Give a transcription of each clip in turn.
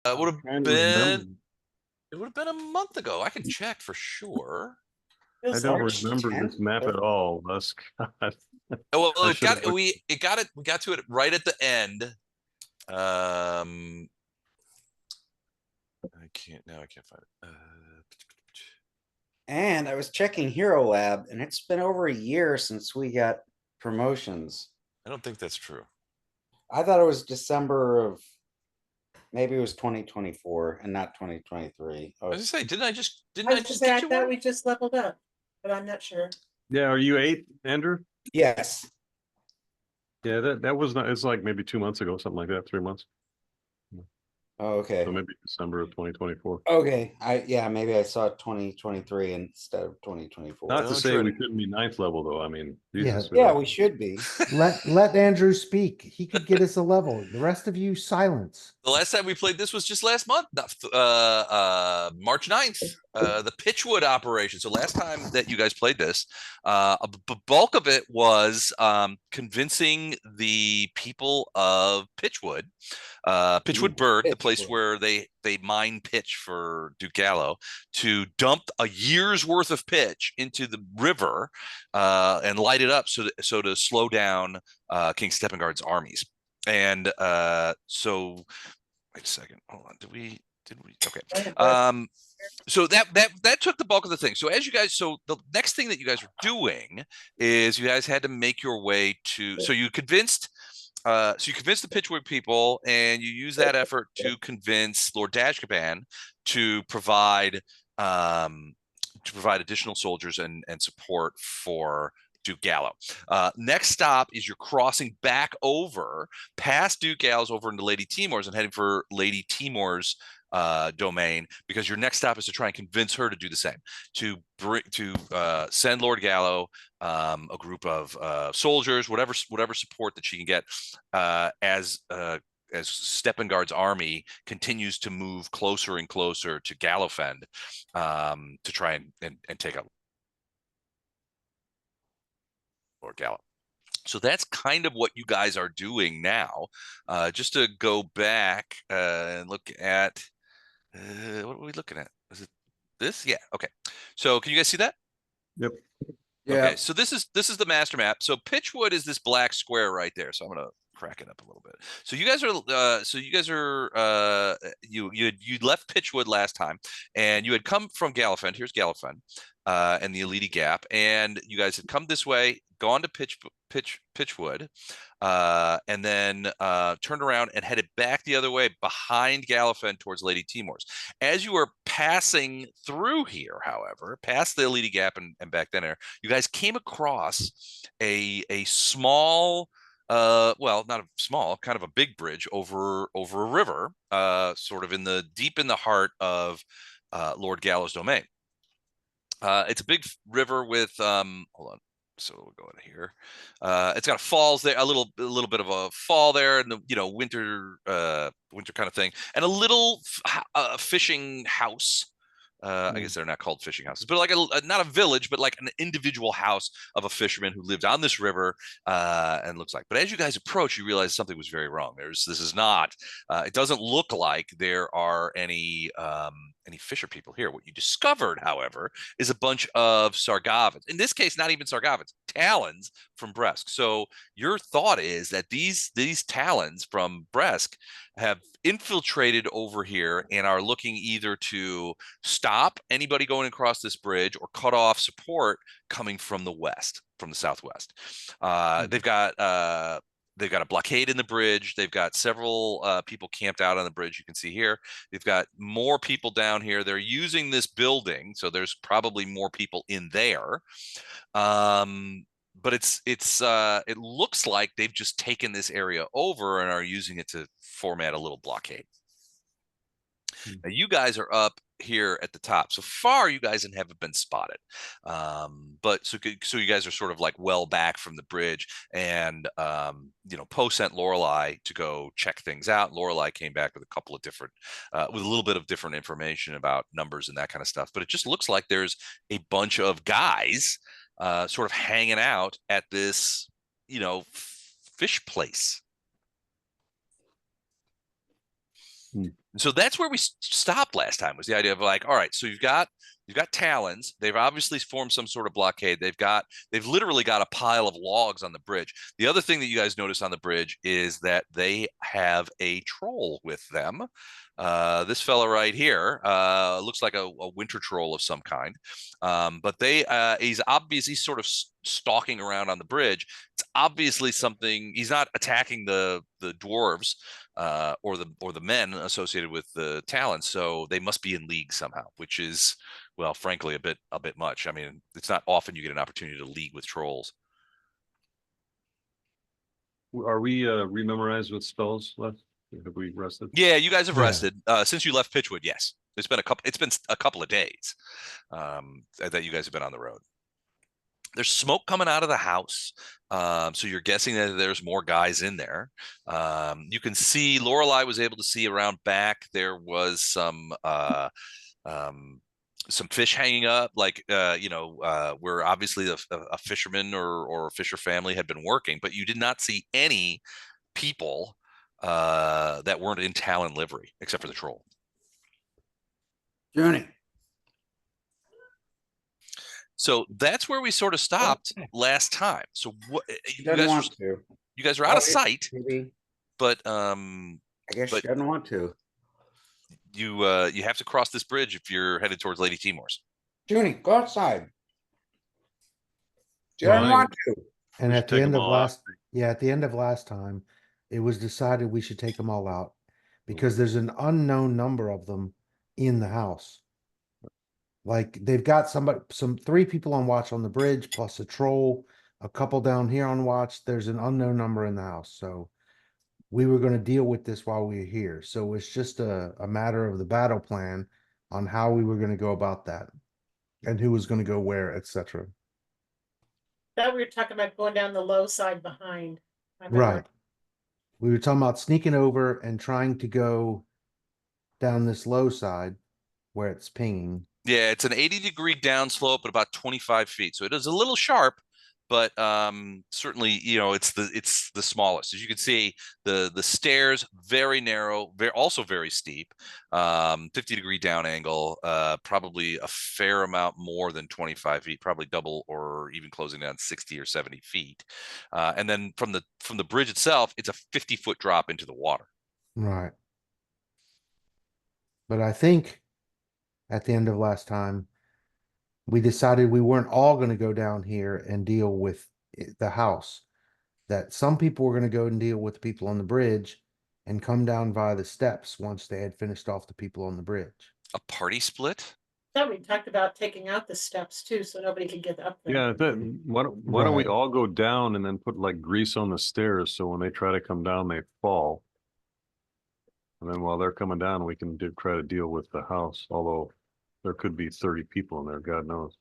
It would have Trying to remember. been. It would have been a month ago. I can check for sure. I Feels don't March remember 10th. this map at all, Lusk. Oh, well, I it should got have looked. we it got it. We got to it right at the end. I can't now. I can't find it. And I was checking Hero Lab, and it's been over a year since we got promotions. I don't think that's true. I thought it was December of, maybe it was 2024 and not 2023. I was gonna say, didn't I I was just just say, I get you thought one? we just leveled up, but I'm not sure. Yeah, are you 8, Andrew? Yes. Yeah, that was not. It's like maybe 2 months ago, something like that, 3 months. Oh, okay. So maybe December of 2024. Okay. Yeah, maybe I saw 2023 instead of 2024. Not to Don't say try we to- couldn't be 9th level, though. I mean, Yeah. Jesus, Yeah, we should be. Let Andrew speak. He could get us a level. The rest of you silence. The last time we played this was just last month, March 9th, the Pitchwood operation. So last time that you guys played this, a bulk of it was convincing the people of Pitchwood, Pitchwood Bird, the place Pitchwood. where they mine pitch for Duke Gallo, to dump a year's worth of pitch into the river and light it up so to slow down King Steppengard's armies. And so wait a second, hold on, did we okay, so that took the bulk of the thing. So as you guys, so the next thing that you guys were doing is you guys had to make your way to, so you convinced the Pitchwood people, and you use that effort to convince Lord Dashkaban to provide additional soldiers and support for Duke Gallo. Next stop is you're crossing back over past Duke Gallo's over into Lady Timor's and heading for Lady Timor's domain, because your next stop is to try and convince her to do the same, to send Lord Gallo a group of soldiers, whatever support that she can get, as Steppengard's army continues to move closer and closer to Gallofend, to try and take out Lord Gallo. So that's kind of what you guys are doing now. Just to go back and look at what are we looking at? Is it this? Yeah. Okay. So can you guys see that? Yep. Yeah. Okay. So this is the master map. So Pitchwood is this black square right there. So I'm gonna crack it up a little bit. So you guys are you left Pitchwood last time, and you had come from Gallofend. Here's Gallofend and the Elite Gap, and you guys had come this way, gone to Pitchwood, and then turned around and headed back the other way behind Gallofend towards Lady Timor's. As you were passing through here, however, past the Elite Gap and back then there, you guys came across a small, well, not a small, kind of a big bridge over a river, sort of deep in the heart of Lord Gallo's domain. It's a big river with hold on. So we'll go in here. It's got falls there, a little bit of a fall there, and the winter kind of thing, and a little fishing house. I guess they're not called fishing houses, but like not a village, but like an individual house of a fisherman who lived on this river, and looks like. But as you guys approach, you realize something was very wrong. This is not. It doesn't look like there are any fisher people here. What you discovered, however, is a bunch of Sargavans. In this case, not even Sargavans, Talons from Bresk. So your thought is that these Talons from Bresk have infiltrated over here and are looking either to stop anybody going across this bridge or cut off support coming from the west, from the southwest. They've got a blockade in the bridge. They've got several people camped out on the bridge. You can see here. They've got more people down here. They're using this building, so there's probably more people in there. But it looks like they've just taken this area over and are using it to format a little blockade. Now you guys are up here at the top. So far, you guys haven't been spotted. But so you guys are sort of like well back from the bridge, and Poe sent Lorelei to go check things out. Lorelei came back with a couple of different, with a little bit of different information about numbers and that kind of stuff. But it just looks like there's a bunch of guys sort of hanging out at this, fish place. So that's where we stopped last time, was the idea of like, all right, so you've got Talons. They've obviously formed some sort of blockade. They've literally got a pile of logs on the bridge. The other thing that you guys notice on the bridge is that they have a troll with them. This fella right here looks like a winter troll of some kind. But he's obviously sort of stalking around on the bridge. It's obviously something. He's not attacking the dwarves or the men associated with the Talon, so they must be in league somehow, which is, well, frankly, a bit much. I mean, it's not often you get an opportunity to league with trolls. Are we rememorized with spells left? Have we rested? Yeah, you guys have Yeah. rested since you left Pitchwood. Yes, it's been a couple of days that you guys have been on the road. There's smoke coming out of the house, so you're guessing that there's more guys in there. You can see Lorelei was able to see around back. There was some fish hanging up, like where obviously a fisherman or a fisher family had been working, but you did not see any people that weren't in Talon livery except for the troll. Junie, So that's where we sort of stopped last time. So what she doesn't want to. you guys are out of Oh, sight, Maybe, but I guess she but- doesn't want to. you have to cross this bridge if you're headed towards Lady Timor's. Junie, go outside. She Well, doesn't want to. And We at should the take end them of all out. at the end of last time, it was decided we should take them all out because there's an unknown number of them in the house. Like they've got three people on watch on the bridge, plus a troll, a couple down here on watch. There's an unknown number in the house. So we were going to deal with this while we were here. So it's just a matter of the battle plan on how we were going to go about that and who was going to go where, etc. That we were talking about going down the low side behind. I remember. Right. We were talking about sneaking over and trying to go down this low side where it's pinging. Yeah, it's an 80-degree downslope at about 25 feet. So it is a little sharp, but certainly, it's the smallest. As you can see, the stairs, very narrow, also very steep, 50-degree down angle, probably a fair amount more than 25 feet, probably double or even closing down 60 or 70 feet. And then from the bridge itself, it's a 50-foot drop into the water. Right. But I think at the end of last time, we decided we weren't all going to go down here and deal with the house. That some people were going to go and deal with the people on the bridge and come down via the steps once they had finished off the people on the bridge. A party split? Yeah, we talked about taking out the steps too, so nobody could get up there. Yeah, why don't we Right. all go down and then put like grease on the stairs so when they try to come down, they fall. And then while they're coming down, we can try to deal with the house, although there could be 30 people in there, God knows.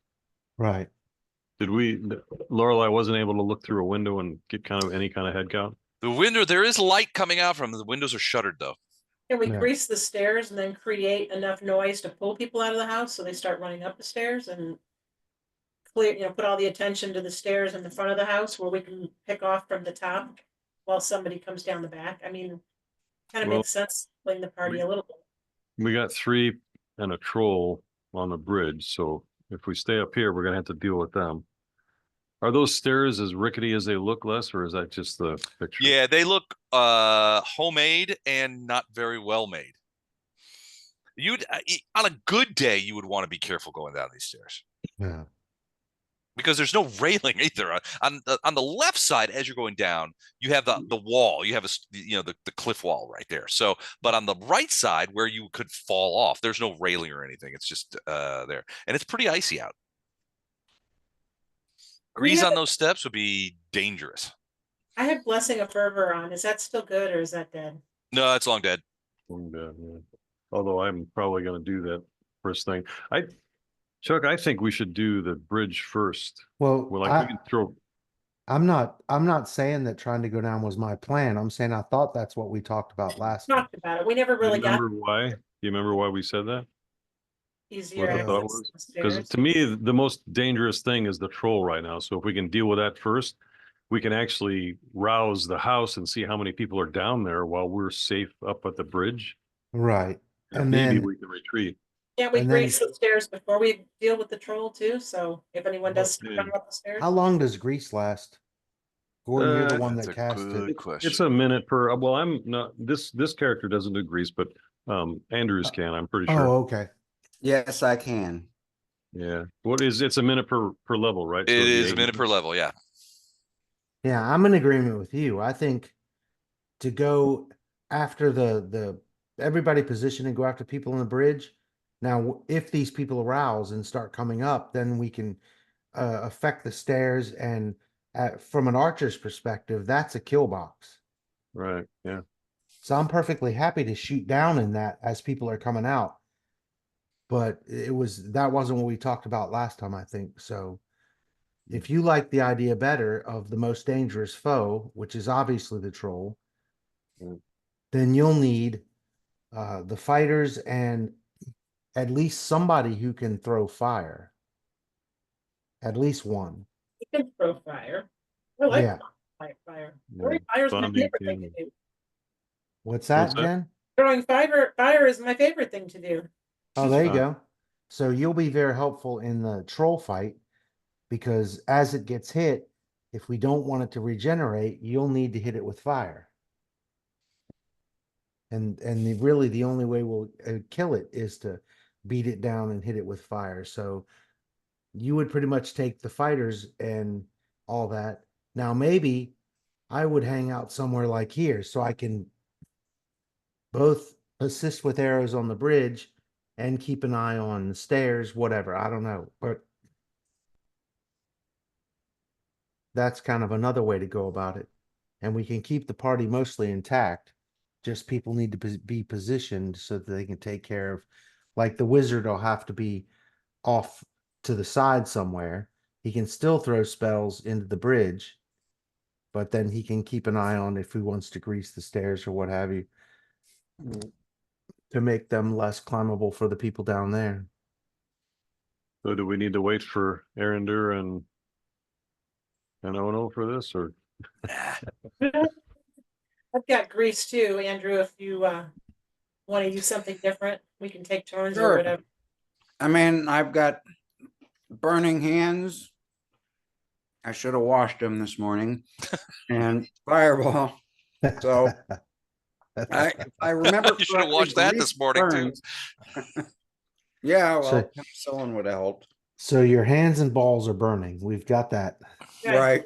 Right. Lorelei wasn't able to look through a window and get kind of any kind of head count? The window, there is light coming out from them. The windows are shuttered though. Can we Yeah. grease the stairs and then create enough noise to pull people out of the house so they start running up the stairs and clear, put all the attention to the stairs in the front of the house where we can pick off from the top while somebody comes down the back? I mean, kind of Well, makes sense playing the party a little bit. We got 3 and a troll on the bridge, so if we stay up here, we're gonna have to deal with them. Are those stairs as rickety as they look, Les, or is that just the picture? Yeah, they look homemade and not very well made. You'd on a good day, you would want to be careful going down these stairs Yeah. because there's no railing either. On the left side, as you're going down, you have the wall. You have the cliff wall right there. So, but on the right side, where you could fall off, there's no railing or anything. It's just there, and it's pretty icy out. Grease on those steps would be dangerous. I had Blessing of Fervor on. Is that still good or is that dead? No, it's long dead. And, yeah. Although I'm probably gonna do that first thing. Chuck, I think we should do the bridge first. Well, Well, like we can throw, I'm not saying that trying to go down was my plan. I'm saying I thought that's what we talked about last time. Talked about it. We never do you really got remember why? Do you remember why we said that? easier What the thought access was? to Because stairs. to me, the most dangerous thing is the troll right now. So if we can deal with that first, we can actually rouse the house and see how many people are down there while we're safe up at the bridge. Right. Yeah, And maybe then, we can retreat. Can't we And then- grease the stairs before we deal with the troll too? So if anyone does Okay. come up the stairs. how long does grease last? Gordon, you're the one That's that a cast good it. question. It's a minute per, well, I'm not, this character doesn't do grease, but Andrews can, I'm pretty sure. Oh, okay. Yes, I can. Yeah. What is, it's a minute per level, right? So It it'd be is a 80 minute per level. Yeah. Yeah, I'm in agreement with you. I think to go after the everybody position and go after people on the bridge. Now, if these people arouse and start coming up, then we can affect the stairs. And from an archer's perspective, that's a kill box. Right, yeah. So I'm perfectly happy to shoot down in that as people are coming out. But that wasn't what we talked about last time, I think. So if you like the idea better of the most dangerous foe, which is obviously the troll, Mm. then you'll need the fighters and at least somebody who can throw fire. At least one. You can throw fire. I like Yeah. fire. Yeah. Throwing fire is my Bonding favorite thing to can- do. What's that, What's that? Jen? Throwing fire is my favorite thing to do. Oh, there you Uh. go. So you'll be very helpful in the troll fight because as it gets hit, if we don't want it to regenerate, you'll need to hit it with fire. And really the only way we'll kill it is to beat it down and hit it with fire. So you would pretty much take the fighters and all that. Now maybe I would hang out somewhere like here so I can both assist with arrows on the bridge and keep an eye on the stairs, whatever. I don't know, but that's kind of another way to go about it. And we can keep the party mostly intact. Just people need to be positioned so that they can take care of, like the wizard will have to be off to the side somewhere. He can still throw spells into the bridge, but then he can keep an eye on if he wants to grease the stairs or what have you to make them less climbable for the people down there. So do we need to wait for Arender and Ono for this, or? I've got grease too, Andrew. If you want to use something different, we can take turns or Sure. whatever. I mean, I've got burning hands. I should have washed them this morning. And fireball. So I remember. You should have correctly, watched that grease this morning too. burns. Yeah, So- well, penicillin would have helped. So your hands and balls are burning. We've got that. Okay. Right.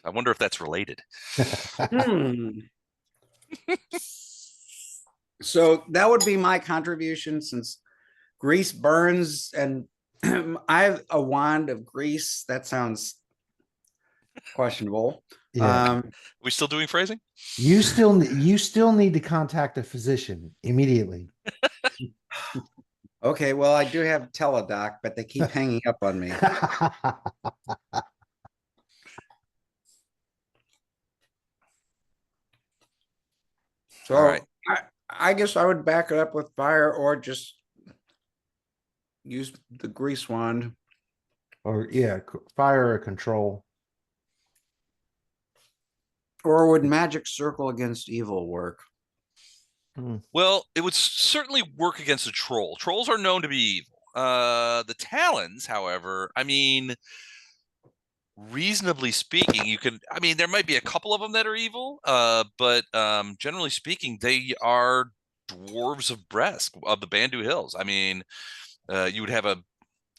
I wonder if that's related. Hmm. So that would be my contribution since grease burns and I have a wand of grease. That sounds questionable. Yeah. We still doing phrasing? You still need to contact a physician immediately. Okay, well, I do have teledoc, but they keep hanging up on me. So All right. I guess I would back it up with fire or just use the grease wand. Or yeah, fire or control. Or would magic circle against evil work? Well, it would certainly work against a troll. Trolls are known to be evil. The Talons, however, I mean, reasonably speaking, I mean, there might be a couple of them that are evil, but generally speaking, they are dwarves of Bresk, of the Bandu Hills. I mean, you would have a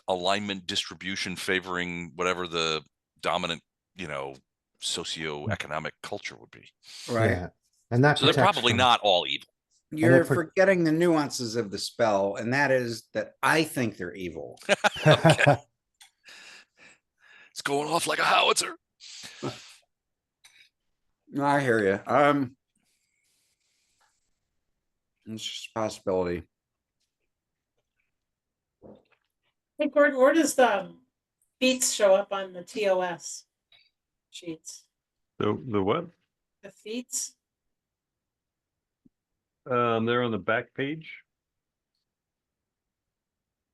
alignment distribution favoring whatever the dominant, socioeconomic culture would be. Right. Yeah. And that So they're protects probably from- not all evil. You're forgetting the nuances of the spell, and that is that I think they're evil. It's going off like a howitzer. No, I hear you. It's just a possibility. Hey, Gordon, where does the feats show up on the TOS sheets? The what? The feats? They're on the back page.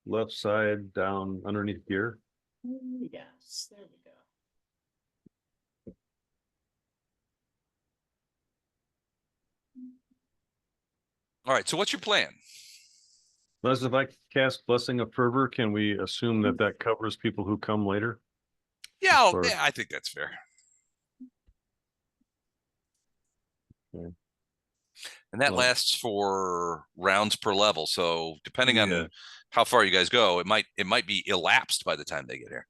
Left side down underneath gear. Yes, there we go. All right. So what's your plan? Les, if I cast Blessing of Fervor, can we assume that that covers people who come later? Yeah, Or- yeah, I think that's fair. Okay. And that Well- lasts for rounds per level. So depending Yeah. on how far you guys go, it might be elapsed by the time they get here.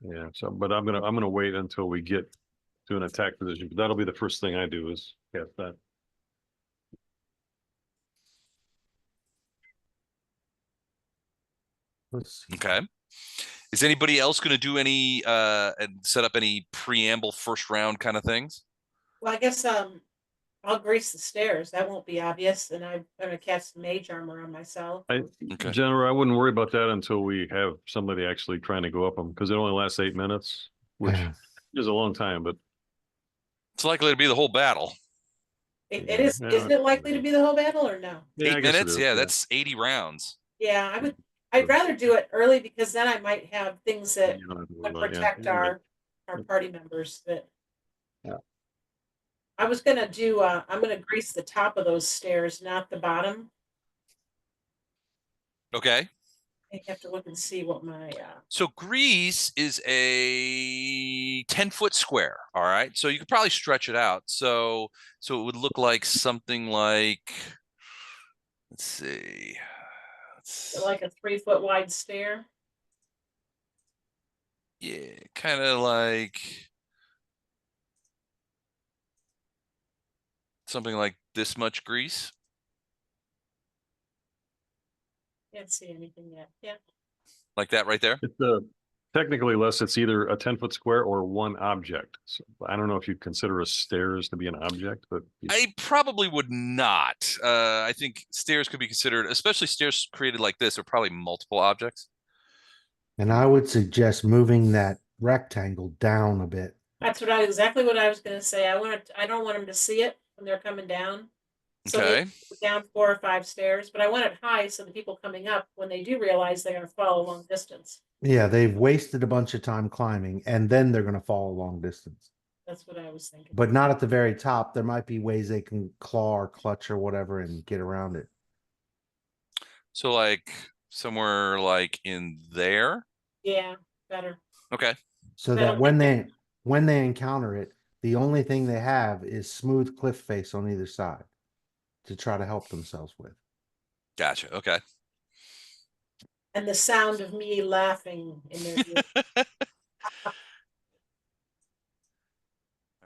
Yeah, so, but I'm gonna wait until we get to an attack position. But that'll be the first thing I do is cast that. Let's see. Okay. Is anybody else going to do any and set up any preamble first round kind of things? Well, I guess I'll grease the stairs. That won't be obvious, and I'm gonna cast mage armor on myself. Okay. General, I wouldn't worry about that until we have somebody actually trying to go up them, because it only lasts 8 minutes, which Yeah. is a long time, but It's likely to be the whole battle. It is. Yeah. Isn't it likely to be the whole battle or no? yeah, I 8 guess it minutes? is, Yeah, that's 80 rounds. Yeah, I'd rather do it early because then I might have things that You don't have to worry would about it, yeah. protect You're right. our party members that. Yeah. I was gonna do, I'm gonna grease the top of those stairs, not the bottom. Okay. I have to look and see what my, So Greece is a 10-foot square. All right. So you could probably stretch it out. So it would look like something like, let's see. like a 3-foot wide stair. Yeah, kind of like something like this much grease. Can't see anything yet. Yeah. Like that right there. It's technically less, it's either a 10-foot square or one object. So I don't know if you consider a stairs to be an object, but I probably would not. I think stairs could be considered, especially stairs created like this, are probably multiple objects. And I would suggest moving that rectangle down a bit. That's exactly what I was gonna say. I don't want them to see it when they're coming down. So Okay. they go down 4 or 5 stairs, but I want it high so the people coming up, when they do realize they're gonna fall a long distance. Yeah, they've wasted a bunch of time climbing and then they're gonna fall a long distance. That's what I was thinking. But not at the very top. There might be ways they can claw or clutch or whatever and get around it. So like somewhere like in there. Yeah, better. Okay. So That'll that when they encounter it, the only thing they have is smooth cliff face on either side to try to help themselves with. Gotcha. Okay. And the sound of me laughing in their ear.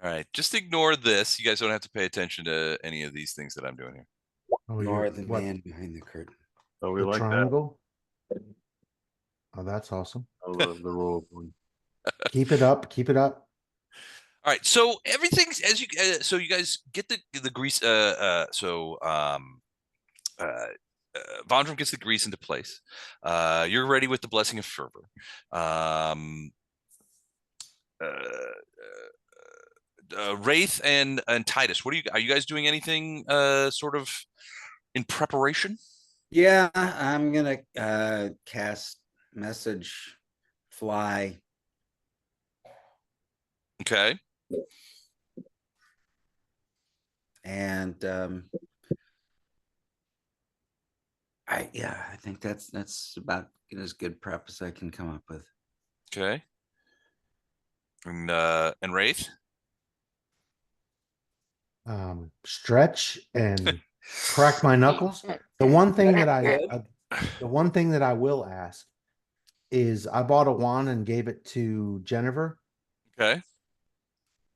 All right. Just ignore this. You guys don't have to pay attention to any of these things that I'm doing here. Oh, Nor you're- the what, man behind the curtain. oh, we the like triangle? Oh, that's awesome. that. I love the roll. Keep it up. Keep it up. All right. So everything's as you so you guys get the grease Vondrum gets the grease into place. You're ready with the blessing of fervor. Wraith and Titus, what are you guys doing anything sort of in preparation? Yeah, I'm gonna cast message fly. Okay. And I think that's about as good prep as I can come up with. Okay. And Wraith? Stretch and crack my knuckles. The one thing that the one thing that I will ask is I bought a wand and gave it to Jennifer. Okay.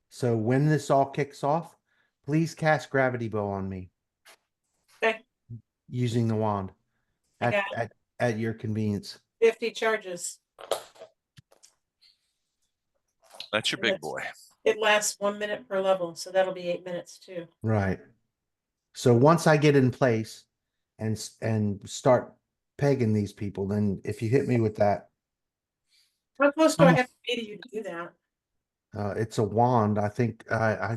So when this all kicks off, please cast gravity bow on me. Okay. Using the wand I got at your convenience. 50 charges. That's your And big that's- boy. It lasts 1 minute per level, so that'll be 8 minutes too. Right. So once I get in place and start pegging these people, then if you hit me with that, How close do I have to be to you to do that? it's a wand. I think I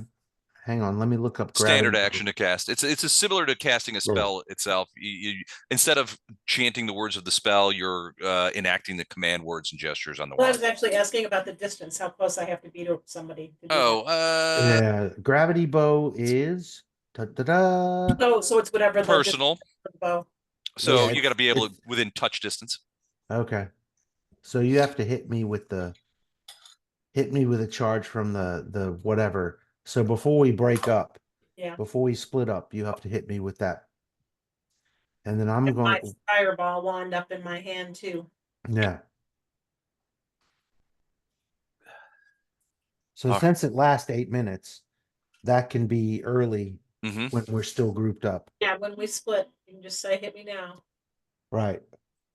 hang on. Let me look up Standard gravity. action to cast. It's similar to casting a spell itself. You instead of chanting the words of the spell, you're enacting the command words and gestures on the Well, I wand. was actually asking about the distance, how close I have to be to somebody. To do Oh, Yeah, gravity bow is Da-da-da. Oh, so it's whatever the Personal. bow. So Yeah, you got to be able it's- to within touch distance. Okay. So you have to hit me with a charge from the whatever. So before we break up, Yeah. before we split up, you have to hit me with that. And then I'm And my going, fireball wand up in my hand too. yeah. So All right. since it lasts 8 minutes, that can be early Mm-hmm. when we're still grouped up. Yeah, when we split, you can just say hit me now. Right.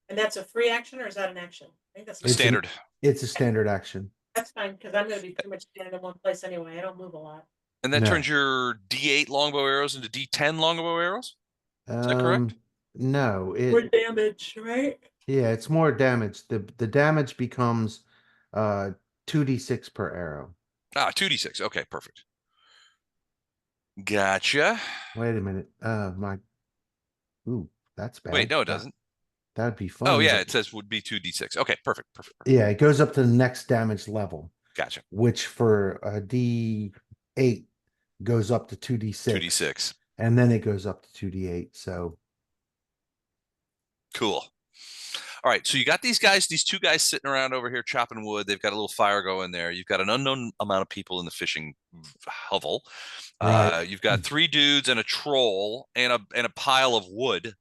And that's a free action or is that an action? I think that's It's Standard. It's a standard action. That's fine, because I'm gonna be pretty much standing in one place anyway. I don't move a lot. And that No. turns your D8 longbow arrows into D10 longbow arrows. Is that correct? No, More damage, right? yeah, it's more damage. The damage becomes 2d6 per arrow. Ah, 2d6. Okay, perfect. Gotcha. Wait a minute. Ooh, that's bad. Wait, no, it doesn't. That'd be fun. Oh, yeah, but- it says would be 2d6. Okay, perfect. Yeah, it goes up to the next damage level, Gotcha. which for a D8 goes up to 2d6. 2d6. And then it goes up to 2d8. So Cool. All right, so you got these two guys sitting around over here chopping wood. They've got a little fire going there. You've got an unknown amount of people in the fishing hovel. Right. You've got 3 dudes and a troll and a pile of wood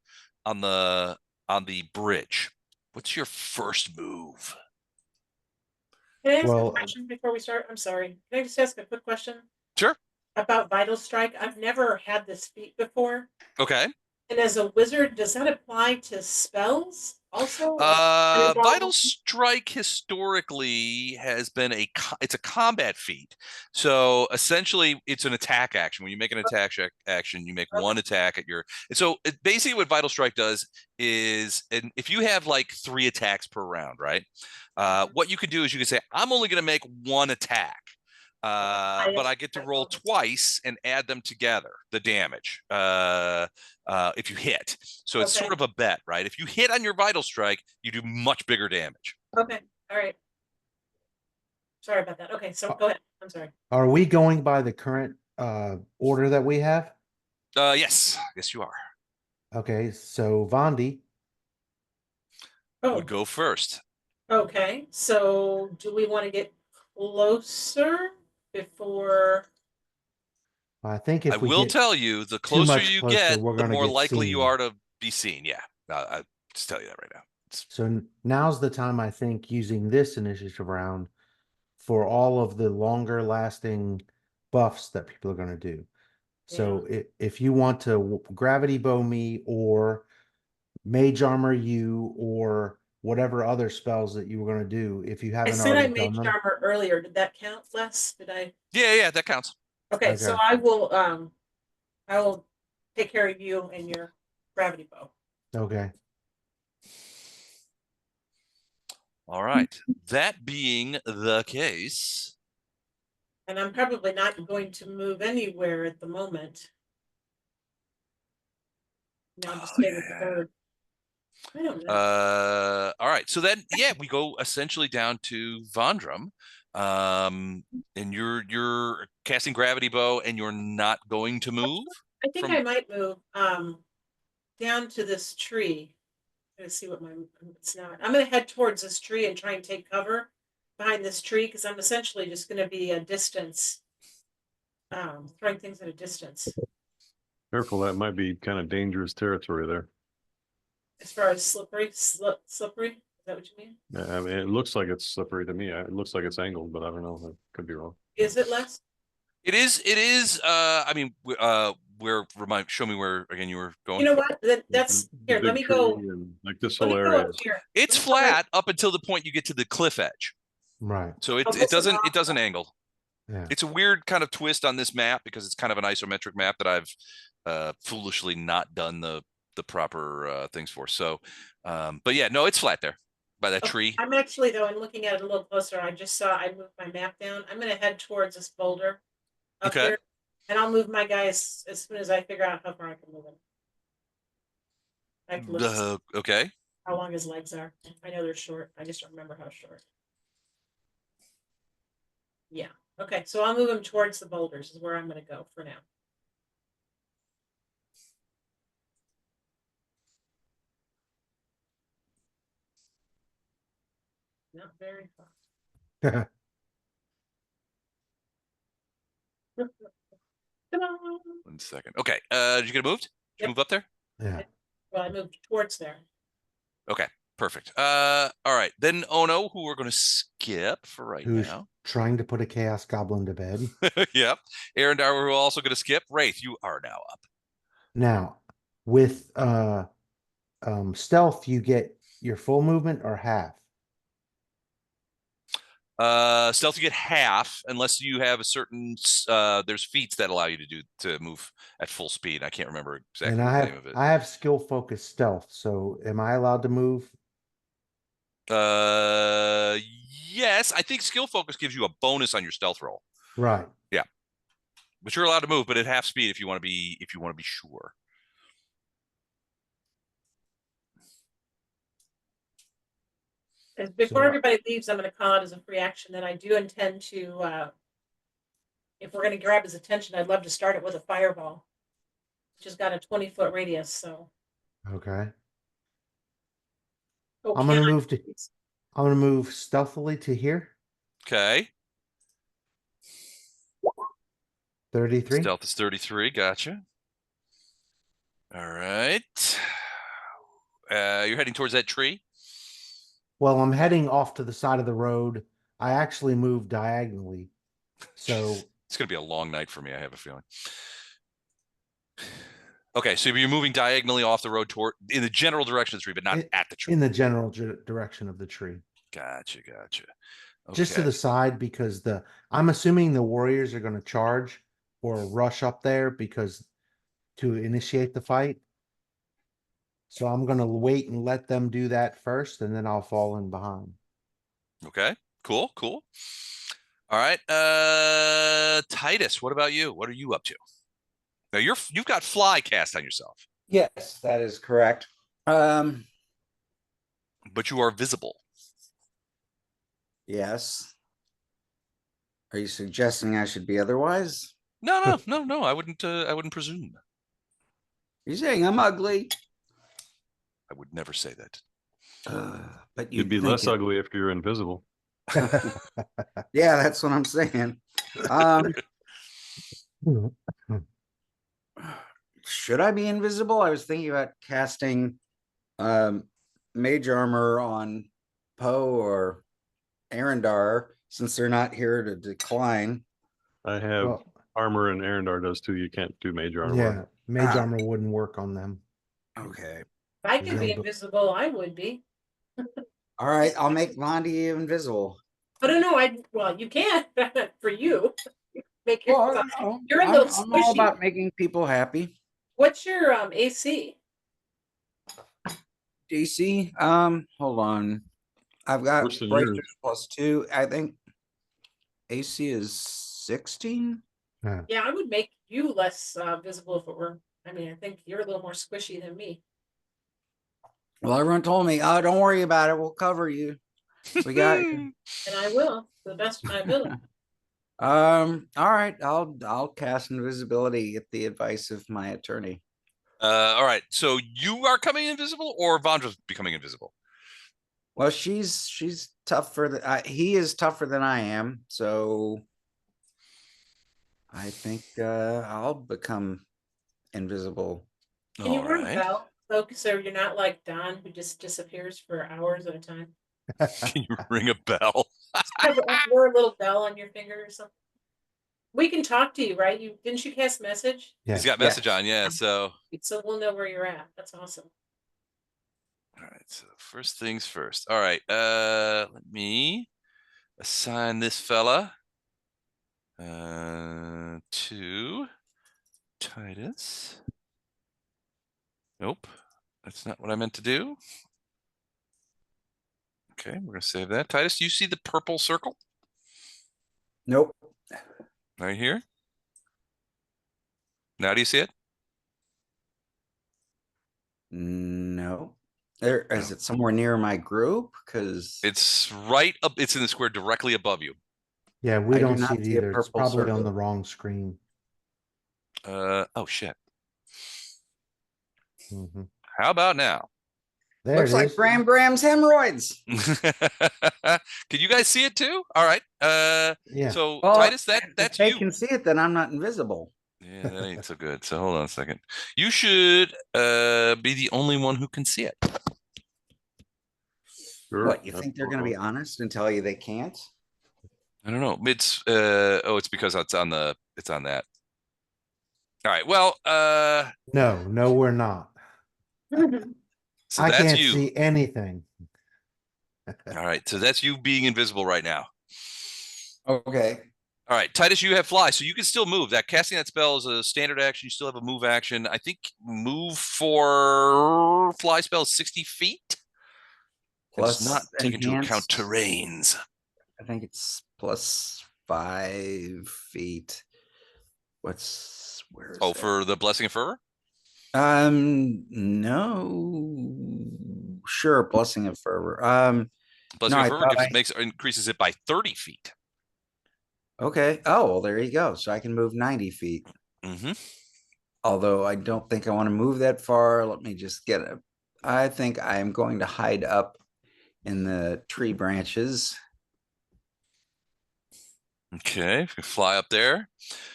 on the bridge. What's your first move? Can I ask Well- a question before we start? I'm sorry. Can I just ask a quick question? Sure. About Vital Strike. I've never had this feat before. Okay. And as a wizard, does that apply to spells also? Vital Strike historically has been it's a combat feat. So essentially it's an attack action. When you make an attack action, you make one attack at your, and so basically what Vital Strike does is, and if you have like 3 attacks per round, right? What you could do is you can say, I'm only going to make 1 attack. But I get to roll twice and add them together, the damage, if you hit. So it's sort of a bet, right? If you hit on your Vital Strike, you do much bigger damage. Okay, all right. Sorry about that. Okay, so go ahead. I'm sorry. are we going by the current order that we have? Yes, you are. Okay, so Vondi. Oh, Would go first. okay. So do we want to get closer before? I think I if we will get tell you, the closer much you closer, get, we're the gonna more get likely you seen. are to be seen. Yeah, I just tell you that right now. So now's the time, I think, using this initiative round for all of the longer lasting buffs that people are going to do. So if you want to gravity bow me or mage armor you or whatever other spells that you were going to do, if you I haven't said I already done made them. armor earlier. Did that count, Les? Did I? Yeah, that counts. Okay, so Okay. I will take care of you and your gravity bow. Okay. All right. That being the case, And I'm probably not going to move anywhere at the moment. No, I'm just staying with the bird. I don't know. all right. So then, yeah, we go essentially down to Vondrum. And you're casting gravity bow and you're not going to move. I think I might move down to this tree. Let's see what it's not. I'm gonna head towards this tree and try and take cover behind this tree because I'm essentially just gonna be a distance, throwing things at a distance. Careful, that might be kind of dangerous territory there. As far as slippery, slippery. Is that what you mean? I mean, it looks like it's slippery to me. It looks like it's angled, but I don't know. I could be wrong. Is it less? It is. I mean, show me where again you were going. You know what? That's The here. Let big me go. tree and, like this Let whole me go area. up here. It's Let me go right- flat up until the point you get to the cliff edge. Right. So it Oh, this is it doesn't angle. Yeah. It's a weird kind of twist on this map because it's kind of an isometric map that I've foolishly not done the proper things for. So, but yeah, no, it's flat there by that tree. I'm actually though. I'm looking at it a little closer. I just saw. I moved my map down. I'm gonna head towards this boulder up Okay. here, and I'll move my guys as soon as I figure out how far I can move them. I have to look Okay. how long his legs are. I know they're short. I just don't remember how short. Yeah. Okay. So I'll move him towards the boulders. Is where I'm going to go for now. Not very far. Ta-da! 1 second. Okay. Did you get it moved? Did you Yep. move up there? Yeah. Well, I moved towards there. Okay. Perfect. All right. Then Ono, who we're going to skip for right Who's now. trying to put a chaos goblin to bed. Yep. Aaron Darwer, we're also going to skip. Wraith, you are now up. Now, with stealth, you get your full movement or half. Stealth, you get half unless you have a certain there's feats that allow you to move at full speed. I can't remember exactly And the name of it. I have skill focused stealth. So am I allowed to move? Yes, I think skill focus gives you a bonus on your stealth roll. Right. But you're allowed to move, but at half speed if you want to be sure. Before So- everybody leaves, I'm gonna call it as a free action that I do intend to, if we're gonna grab his attention, I'd love to start it with a fireball. Which has got a 20-foot radius, so. Okay. Oh, I'm gonna move stealthily to here. Okay. 33. Stealth is 33. Gotcha. All right. You're heading towards that tree. Well, I'm heading off to the side of the road. I actually moved diagonally. So It's going to be a long night for me, I have a feeling. Okay, so you're moving diagonally off the road toward in the general direction of the tree, but not at the tree. in the general direction of the tree. Gotcha. Okay. Just to the side because I'm assuming the warriors are going to charge or rush up there because to initiate the fight. So I'm going to wait and let them do that first, and then I'll fall in behind. Okay, cool. All right, Titus, what about you? What are you up to? Now you've got fly cast on yourself, Yes, that is correct. but you are visible. Yes. Are you suggesting I should be otherwise? No. I wouldn't presume. You're saying I'm ugly? I would never say that. But You'd be think less it. ugly if you're invisible. Yeah, that's what I'm saying. Should I be invisible? I was thinking about casting mage armor on Poe or Arendar since they're not here to decline. I have Well, armor and Arendar does too. You can't do major armor. yeah, mage Ah. armor wouldn't work on them. Okay. If I could be Yeah, but- invisible, I would be. All right, I'll make Londi invisible. I don't know, well, you can't, for you. Make Well, yourself, no, you're a little I'm all squishy. about making people happy. What's your AC? DC, hold on. I've got Worse than breakers yours. +2. I think AC is 16. Yeah, I would make you less visible if it were, I mean, I think you're a little more squishy than me. Well, everyone told me, oh, don't worry about it. We'll cover you. We got you. And I will, to the best of my ability. All right. I'll cast invisibility at the advice of my attorney. All right, so you are coming invisible, or Vondra's becoming invisible? Well, she's tougher. He is tougher than I am, so I think I'll become invisible. Can you All wear a right. belt, though, so you're not like Don, who just disappears for hours at a time? Can you ring a bell? Wear a little bell on your finger or something. We can talk to you, right? Didn't you cast message? Yeah. He's got message on, yeah. So So we'll know where you're at. That's awesome. all right, so first things first. All right, let me assign this fella to Titus. Nope, that's not what I meant to do. Okay, we're gonna save that. Titus, do you see the purple circle Nope. right here? Now do you see it? No. There is No. it somewhere near my group? Because It's right up. It's in the square directly above you. Yeah, we I do don't not see it see a either. It's purple probably on circle. the wrong screen. Oh shit. Mhm. How about now? There Looks it like is. Graham's hemorrhoids. Can you guys see it too? All right. Yeah. So Well, Titus, if that's they you. can see it, then I'm not invisible. Yeah, that ain't so good. So hold on a second. You should be the only one who can see it. Sure, What, you that's think they're going to be fine. honest and tell you they can't? I don't know. It's because it's on that. All right. Well, No, we're not. so I that's can't you. see anything. All right. So that's you being invisible right now. Okay. All right, Titus, you have fly, so you can still move. That casting that spell is a standard action. You still have a move action. I think move for fly spell is 60 feet. It's Plus not take into account enhanced. terrains. I think it's plus 5 feet. Where is Oh, that? for the blessing of fervor? No. Sure, blessing of fervor. Blessing No, of I fervor thought increases it by 30 feet. okay. Oh, well, there you go. So I can move 90 feet. Mm-hmm. Although I don't think I want to move that far. Let me just get a. I think I am going to hide up in the tree branches. Okay, if you fly up there.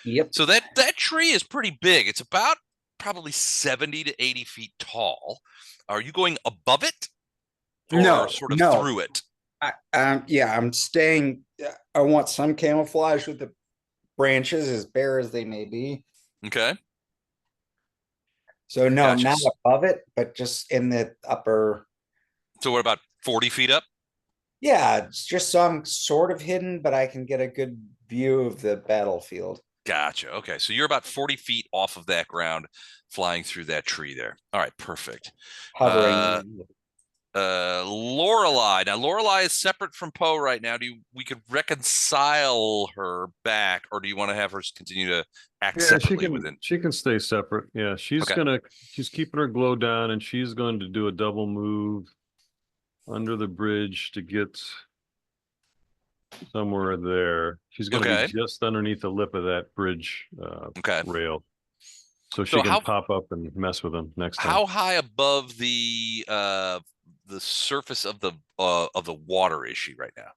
Yep. So that tree is pretty big. It's about probably 70 to 80 feet tall. Are you going above it? Or No, sort of no. through it? Yeah, I'm staying. I want some camouflage with the branches, as bare as they may be. Okay. So no, Gotcha. not above it, but just in the upper. So what about 40 feet up? Yeah, it's just so I'm sort of hidden, but I can get a good view of the battlefield. Gotcha. Okay. So you're about 40 feet off of that ground, flying through that tree there. All right. Perfect. Hovering. Lorelei. Now, Lorelei is separate from Poe right now. We could reconcile her back, or do you want to have her continue to act separately within? She can stay separate. Yeah, she's Okay. she's keeping her glow down, and she's going to do a double move under the bridge to get somewhere there. She's going to Okay. be just underneath the lip of that bridge Okay. rail, so she So can pop up and mess with them next time. How high above the surface of the water is she right now?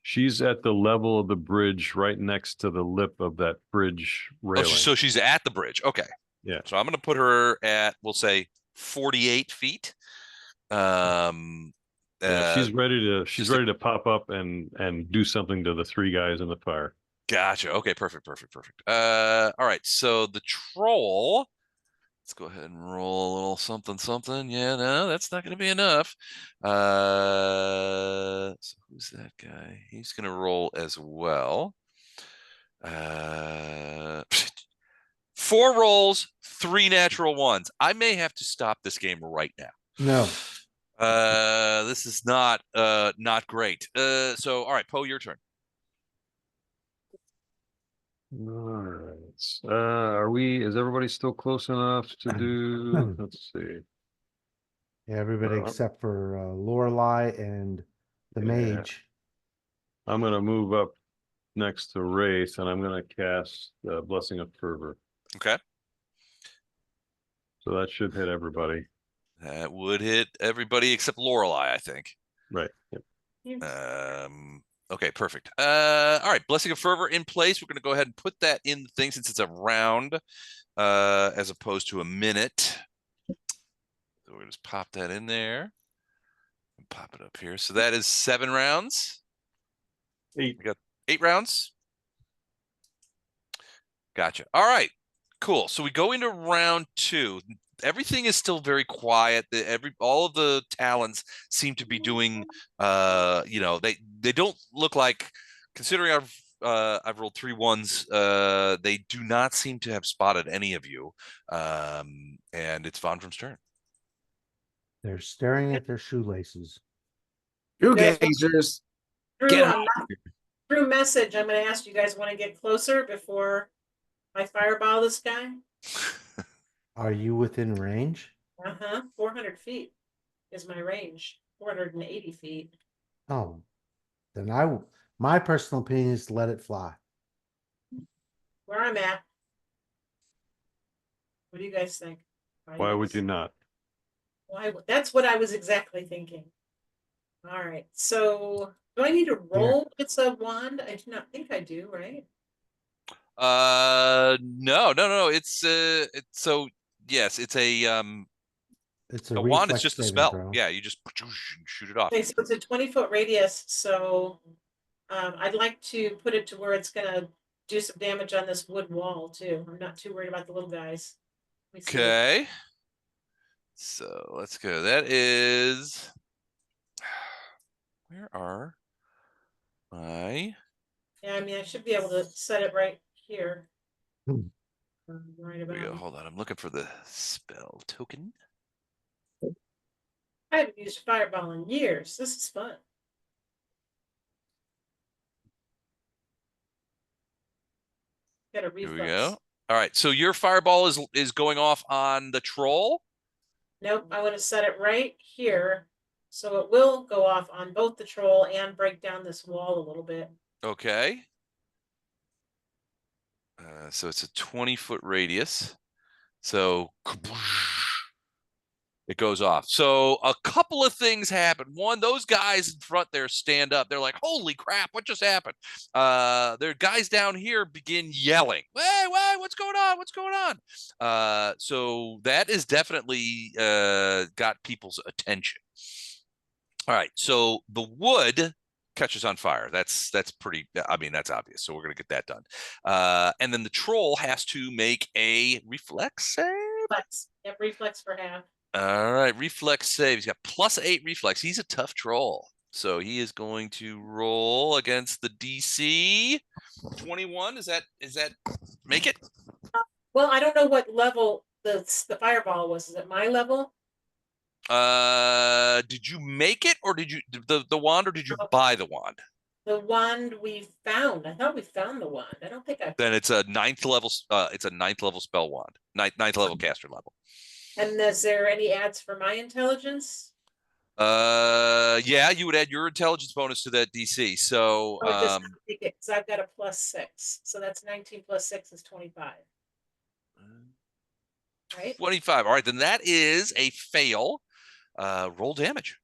She's at the level of the bridge, right next to the lip of that bridge railing. Oh, so she's at the bridge. Okay. Yeah. So I'm going to put her at, we'll say, 48 feet. Yeah, she's ready to pop up and do something to the three guys in the fire. Gotcha. Okay, perfect. All right. So the troll, let's go ahead and roll a little something. Yeah, no, that's not going to be enough. So who's that guy? He's going to roll as well. 4 rolls, 3 natural ones. I may have to stop this game right now. No. This is not great. So all right, Poe, your turn. All right. Is everybody still close enough to do, let's see. Yeah, everybody except for Lorelei and the mage. I'm going to move up next to Wraith, and I'm going to cast Blessing of Fervor. Okay. So that should hit everybody. That would hit everybody except Lorelei, I think. Right. Yep. Okay, perfect. All right, Blessing of Fervor in place. We're going to go ahead and put that in the thing since it's a round as opposed to a minute. So we're going to just pop that in there and pop it up here. So that is 7 rounds. 8. We got 8 rounds. Gotcha. All right, cool. So we go into round 2. Everything is still very quiet. All of the Talons seem to be doing, they don't look like, considering I've rolled 3 ones, they do not seem to have spotted any of you. And it's Von Drum's turn. They're staring at their shoelaces. You Yes. gazers. Through message, I'm going to ask you guys want to get closer before I fireball this guy. Are you within range? 400 feet is my range. 480 feet. Oh, then my personal opinion is to let it fly. Where I'm at. What do you guys think? Why would you not? Why, that's what I was exactly thinking. All right, so do I need to roll? It's a wand? I do not think I do, right? No. So yes, it's It's a a wand is reflex just a saving spell. throw. Yeah, you just shoot it off. Okay, so it's a 20-foot radius, so I'd like to put it to where it's gonna do some damage on this wood wall too. I'm not too worried about the little guys. Let me see. Okay. So let's go. That is where are my Yeah, I mean, I should be able to set it right here. Hmm. Right here we go. about. Hold on. I'm looking for the spell token. I haven't used fireball in years. This is fun. Got a Here we reflex. go. All right. So your fireball is going off on the troll. Nope, I want to set it right here. So it will go off on both the troll and break down this wall a little bit. Okay. So it's a 20-foot radius. So it goes off. So a couple of things happen. One, those guys in front there stand up. They're like, holy crap, what just happened? Their guys down here begin yelling, hey, what's going on? What's going on? So that is definitely got people's attention. All right, so the wood catches on fire. That's pretty, I mean, that's obvious. So we're going to get that done. And then the troll has to make a reflex save. Reflex. Yep, reflex for half. All right, reflex save. He's got +8 reflex. He's a tough troll. So he is going to roll against the DC 21. Is that make it? Well, I don't know what level the fireball was. Is it my level? Did you make it or did you the wand or did you buy the wand? The wand we found. I thought we found the wand. I don't think I. Then it's a 9th level. It's a 9th level spell wand. 9th level caster level. And is there any adds for my intelligence? Yeah, you would add your intelligence bonus to that DC. So, Oh, it does not take it because I've got a +6. So that's 19 + 6 is 25. Right? 25. All right, then that is a fail. Roll damage.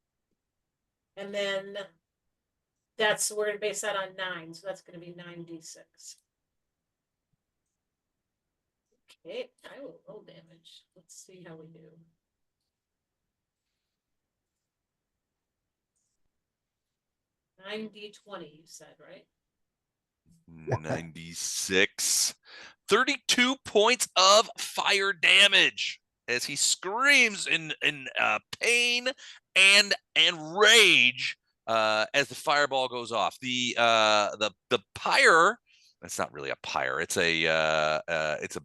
And then that's we're gonna base that on 9, so that's gonna be 9d6. Okay, I will roll damage. Let's see how we do. 9d20, you said, right? 96. 32 points of fire damage as he screams in pain and rage as the fireball goes off. The pyre, that's not really a pyre. It's a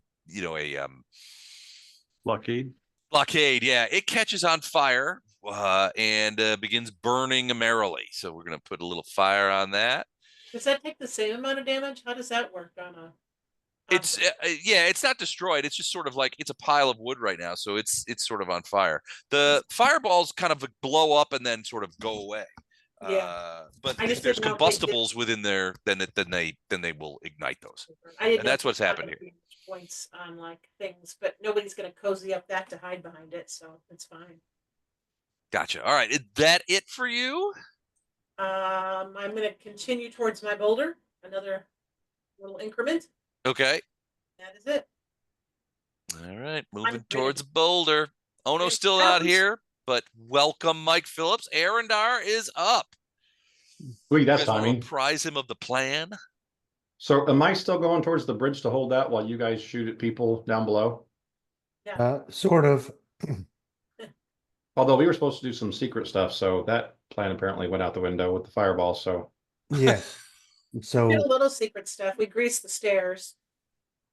Blockade. blockade. Yeah, it catches on fire and begins burning merrily. So we're gonna put a little fire on that. Does that take the same amount of damage? How does that work on a? It's yeah, it's not destroyed. It's just sort of like it's a pile of wood right now, so it's sort of on fire. The fireballs kind of blow up and then sort of go away. Yeah. But I if just there's didn't know if they did- combustibles within there, then they will ignite those. I didn't And know that's if what's they had happened here. Points on like things, but nobody's gonna cozy up that to hide behind it, so it's fine. Gotcha. All right, is that it for you? I'm gonna continue towards my boulder, another little increment. Okay. That is it. All right, moving ready. towards Boulder. Ono's Ready. still not Happens. here, but welcome, Mike Phillips. Arendar is up. Wait, You that's guys want to timing. apprise him of the plan? So am I still going towards the bridge to hold that while you guys shoot at people down below? Sort of. Although we were supposed to do some secret stuff, so that plan apparently went out the window with the fireball, so. Yes. We So did a little secret stuff. We greased the stairs.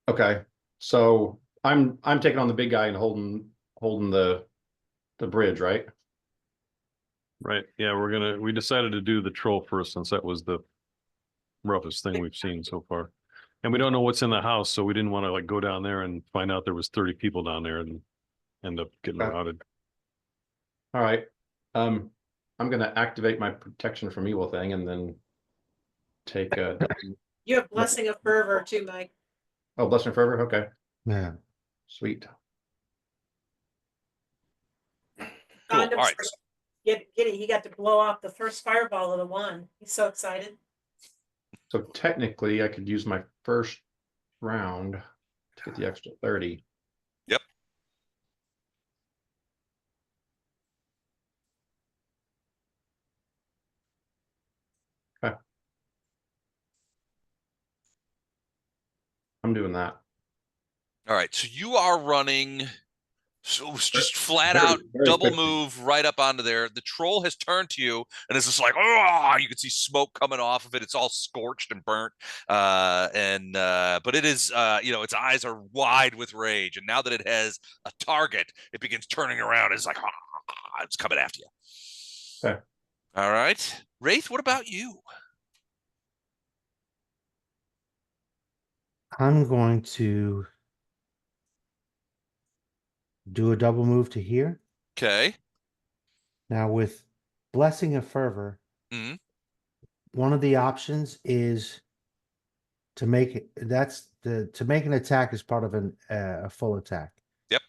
Okay, so I'm taking on the big guy and holding the bridge, right? Right. Yeah, we decided to do the troll first since that was the roughest thing we've seen so far. And we don't know what's in the house, so we didn't want to like go down there and find out there was 30 people down there and end up getting Okay. routed. All right. I'm gonna activate my protection from evil thing and then take You have blessing of fervor too, Mike. oh, blessing fervor. Okay, yeah. sweet. Cool. All Condoms right. for Giddy, he got to blow off the first fireball of the one. He's so excited. So technically, I could use my first round to get the extra 30. Yep. Okay. I'm doing that. All right. So you are running. So it's just flat Very- out very double quickly. move right up onto there. The troll has turned to you and it's just like, oh, you can see smoke coming off of it. It's all scorched and burnt. But it is, its eyes are wide with rage. And now that it has a target, it begins turning around. It's like, it's coming after you. Okay. All right. Wraith, what about you? I'm going to do a double move to here. Okay. Now with Blessing of Fervor, Mhm. one of the options is to make it, to make an attack as part of a full attack. Yep.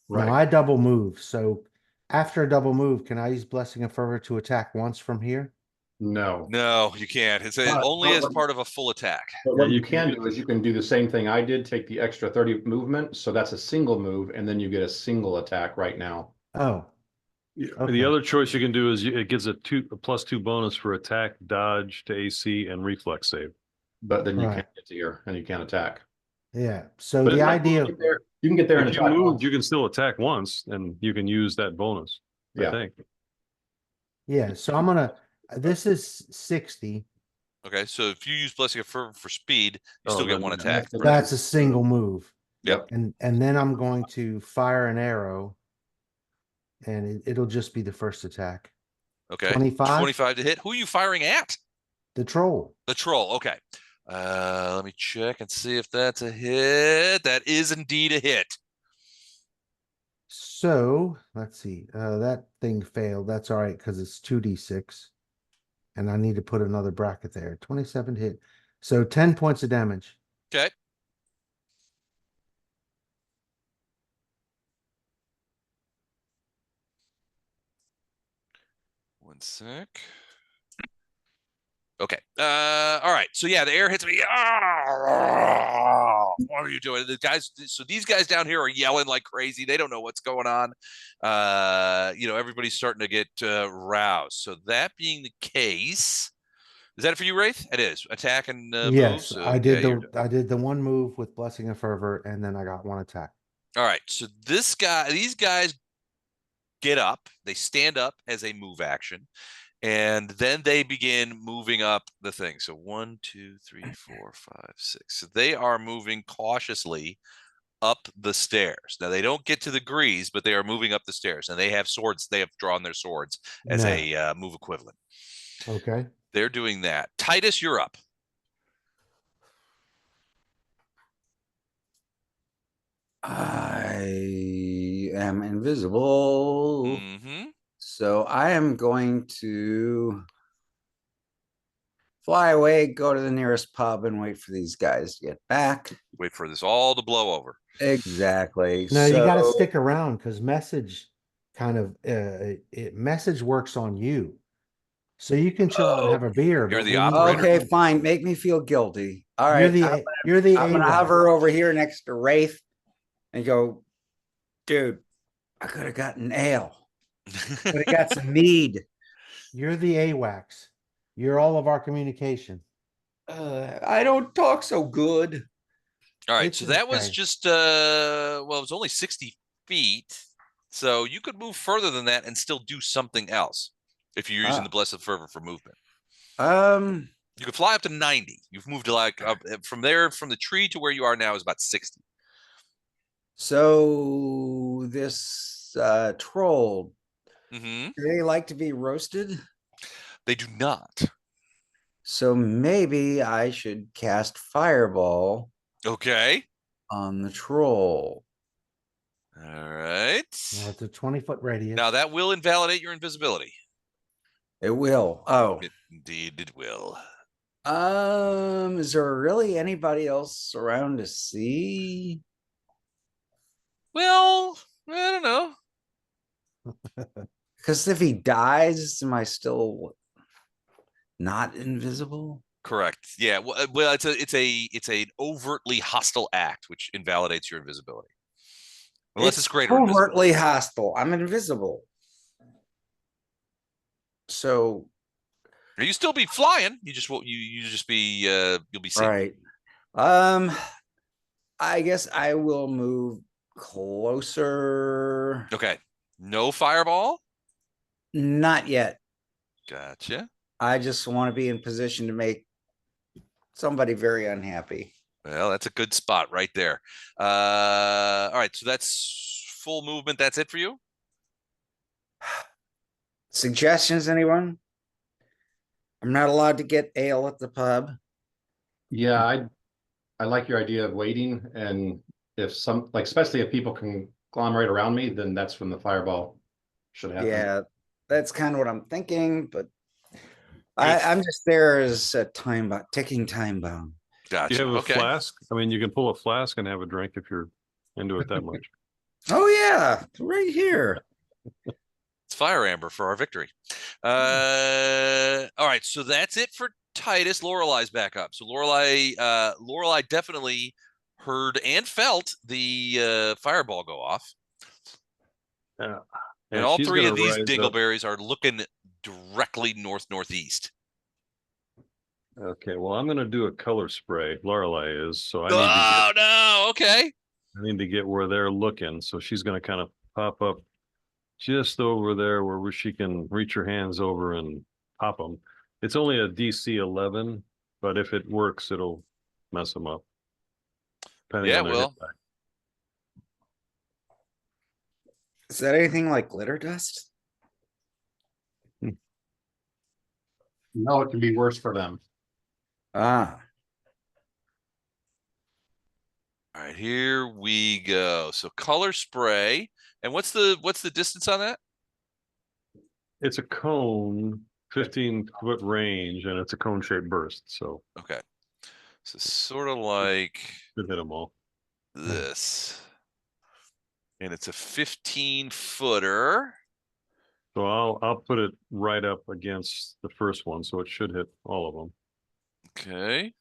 Right. Now I double move, so after a double move, can I use Blessing of Fervor to attack once from here? No. No, you can't. It's only as part of a full attack. But what Yeah, you you can can do is you can do the same thing I did, take the extra 30 movement. So that's a single move, and then you get a single attack right now. Oh, Okay. The other choice you can do is it gives a +2 bonus for attack, dodge to AC, and reflex save. But then you Right. can't get to here and you can't attack. yeah. So But the like, idea, You can get there and If you attack move, once. you can still attack once, and you can use that bonus. I Yeah. think. yeah. So I'm gonna. This is 60. Okay, so if you use Blessing of Fervor for speed, you Oh, still get then one yeah. attack. That's a single move, Yep. and then I'm going to fire an arrow, and it'll just be the first attack. Okay. 25? 25 to hit. Who are you firing at? The troll. The troll. Okay. Let me check and see if that's a hit. That is indeed a hit. So let's see. That thing failed. That's all right because it's 2d6, and I need to put another bracket there. 27 to hit. So 10 points of damage. Okay. One sec. Okay. All right. So yeah, the air hits me. What are you doing? The guys, so these guys down here are yelling like crazy. They don't know what's going on. Everybody's starting to get roused. So that being the case, is that it for you, Wraith? It is. Attack and move. Yes, So, I did yeah, I did the one move with Blessing of Fervor, and then I got one attack. all right. So these guys get up. They stand up as a move action. And then they begin moving up the thing. So 1, 2, 3, 4, 5, 6. So they are moving cautiously up the stairs. Now they don't get to the grease, but they are moving up the stairs. And they have swords. They have drawn their swords as a move equivalent. Okay. They're doing that. Titus, you're up. I am invisible. Mm-hmm. So I am going to fly away, go to the nearest pub, and wait for these guys to get back. Wait for this all to blow over. Exactly. No, you got to So- stick around because message kind of message works on you, so you can chill out and have a beer. You're but the we need- operator. Okay, fine. Make me feel guilty. All You're right. the you're the I'm gonna AWAC. hover over here next to Wraith and go, dude, I could have gotten ale. Could have got some mead. You're the AWACS. You're all of our communication. I don't talk so good. All right, It's so that was okay. just it was only 60 feet. So you could move further than that and still do something else if you're using Ah. the Blessed Fervor for movement. You could fly up to 90. You've moved to like up from there, from the tree to where you are now is about 60. So this troll, Mm-hmm. do they like to be roasted? They do not. So maybe I should cast Fireball Okay. on the troll. All right. Well, it's a 20-foot radius. Now that will invalidate your invisibility. It will. Oh. Indeed, it will. Is there really anybody else around to see? Well, I don't know. Because if he dies, am I still not invisible? Correct. Yeah. Well, it's an overtly hostile act, which invalidates your invisibility. Unless it's greater invisible. Overtly hostile. I'm invisible. So, You still be flying. You just won't. You just be. You'll be seen. right. I guess I will move closer. Okay. No fireball. Not yet. Gotcha. I just want to be in position to make somebody very unhappy. Well, that's a good spot right there. All right. So that's full movement. That's it for you. Suggestions, anyone? I'm not allowed to get ale at the pub. Yeah, I like your idea of waiting, and if some, like, especially if people can conglomerate around me, then that's when the fireball should happen. Yeah, that's kind of what I'm thinking, but I'm just there as a ticking time bomb. Gotcha. You have a Okay. flask? I mean, you can pull a flask and have a drink if you're into it that much. Oh yeah, right here. It's fire amber for our victory. All right. So that's it for Titus. Lorelai's back up. So Lorelai definitely heard and felt the fireball go off. Yeah. And all she's three of gonna these rise up. dingleberries are looking directly northeast. Okay, well, I'm gonna do a color spray. Lorelai is, so No. Okay. I need to get where they're looking. So she's gonna kind of pop up just over there where she can reach her hands over and pop them. It's only a DC 11, but if it works, it'll mess them up. Depending on their hit die. Is that anything like glitter dust? No, it can be worse for them. Ah, All right, here we go. So color spray. And what's the distance on that? It's a cone, 15-foot range, and it's a cone-shaped burst. So Okay. So sort of like should hit them all. this. And it's a 15-footer. So I'll put it right up against the first one, so it should hit all of them. Okay.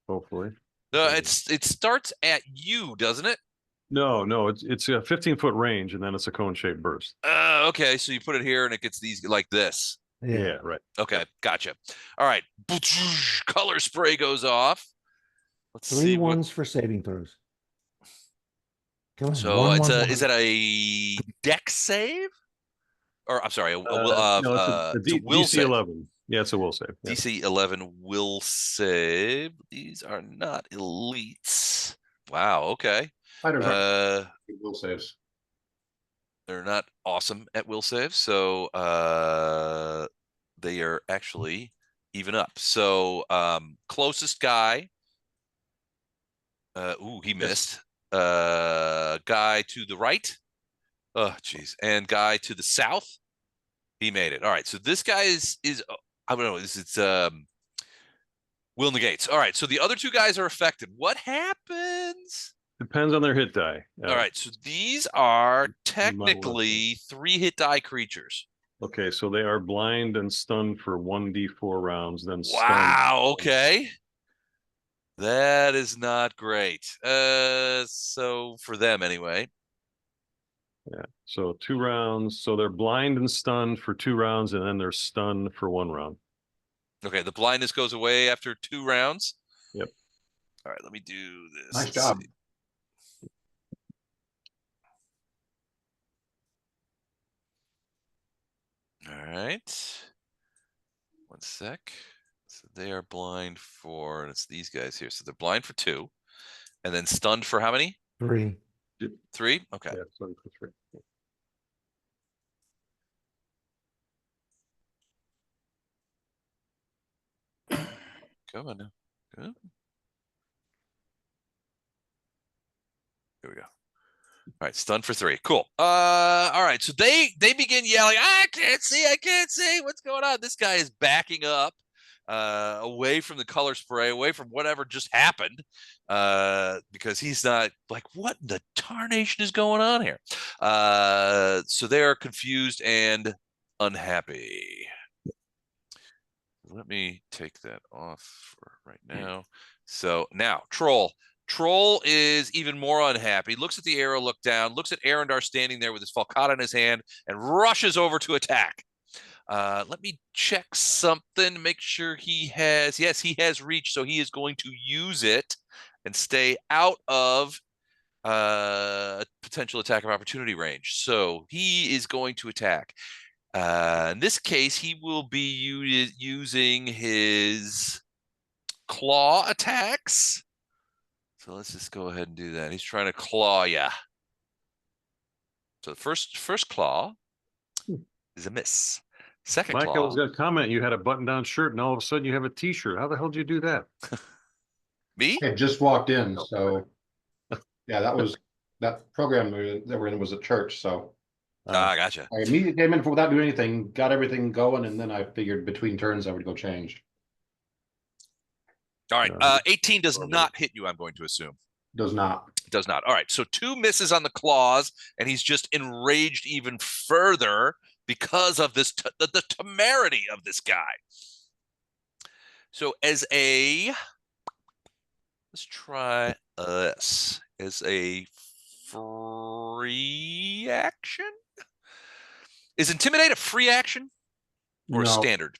Hopefully. It starts at you, doesn't it? No, it's a 15-foot range, and then it's a cone-shaped burst. Okay. So you put it here, and it gets these like this. Yeah, right. Okay, gotcha. All right, color spray goes off. Let's Three see ones for saving throws. Come on. So is that a deck save? Or I'm sorry, No, it's a will DC save. 11. Yeah, it's a will save. Yeah. DC 11 will save. These are not elites. Wow. Okay. Fighters are will saves. They're not awesome at will save, so they are actually even up. So closest guy. He missed. Guy to the right. Oh, geez. And guy to the south. He made it. All right. So this guy is I don't know. It's will negates. All right. So the other two guys are affected. What happens? Depends on their hit die. All right. So these are technically 3 hit die creatures. Okay, so they are blind and stunned for 1d4 rounds, then stunned. Wow. Okay. That is not great. So for them anyway. Yeah. So 2 rounds. So they're blind and stunned for 2 rounds, and then they're stunned for 1 round. Okay, the blindness goes away after 2 rounds. Yep. All right, let me do this. Nice job. See. All right. 1 sec. So they are blind for, and it's these guys here. So they're blind for 2, and then stunned for how many? 3. 3. Okay. Yeah, stunned for 3. Come on now. Good. Here we go. All right, stunned for 3. Cool. All right. So they begin yelling, I can't see. What's going on? This guy is backing up away from the color spray, away from whatever just happened. Because he's not like, what in the tarnation is going on here? So they are confused and unhappy. Let me take that off for right now. So now, Troll. Troll is even more unhappy. Looks at the arrow, look down, looks at Arendar standing there with his falcata in his hand, and rushes over to attack. Let me check something, make sure he has, yes, he has reach, so he is going to use it and stay out of potential attack of opportunity range. So he is going to attack. In this case, he will be using his claw attacks. So let's just go ahead and do that. He's trying to claw ya. So the first claw is a miss. Second Mike, I claw. was going to comment. You had a button-down shirt, and all of a sudden you have a T-shirt. How the hell did you do that? Me? I had just walked in, so yeah, that program that we're in was at church, so Gotcha. I immediately came in without doing anything, got everything going, and then I figured between turns I would go change. All right. Yeah. 18 does not hit you, I'm going to assume. Does not. Does not. All right. So 2 misses on the claws, and he's just enraged even further because of this the temerity of this guy. So let's try this as a free action. Is Intimidate a free action or a No. standard?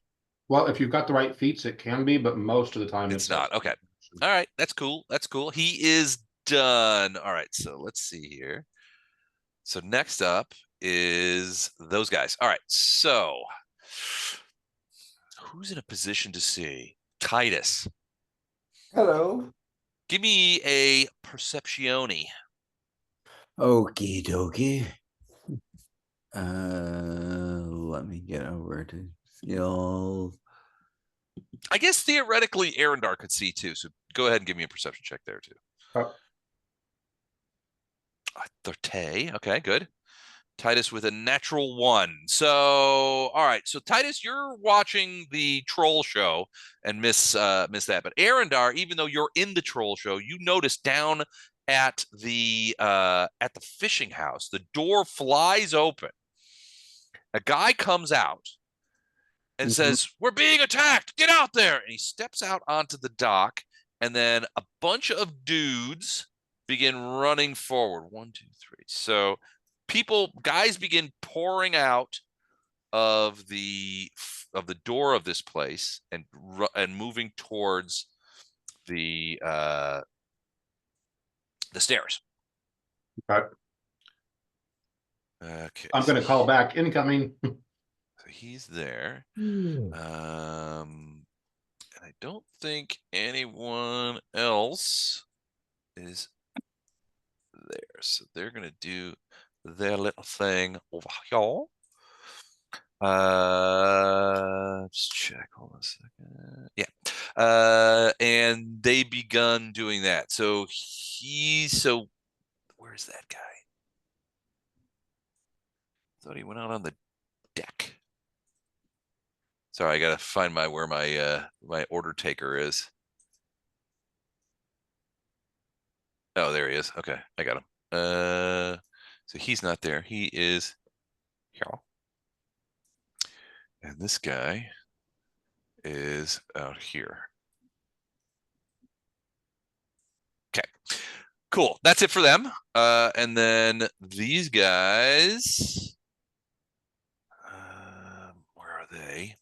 Well, if you've got the right feats, it can be, but most of the time It's not. Okay. All right. That's cool. That's cool. He is done. All right. So let's see here. So next up is those guys. All right. So who's in a position to see? Titus. Hello. Give me a perceptione. Okie dokie. Let me get over to skill. I guess theoretically Arendar could see too. So go ahead and give me a perception check there too. 30. Okay, good. Titus with a natural 1. So, all right. So Titus, you're watching the troll show and miss that. But Arendar, even though you're in the troll show, you notice down at the fishing house, the door flies open. A guy comes out and says, "We're being attacked. Get out there." And he steps out onto the dock, and then a bunch of dudes begin running forward. 1, 2, 3. So guys begin pouring out of the door of this place and moving towards the stairs. Okay. Okay. I'm going to call back incoming. So he's there. And I don't think anyone else is there. So they're going to do their little thing over here. Just check. Hold on a second. Yeah. And they begun doing that. So where's that guy? Thought he went out on the deck. Sorry, I gotta find where my order taker is. Oh, there he is. Okay, I got him. So he's not there. He is here. And this guy is out here. Okay, cool. That's it for them. And then these guys, where are they?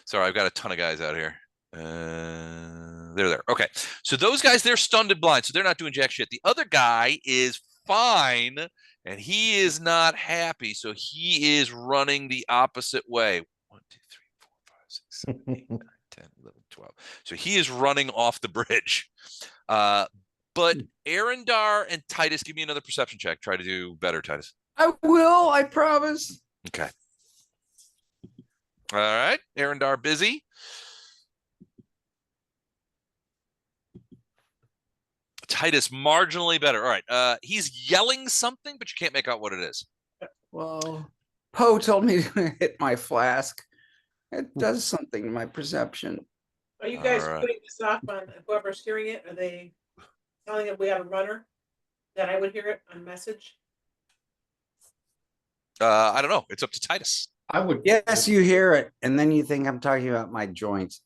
Sorry, I've got a ton of guys out here. They're there. Okay, so those guys, they're stunned and blind, so they're not doing jack shit. The other guy is fine, and he is not happy, so he is running the opposite way. 1, 2, 3, 4, 5, 6, 7, 8, 9, 10, 11, 12. So he is running off the bridge. But Arendar and Titus, give me another perception check. Try to do better, Titus. I will, I promise. Okay. All right, Arendar busy. Titus marginally better. All right. He's yelling something, but you can't make out what it is. Well, Poe told me to hit my flask. It does something to my perception. Are you guys All right. putting this off on whoever's hearing it? Are they telling them we have a runner that I would hear it on message? I don't know. It's up to Titus. I would. Yes, you hear it, and then you think I'm talking about my joints.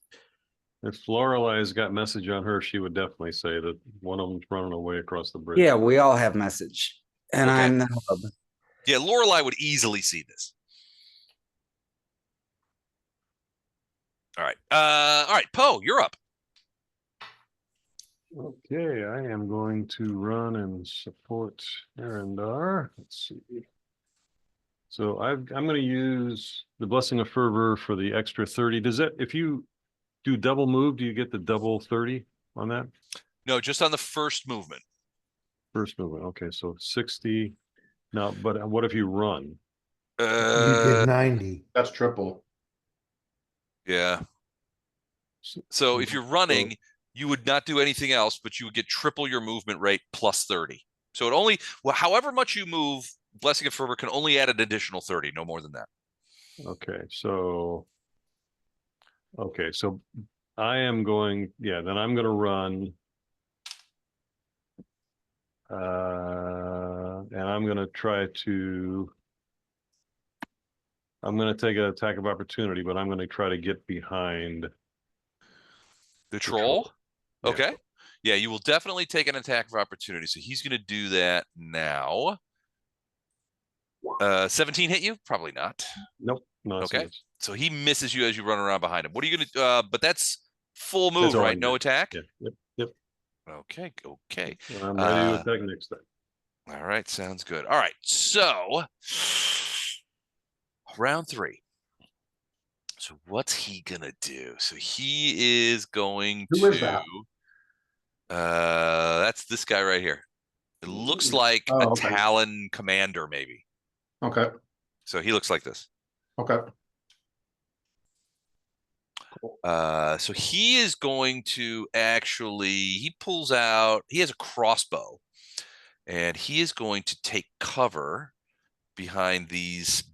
If Lorelai's got message on her, she would definitely say that one of them's running away across the bridge. Yeah, we all have message, and Okay. I'm the hub. Yeah, Lorelai would easily see this. All right. All right, Poe, you're up. Okay, I am going to run and support Arendar. Let's see. So I'm going to use the Blessing of Fervor for the extra 30. Does that, if you do double move, do you get the double 30 on that? No, just on the first movement. First movement. Okay, so 60. Now, but what if you run? You did 90. That's triple. Yeah. So if you're running, you would not do anything else, but you would get triple your movement rate plus 30. So it only, well, however much you move, Blessing of Fervor can only add an additional 30, no more than that. Okay, so I am going, yeah, then I'm going to run. And I'm going to try to, I'm going to take an attack of opportunity, but I'm going to try to get behind The troll? Yeah. Okay. Yeah, you will definitely take an attack of opportunity. So he's going to do that now. 17 hit you? Probably not. Nope. No, it's a Okay. miss. So he misses you as you run around behind him. What are you going to but that's full That's move, all I right? No did. attack? Yeah. Yep. Okay. Okay. I'm ready to attack next time. All right. Sounds good. All right. So round 3. So what's he gonna do? So he is going Who to is that? That's this guy right here. It looks like Oh, a okay. Talon commander, maybe. Okay. So he looks like this. Okay. So he is going to actually, he pulls out, he has a crossbow, and he is going to take cover behind these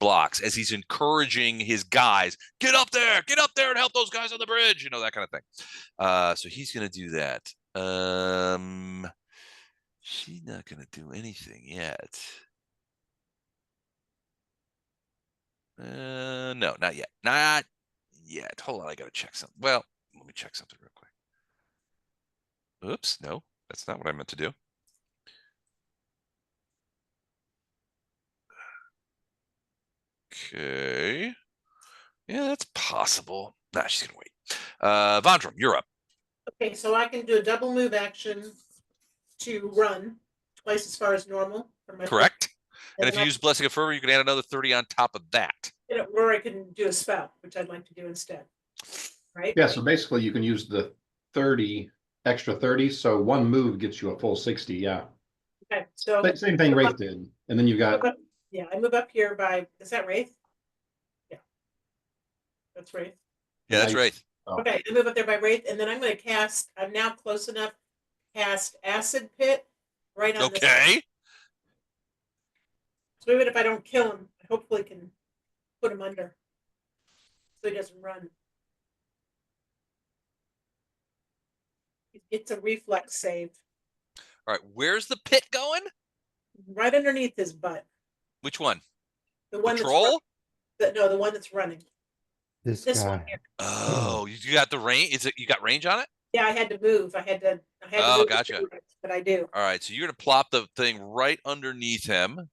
blocks as he's encouraging his guys, get up there and help those guys on the bridge, that kind of thing. So he's going to do that. She's not going to do anything yet. No, not yet. Not yet. Hold on, I got to check something. Well, let me check something real quick. Oops, no, that's not what I meant to do. Okay. Yeah, that's possible. Nah, she's gonna wait. Vondram, you're up. Okay, so I can do a double move action to run twice as far as normal. For my Correct. And if then you use Blessing of Fervor, you can add another 30 on top of that. or I can do a spell, which I'd like to do instead. Right? Yeah. So basically, you can use the 30 extra 30. So one move gets you a full 60. Yeah. Okay, so Same thing Wraith did, and then you've got. Yeah, I move up here by. Is that Wraith? Yeah, that's Wraith. Yeah, that's right. Oh. Okay, I move up there by Wraith, and then I'm going to cast. I'm now close enough. Cast Acid Pit right on this. Okay. So even if I don't kill him, I hopefully can put him under, so he doesn't run. It's a reflex save. All right. Where's the pit going? Right underneath his butt. Which one? The one The that's troll? no, the one that's running. This This one guy. here. Oh, you got the range? You got range on it? Yeah, I had to move. I had to Oh, move gotcha. but I do. All right. So you're gonna plop the thing right underneath him.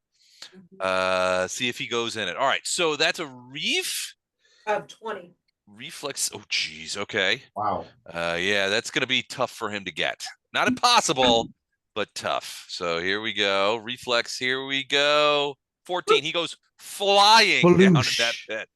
See if he goes in it. All right. So that's a reef. Of 20. Reflex. Oh, geez. Okay. Wow. Yeah, that's going to be tough for him to get. Not impossible, but tough. So here we go. Reflex. Here we go. 14. He goes flying down in that pit.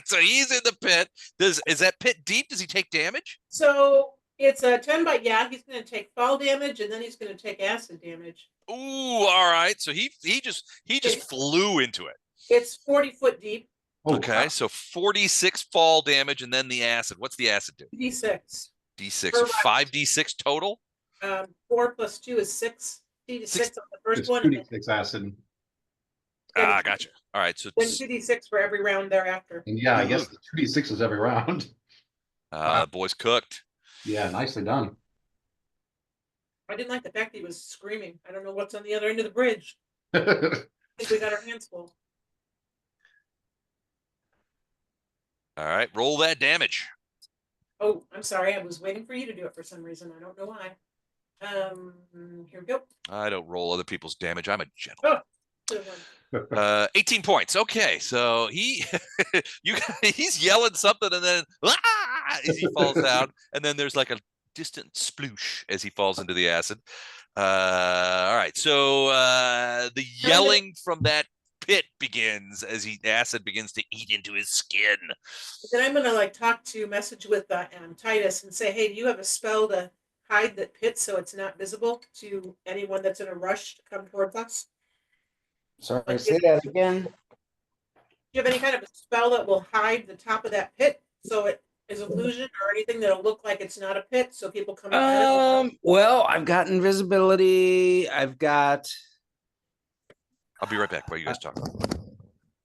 So he's in the pit. Is that pit deep? Does he take damage? So it's a 10 by, yeah, he's going to take fall damage and then he's going to take acid damage. Ooh, all right. So he just flew into it. It's 40 foot deep. Oh, Okay, wow. so 46 fall damage and then the acid. What's the acid do? D6. D6. So 5d6 total? 4 plus 2 is 6. D6 on the first It's one. 2d6 acid. Ah, gotcha. All right, so Then 2d6 for every round thereafter. And yeah, I guess the 2d6 is every round. boy's cooked. Yeah, nicely done. I didn't like the fact that he was screaming. I don't know what's on the other end of the bridge. Yeah, I think we got our hands full. All right, roll that damage. Oh, I'm sorry. I was waiting for you to do it for some reason. I don't know why. Here we go. I don't roll other people's damage. I'm a gentleman. Oh, good one. 18 points. Okay, so he's yelling something, and then as he falls down, and then there's like a distant sploosh as he falls into the acid. All right, so the yelling from that pit begins as acid begins to eat into his skin. Then I'm gonna message with Titus and say, hey, do you have a spell to hide that pit so it's not visible to anyone that's in a rush to come towards us? Sorry, say that again. Do you have any kind of a spell that will hide the top of that pit so it is illusion or anything that'll look like it's not a pit so people come Well, I've got invisibility. I've got. I'll be right back while you guys talk.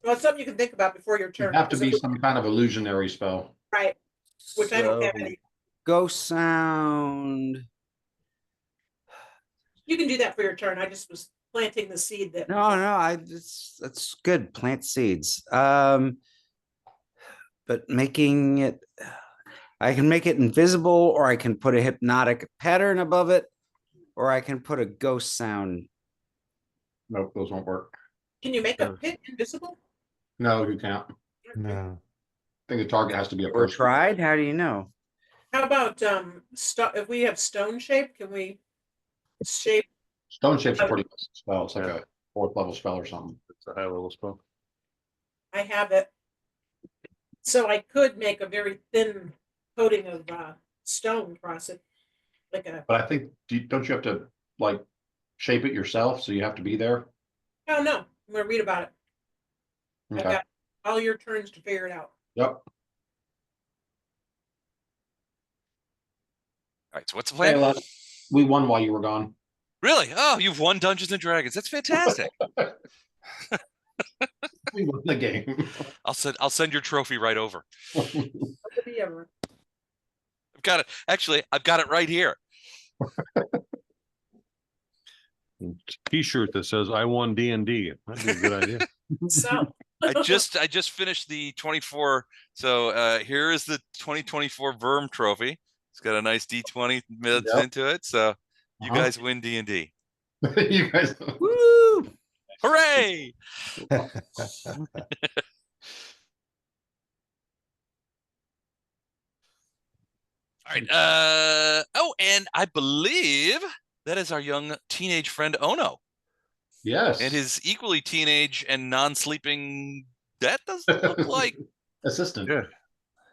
Well, it's something you can think about before your turn. It'd have to be some kind of illusionary spell. Right, which I don't have So, any. Ghost sound. You can do that for your turn. I just was planting the seed that. No, that's good. Plant seeds. But making it, I can make it invisible, or I can put a hypnotic pattern above it, or I can put a ghost sound. Nope, those won't work. Can you make a pit invisible? No, you can't. No. I think the target has to be a Or person. tried? How do you know? How about if we have stone shape, can we shape? Stone shape's a pretty basic spell. It's like a 4th level spell or something. It's a high level spell. I have it. So I could make a very thin coating of stone across it, like a. But I think, don't you have to like shape it yourself? So you have to be there? Oh no, I'm gonna read about it. I've Okay. got all your turns to figure it out. Yep. All right, so what's the plan? Hey, we won while you were gone. Really? Oh, you've won Dungeons and Dragons. That's fantastic. We won the game. I'll send your trophy right over. What could be ever? I've got it. Actually, I've got it right here. T-shirt that says "I won D&D." That'd be a good idea. So I just finished the 24. So here is the 2024 Verm trophy. It's got a nice D20 minutes into it. So you guys win D&D. You guys. Woo! Hooray! All right. Oh, and I believe that is our young teenage friend Ono. Yes. And his equally teenage and non-sleeping. That doesn't look like assistant. Yeah,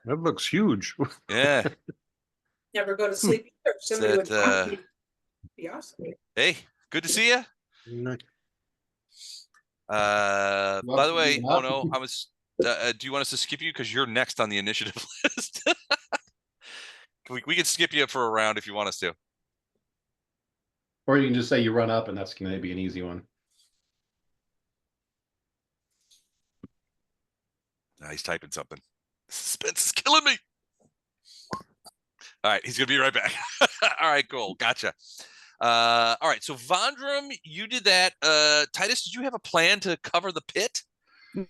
that looks huge. Yeah. never go to sleep either. If somebody would talk to me, be awesome. Hey, good to see you. By the way, oh no, I was. Do you want us to skip you because you're next on the initiative list? we can skip you for a round if you want us to. Or you can just say you run up, and that's going to be an easy one. He's typing something. Suspense is killing me. All right, he's gonna be right back. All right, cool, gotcha. All right, so Vondrum, you did that. Titus, did you have a plan to cover the pit?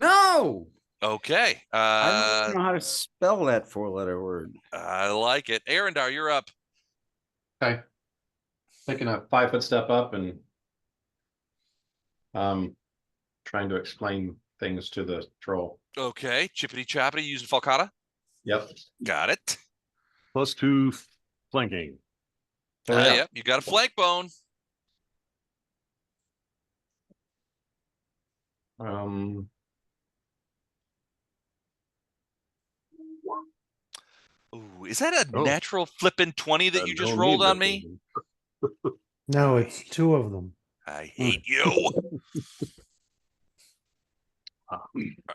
No. Okay. I don't know how to spell that 4-letter word. I like it. Arendar, you're up. Okay. Taking a 5-foot step up and trying to explain things to the troll. Okay, chippity choppity using falcata. Yep. Got it. +2 flanking. Yep, you got a flank bone. Ooh, is that a natural flipping 20 that you just rolled on me? No, it's 2 of them. I hate you.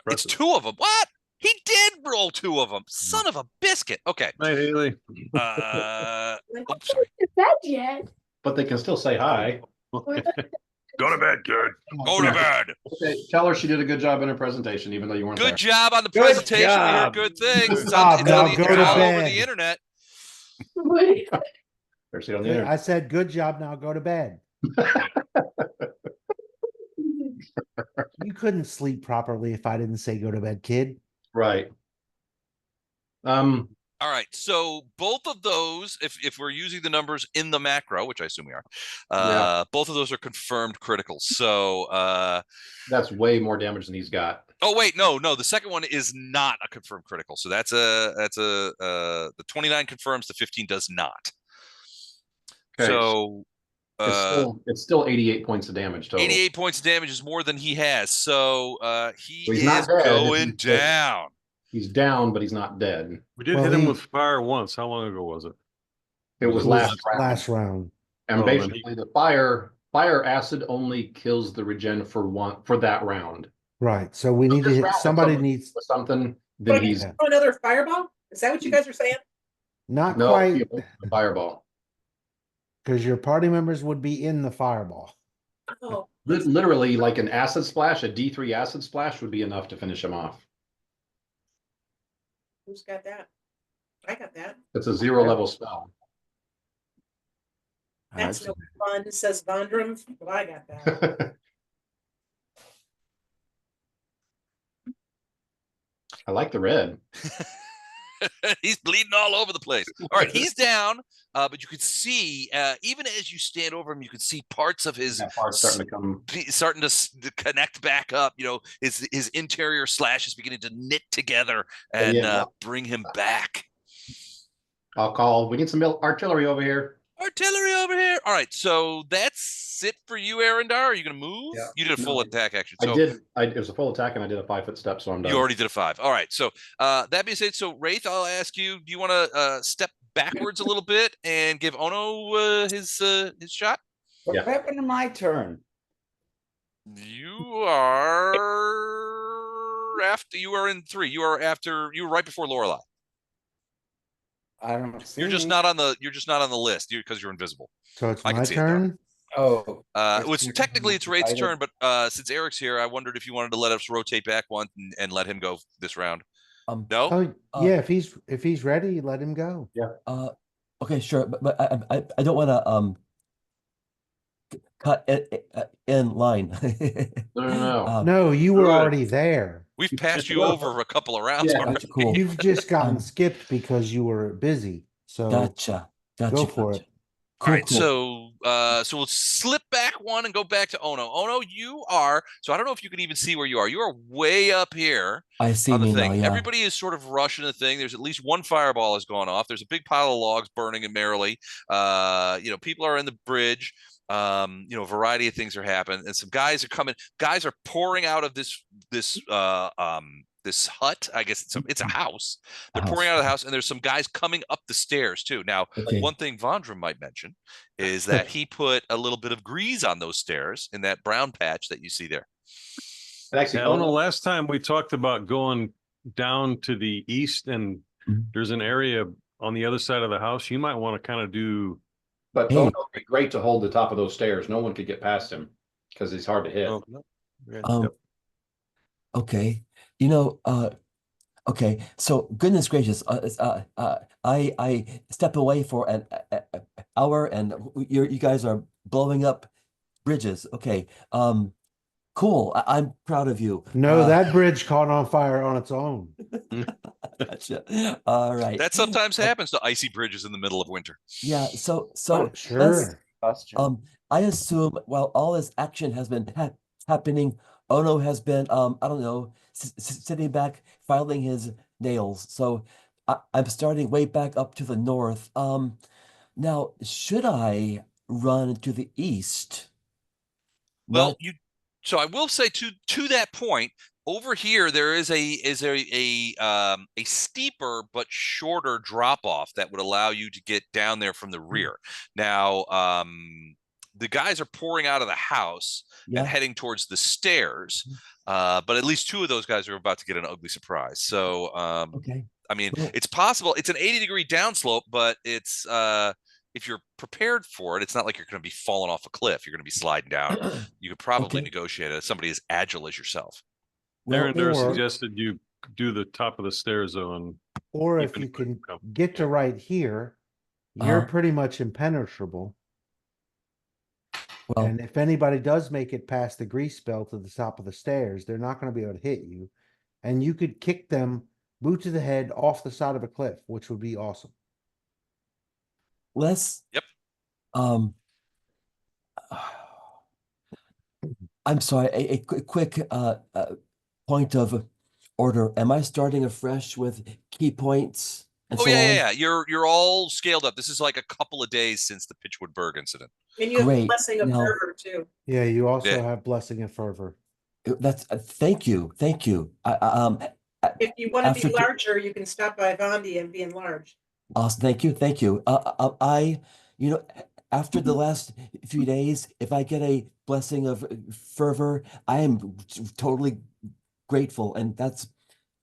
It's 2 of them. What? He did roll 2 of them. Son of a biscuit. Okay. Hey, Haley. Oops, sorry. Bed yet? But they can still say hi. Go to bed, kid. Go to bed. Okay, tell her she did a good job in her presentation, even though you weren't Good there. job on the Good presentation. We heard job. good things. Good It's job. on Now the, go it's to all over bed. the internet. Or see it on the internet. I said, good job, now go to bed. You couldn't sleep properly if I didn't say go to bed, kid. Right. All right, so both of those, if we're using the numbers in the macro, which I assume we are, both of those are confirmed criticals. So that's way more damage than he's got. oh wait, no, the second one is not a confirmed critical. So that's the 29 confirms, the 15 does not. Okay, So it's still 88 points of damage total. 88 points of damage is more than he has. So he He's is not dead, going he's just- down. He's down, but he's not dead. We did Well, hit him he- with fire once. How long ago was it? It was last round. Last round. And Oh, then basically the fire acid only kills the regen for that round. Right, so we need to This hit, round, if somebody someone needs, with something, But then he's throw another fireball? Is that what you guys are saying? not no quite, he owns the fireball. because your party members would be in the fireball. Oh, Literally, like an acid splash, a D3 acid splash would be enough to finish him off. who's got that? I got that. It's a 0 level spell. That's no fun, says Vondrum. Well, I got that. I like the red. He's bleeding all over the place. All right, he's down, but you could see, even as you stand over him, you could see parts of his That part's starting to come. starting to connect back up. You know, his interior slash is beginning to knit together and Yeah. bring him back. I'll call. We need some artillery over here. Artillery over here. All right, so that's it for you, Arendar. Are you going to move? Yeah. You did a full No, attack action. I So did. It was a full attack, and I did a 5-foot step, so I'm done. you already did a 5. All right. So that being said, so Wraith, I'll ask you, do you want to step backwards a little bit and give Ono his shot? What Yeah. happened to my turn? You are after. You are in 3. You are after. You were right before Lorelei. I don't see. You're just not on the. You're just not on the list because you're invisible. So it's I can my see it, though. turn? Oh, It was technically it's Wraith's turn, but since Eric's here, I wondered if you wanted to let us rotate back one and let him go this round. No. Oh, yeah, if he's ready, let him go. Okay, sure, but I don't want to cut in line. No. No, you were Good. already there. We've passed you over a couple of rounds Yeah. already. Gotcha, cool. You've just gotten Um, skipped because you were busy. So Gotcha. go for it. All right, so we'll slip back one and go back to Ono. Ono, you are so I don't know if you can even see where you are. You are way up here I see on the me thing. now, yeah. Everybody is sort of rushing the thing. There's at least one fireball has gone off. There's a big pile of logs burning merrily. People are in the bridge. A variety of things are happening, and some guys are coming. Guys are pouring out of this hut. I guess it's a house. They're pouring out of the house, and there's some guys coming up the stairs too. Now, Okay. one thing Vondrum might mention is that he put a little bit of grease on those stairs in that brown patch that you see there. And actually, Yeah, Ono, last time we talked about going down to the east, and Mhm. there's an area on the other side of the house. You might want to kind of do. but Hey. Ono would be great to hold the top of those stairs. No one could get past him because he's hard to hit. Oh, no. Yeah, Um, yep. Okay, okay. So goodness gracious, I step away for an hour, and you guys are blowing up bridges. Okay, cool. I'm proud of you. No, that bridge caught on fire on its own. Gotcha. All right. That sometimes happens to icy bridges in the middle of winter. Yeah. So let's- Sure. I assume while all this action has been happening, Ono has been, I don't know, sitting back, filing his nails. So I'm starting way back up to the north. Now, should I run to the east? Well, Not- so I will say to that point, over here there is a steeper but shorter drop off that would allow you to get down there from the rear. Now, the guys are pouring out of the house and yeah. heading towards the stairs, but at least 2 of those guys are about to get an ugly surprise. So, Okay. I mean, Cool. it's possible. It's an 80-degree downslope, but it's if you're prepared for it, it's not like you're going to be falling off a cliff. You're going to be sliding down. You could probably Okay. negotiate it as somebody as agile as yourself. Well, Aaron Durr or- suggested you do the top of the stairs zone. Or You if can you can come. get to right here, you're Uh-huh. pretty much impenetrable. well, And if anybody does make it past the grease spell to the top of the stairs, they're not going to be able to hit you. And you could kick them boot to the head off the side of a cliff, which would be awesome. Les. Yep. I'm sorry, a quick point of order. Am I starting afresh with key points and Oh so yeah, on? yeah, yeah. You're all scaled up. This is like a couple of days since the Pitchwood Berg incident. And you have Great. blessing of Now- fervor too. Yeah, you also Yeah. have blessing and fervor. That's thank you. If you want to After be larger, you can stop by Vondi and be enlarged. Thank you, thank you. You know, after the last few days, if I get a blessing of fervor, I am totally grateful, and that's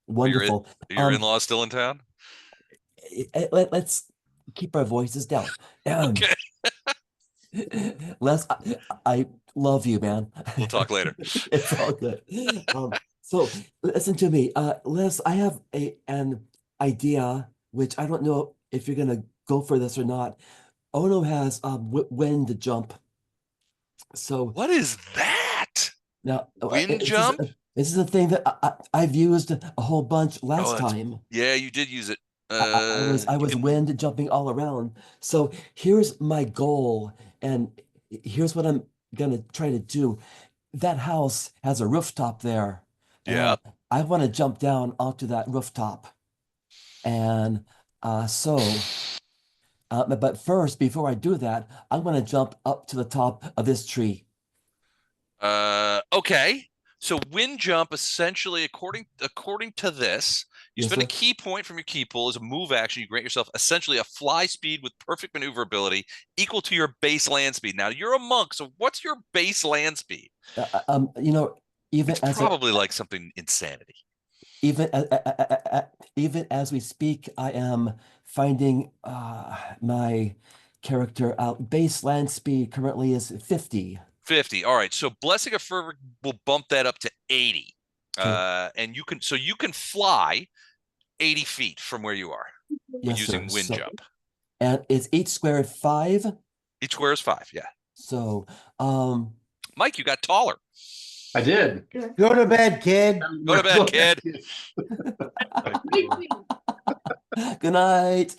wonderful. Are your in-laws still in town? Let's keep our voices down. Okay. Les, I love you, man. We'll talk later. It's all good. So listen to me. Les, I have an idea, which I don't know if you're gonna go for this or not. Ono has wind jump. So What is that? now Wind jump? This is a thing that I've used a whole bunch last that's- time. Yeah, you did use it. I was wind jumping all around. So here's my goal, and here's what I'm gonna try to do. That house has a rooftop there. Yeah. And I want to jump down onto that rooftop. And but first, before I do that, I want to jump up to the top of this tree. Okay. So wind jump essentially, according to this, you Yes, spend a sir. key point from your key pool as a move action. You grant yourself essentially a fly speed with perfect maneuverability equal to your base land speed. Now you're a monk, so what's your base land speed? You know, even It's as probably like something insanity. even as we speak, I am finding my character out. Base land speed currently is 50. 50. All right. So blessing of fervor will bump that up to 80. Okay. And you can fly 80 feet from where you are Yes, using sir. wind So- jump. And is each square 5? Each square is 5. Yeah. So Mike, you got taller. I did. Go to bed, kid. Go to bed, kid. good night.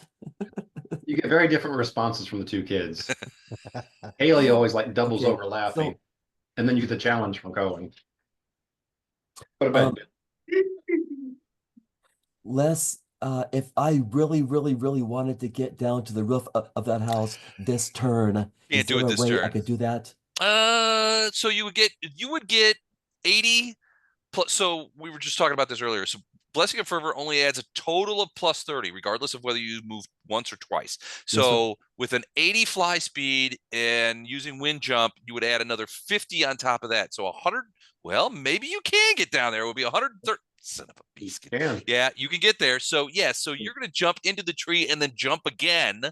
You get very different responses from the two kids. Haley always like doubles Okay, over laughing, so- and then you get the challenge from Cohen. Go to bed. Um, Les, if I really wanted to get down to the roof of that house this turn, is do it there a this way I turn. could do that? So you would get 80 plus. So we were just talking about this earlier. So blessing of fervor only adds a total of plus 30, regardless of whether you move once or twice. So with an 80 fly speed and using wind jump, you would add another 50 on top of that. So 100. Well, maybe you can get down there. It would be 130. Son of a beast. Damn. Yeah, you can get there. So so you're gonna jump into the tree and then jump again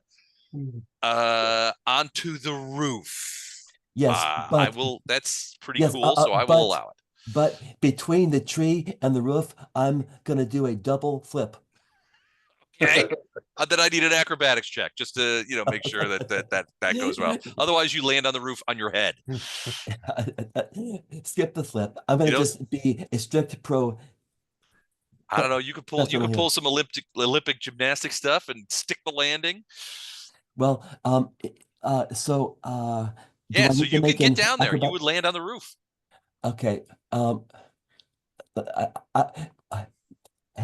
onto the roof. Yes, I but will. That's pretty Yes, cool. So I will but- allow it. but between the tree and the roof, I'm gonna do a double flip. Okay. Then I need an acrobatics check just to make sure that goes well. Otherwise, you land on the roof on your head. Skip the flip. I'm gonna just be a strict pro. I don't know. You could pull. That's You what could I'm pull some Olympic gymnastic stuff and stick the landing. Well, Yeah. So So need to you can make get an down there. You acrobat- would land on the roof. Okay. Hang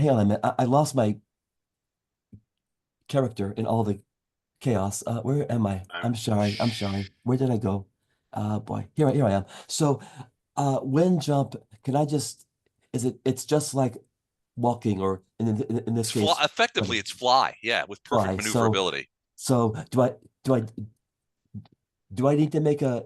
on a minute. I lost my character in all the chaos. Where am I? I'm sorry. Where did I go? Boy, here I am. So, wind jump. Can I just? It's just like walking, or in this case, Effectively, it's fly. Yeah, with perfect Fly, so- maneuverability. So do I need to make a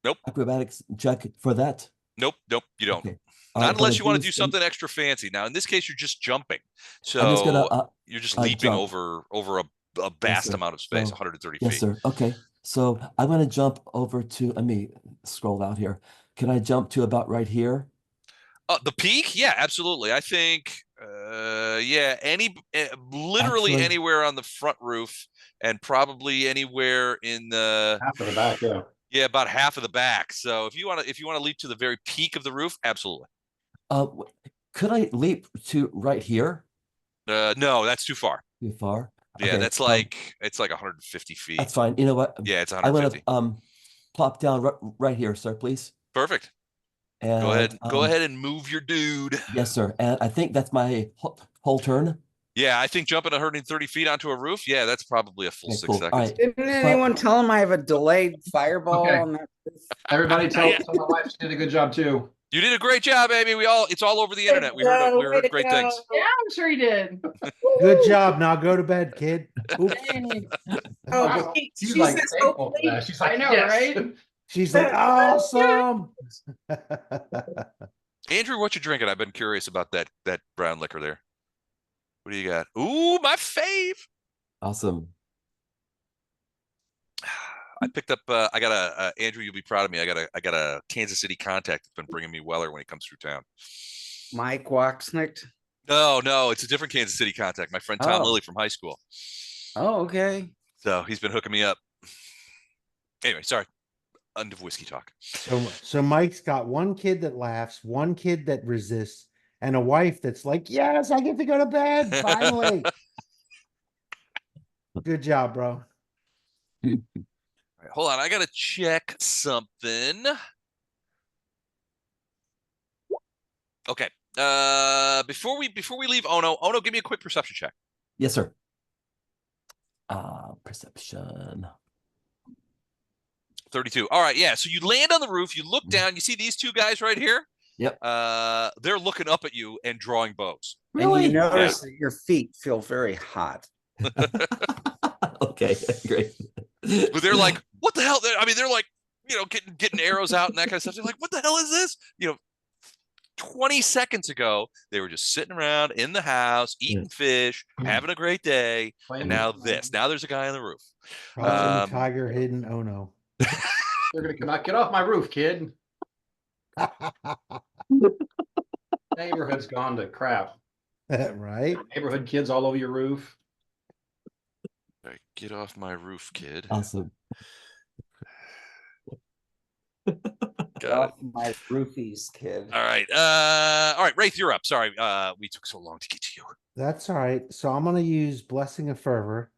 Nope. acrobatics check for that? Nope. You don't. Okay. Not but unless I you want to do use- something extra fancy. Now, in this case, you're just jumping. So I'm just gonna you're just uh, leaping jump. over a vast sir. amount of space, So, 130 yes, feet. sir. Okay. So I'm gonna jump over to. Let me scroll out here. Can I jump to about right here? The peak? Yeah, absolutely. I think, literally Actually- anywhere on the front roof, and probably anywhere in the Half of the back, yeah. about half of the back. So if you want to leap to the very peak of the roof, absolutely. Could I leap to right here? No, that's too far. Too far? Yeah, Okay, that's like it's like 150 feet. that's fine. You know what? Yeah, it's I'm gonna 150. plop down right here, sir, please. Perfect. Go And ahead. Go ahead and move your dude. yes, sir. And I think that's my whole turn. Yeah, I think jumping 130 feet onto a roof. Yeah, that's probably a full Okay, 6 cool. seconds. All right. Didn't anyone tell him I have a delayed fireball Okay. on that? Everybody tell my wife she did a good job too. You did a great job, Amy. It's all over the internet. We heard Way heard to great go. things. Yeah, I'm sure he did. Good job. Now go to bed, kid. Oops. Thanks. Oh, Wow. she She's like says thankful for hopefully. that. She's like, I know, yes. right? She's like, awesome. Andrew, what you drinking? I've been curious about that brown liquor there. What do you got? Ooh, my fave. Awesome. I picked up. I got a Andrew. You'll be proud of me. I got a Kansas City contact that's been bringing me Weller when he comes through town. Mike Waxnick. No, it's a different Kansas City contact. My friend Tom Oh. Lilly from high school. Oh, okay. So he's been hooking me up. Anyway, sorry. End of whiskey talk. So Mike's got one kid that laughs, one kid that resists, and a wife that's like, yes, I get to go to bed finally. Good job, bro. All right, hold on, I gotta check something. Okay. Before we leave Ono, give me a quick perception check. Yes, sir. Perception. 32. All right, yeah. So you land on the roof, you look down, you see these two guys right here? Yep. They're looking up at you and drawing bows. And Really? you notice that your feet feel very hot. Okay, great. But they're like, what the hell? They're like, getting arrows out and that kind of stuff. They're like, what the hell is this? 20 seconds ago, they were just sitting around in the house, eating fish, having a great day. And now this. Now there's a guy on the roof. Probably tiger hidden. Oh no. They're gonna come out. Get off my roof, kid. Neighborhood's gone to crap. Right? Neighborhood kids all over your roof. All right, get off my roof, kid. Awesome. Got it. My roofies, kid. All right. All right, Wraith, you're up. Sorry, we took so long to get to you. That's all right. So I'm gonna use Blessing of Fervor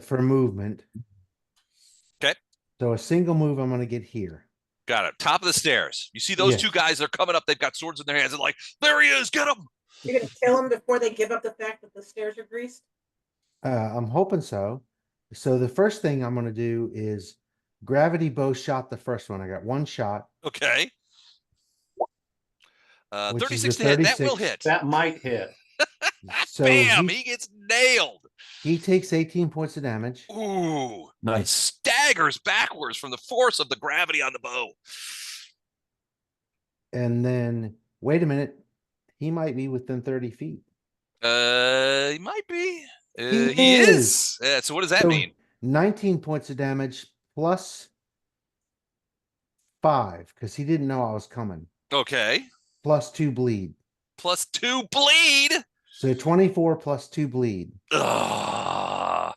for movement. Okay. So a single move I'm gonna get here. Got it. Top of the stairs. You see those Yes. two guys? They're coming up. They've got swords in their hands. And like, there he is. Get him. You're gonna kill them before they give up the fact that the stairs are greased? I'm hoping so. So the first thing I'm gonna do is gravity bow shot the first one. I got one shot. Okay. Which is 36 a to hit. That will 36. hit. That might hit. So Bam. he He gets nailed. takes 18 points of damage. Ooh. Nice. Staggers backwards from the force of the gravity on the bow. And then wait a minute. He might be within 30 feet. He might be. He He is. is. Yeah, so what does that So mean? 19 points of damage plus 5, because he didn't know I was coming. Okay. Plus 2 bleed. Plus 2 bleed. So 24 plus 2 bleed. Ugh.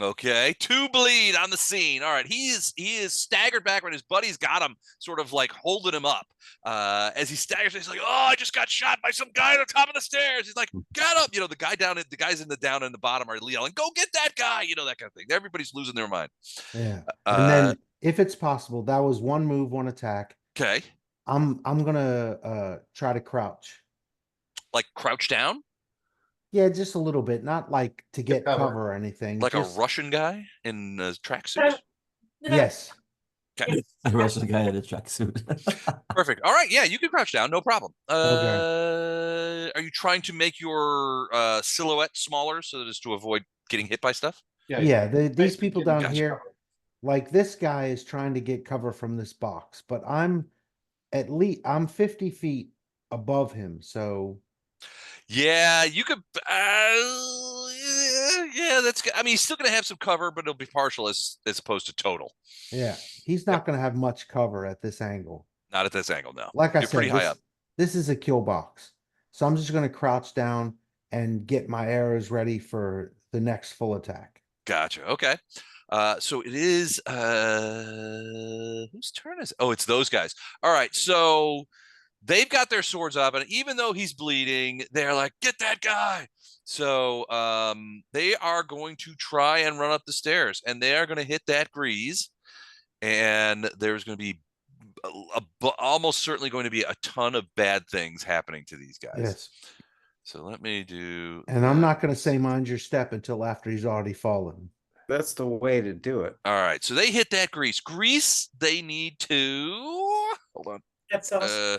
Okay, 2 bleed on the scene. All right, he is staggered back when his buddy's got him, sort of like holding him up. As he staggers, he's like, "Oh, I just got shot by some guy at the top of the stairs." He's like, "Get up!" The guys in the down and the bottom are yelling, "Go get that guy!" That kind of thing. Everybody's losing their mind. Yeah. And then if it's possible, that was one move, one attack. Okay, I'm gonna try to crouch. like crouch down, Yeah, just a little bit, not like to get cover. cover or anything. like just- a Russian guy in a tracksuit. Yes. Okay, I rushed the guy in a tracksuit. perfect. All right, yeah, you can crouch down, no problem. Okay. Are you trying to make your silhouette smaller so as to avoid getting hit by stuff? Yeah, these basically people getting down gotcha. here, like this guy is trying to get cover from this box, but I'm 50 feet above him, so Yeah, you could. Yeah, that's. I mean, he's still going to have some cover, but it'll be partial as opposed to total. yeah, he's not gonna have much cover at this angle. Not at this angle, no. Like I You're said, pretty high up. this is a kill box, so I'm just gonna crouch down and get my arrows ready for the next full attack. Gotcha. Okay. So it is. Whose turn is? Oh, it's those guys. All right. So they've got their swords up, and even though he's bleeding, they're like, get that guy. So they are going to try and run up the stairs, and they are going to hit that grease, and there's going to be almost certainly going to be a ton of bad things happening to these guys. Yes. So let me do. And I'm not going to say mind your step until after he's already fallen. That's the way to do it. All right, so they hit that grease. Grease, they need to hold on. That's also.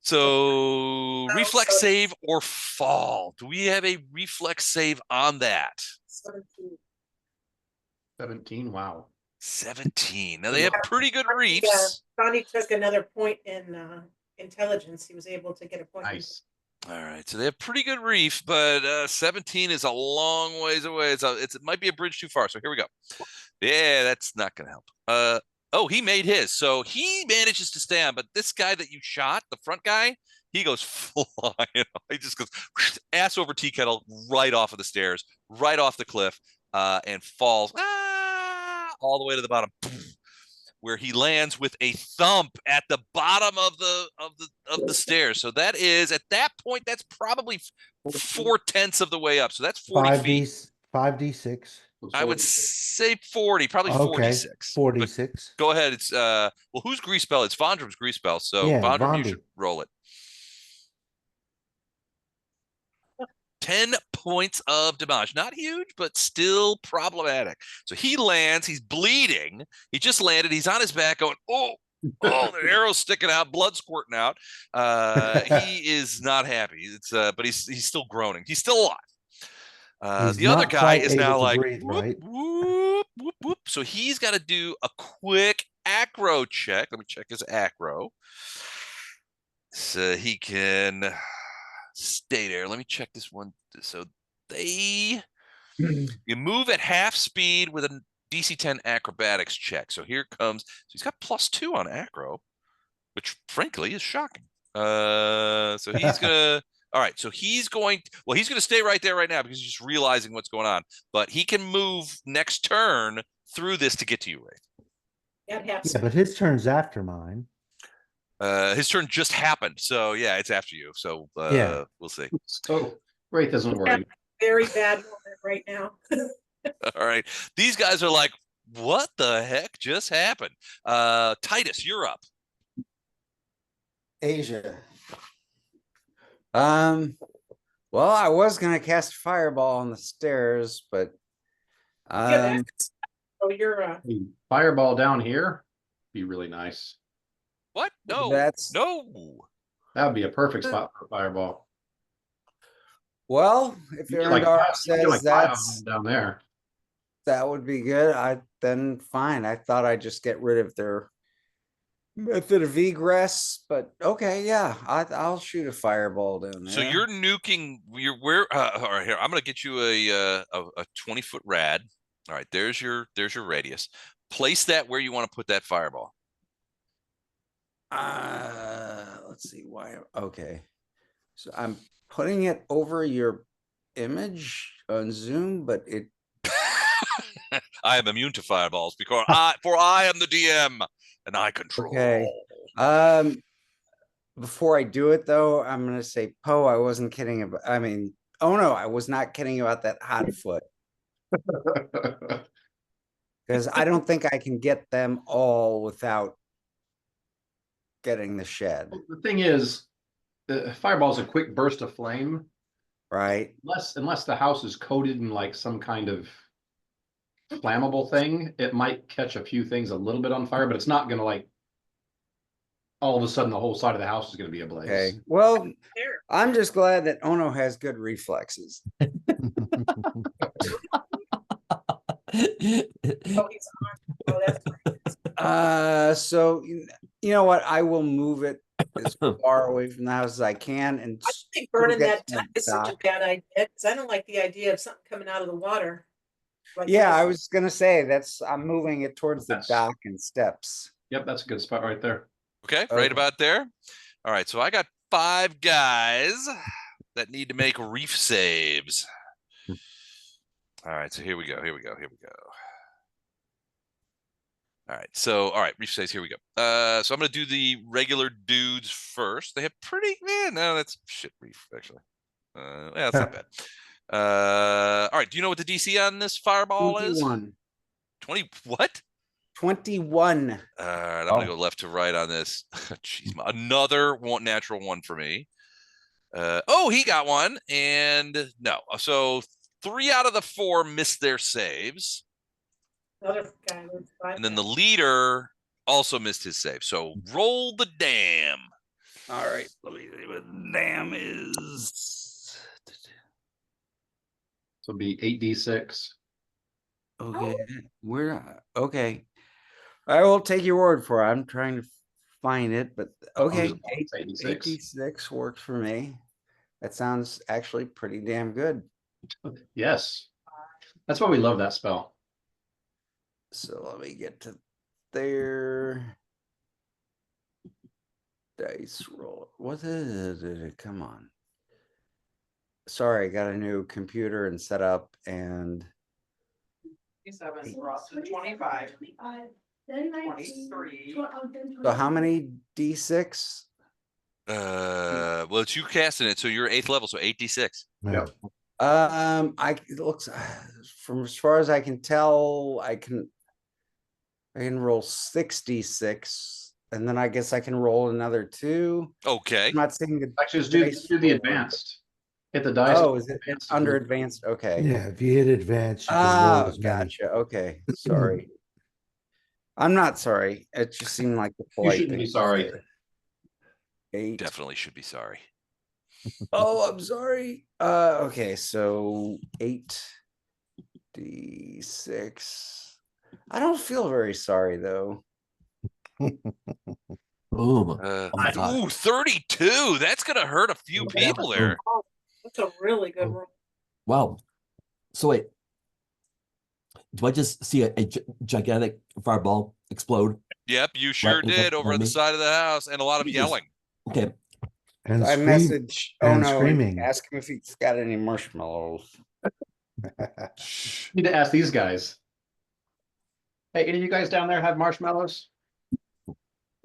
So reflex so- save or fall. Do we have a reflex save on that? 17, wow. 17. Now they have pretty good reefs. Bonnie took another point in intelligence. He was able to get a point. Nice. All right, so they have pretty good reef, but 17 is a long ways away. It might be a bridge too far. So here we go. Yeah, that's not going to help. Oh, he made his. So he manages to stay on, but this guy that you shot, the front guy, he goes flying. He just goes ass over tea kettle right off of the stairs, right off the cliff, and falls all the way to the bottom, where he lands with a thump at the bottom of the stairs. So that is, at that point, that's probably 4/10 of the way up. So that's 40 feet. 5d6. I would say 40, probably Okay, 46. 46. Go ahead. It's well, who's grease spell? It's Vondrum's grease spell. So Yeah, Vondrum, you Vondu. should roll it. 10 points of damage. Not huge, but still problematic. So he lands, he's bleeding. He just landed, he's on his back going, oh, the arrow's sticking out, blood squirting out. He is not happy. It's but he's still groaning. He's still alive. He's The other not guy quite is able now to like breathe, whoop, right? whoop, whoop, whoop. So he's got to do a quick acro check. Let me check his acro. So he can stay there. Let me check this one. So you move at half speed with a DC 10 acrobatics check. So here comes. So he's got +2 on acro, which frankly is shocking. So he's gonna. All right, so he's going to stay right there right now because he's just realizing what's going on. But he can move next turn through this to get to you, Wraith. Yeah, Yeah, but his turn's after mine. His turn just happened, so yeah, it's after you. So Yeah. we'll see. So Wraith doesn't worry. very bad moment right now. All right, these guys are like, what the heck just happened? Titus, you're up. Asia. Well, I was gonna cast fireball on the stairs, but Yeah, oh, you're Fireball down here be really nice. What? No, That's- no. That would be a perfect spot for a fireball. well, if You get like Erendar five- you get says like 5 of that's them down there. that would be good, then fine. I thought I'd just get rid of their method of egress, but okay, yeah, I'll shoot a fireball down there. So you're nuking. Where? All right, here. I'm gonna get you a 20-foot rad. All right, there's your radius. Place that where you want to put that fireball. Let's see why. Okay, so I'm putting it over your image on Zoom, but it. I am immune to fireballs because I am the DM and I control. Okay. Before I do it though, I'm gonna say, Poe, I wasn't kidding about. I mean, oh no, I was not kidding about that hot foot because I don't think I can get them all without getting the shed, The thing is, the fireball is a quick burst of flame. right? Unless the house is coated in like some kind of flammable thing, it might catch a few things a little bit on fire, but it's not gonna like all of a sudden the whole side of the house is gonna be ablaze. Okay. Well, there. I'm just glad that Ono has good reflexes. Oh, he's on. Oh, that's So you know what? I will move it as far away from the house as I can, and I think burning still that get tub is such a dock. bad idea because I don't like the idea of something coming out of the water. Like Yeah, this. I was gonna say I'm moving it towards the That's- dock and steps. Yep, that's a good spot right there. Okay, Okay. right about there. All right, so I got 5 guys that need to make reef saves. All right, so here we go. All All right. So, all right, reef says, here we go. So I'm going to do the regular dudes first. They have pretty, no, that's shit reef, actually. Yeah, that's not bad. All right. Do you know what the DC on this fireball is? 21. 20, what? 21. All right. I'm going to go left to right on this. Jeez, another natural one for me. Oh, he got one. And no. So 3 out of the 4 missed their saves. Other guy with 5 And then the leader also missed his save. So roll the dam. All right. Let me see what damn is. So it'll be 8d6. Okay. Okay. I will take your word for it. I'm trying to find it, but okay. just gonna say 86. 86 works for me. That sounds actually pretty damn good. Yes. That's why we love that spell. So let me get to there. Dice roll. What is it? Come on. Sorry, I got a new computer and set up and 27 brought to 25, 23. so how many D6? Well, it's you casting it, so you're 8th level, so 8d6. Yep. It looks from as far as I can tell, I can roll 66, and then I guess I can roll another 2. Okay. I'm not seeing the Actually, let's dice do the roll. advanced. Hit the dice. Oh, is it advanced. under advanced? Okay. Yeah, if you hit advance, you can roll Ah, as many. gotcha. Okay, sorry. I'm not sorry. It just seemed like the You polite shouldn't thing be to sorry. say. 8. Definitely should be sorry. Oh, I'm sorry. Okay, so 8d6. I don't feel very sorry though. Boom. Oh my God. Ooh, 32. That's gonna hurt a few people there. Oh, that's a really good roll. Wow. So wait. Do I just see a gigantic fireball explode? Yep, you sure Right in did front over of at the me? side of the house, and a lot of Jesus. yelling. Okay. And I scream, message. Oh and no! screaming. Ask him if he's got any marshmallows. Need to ask these guys. Hey, any of you guys down there have marshmallows?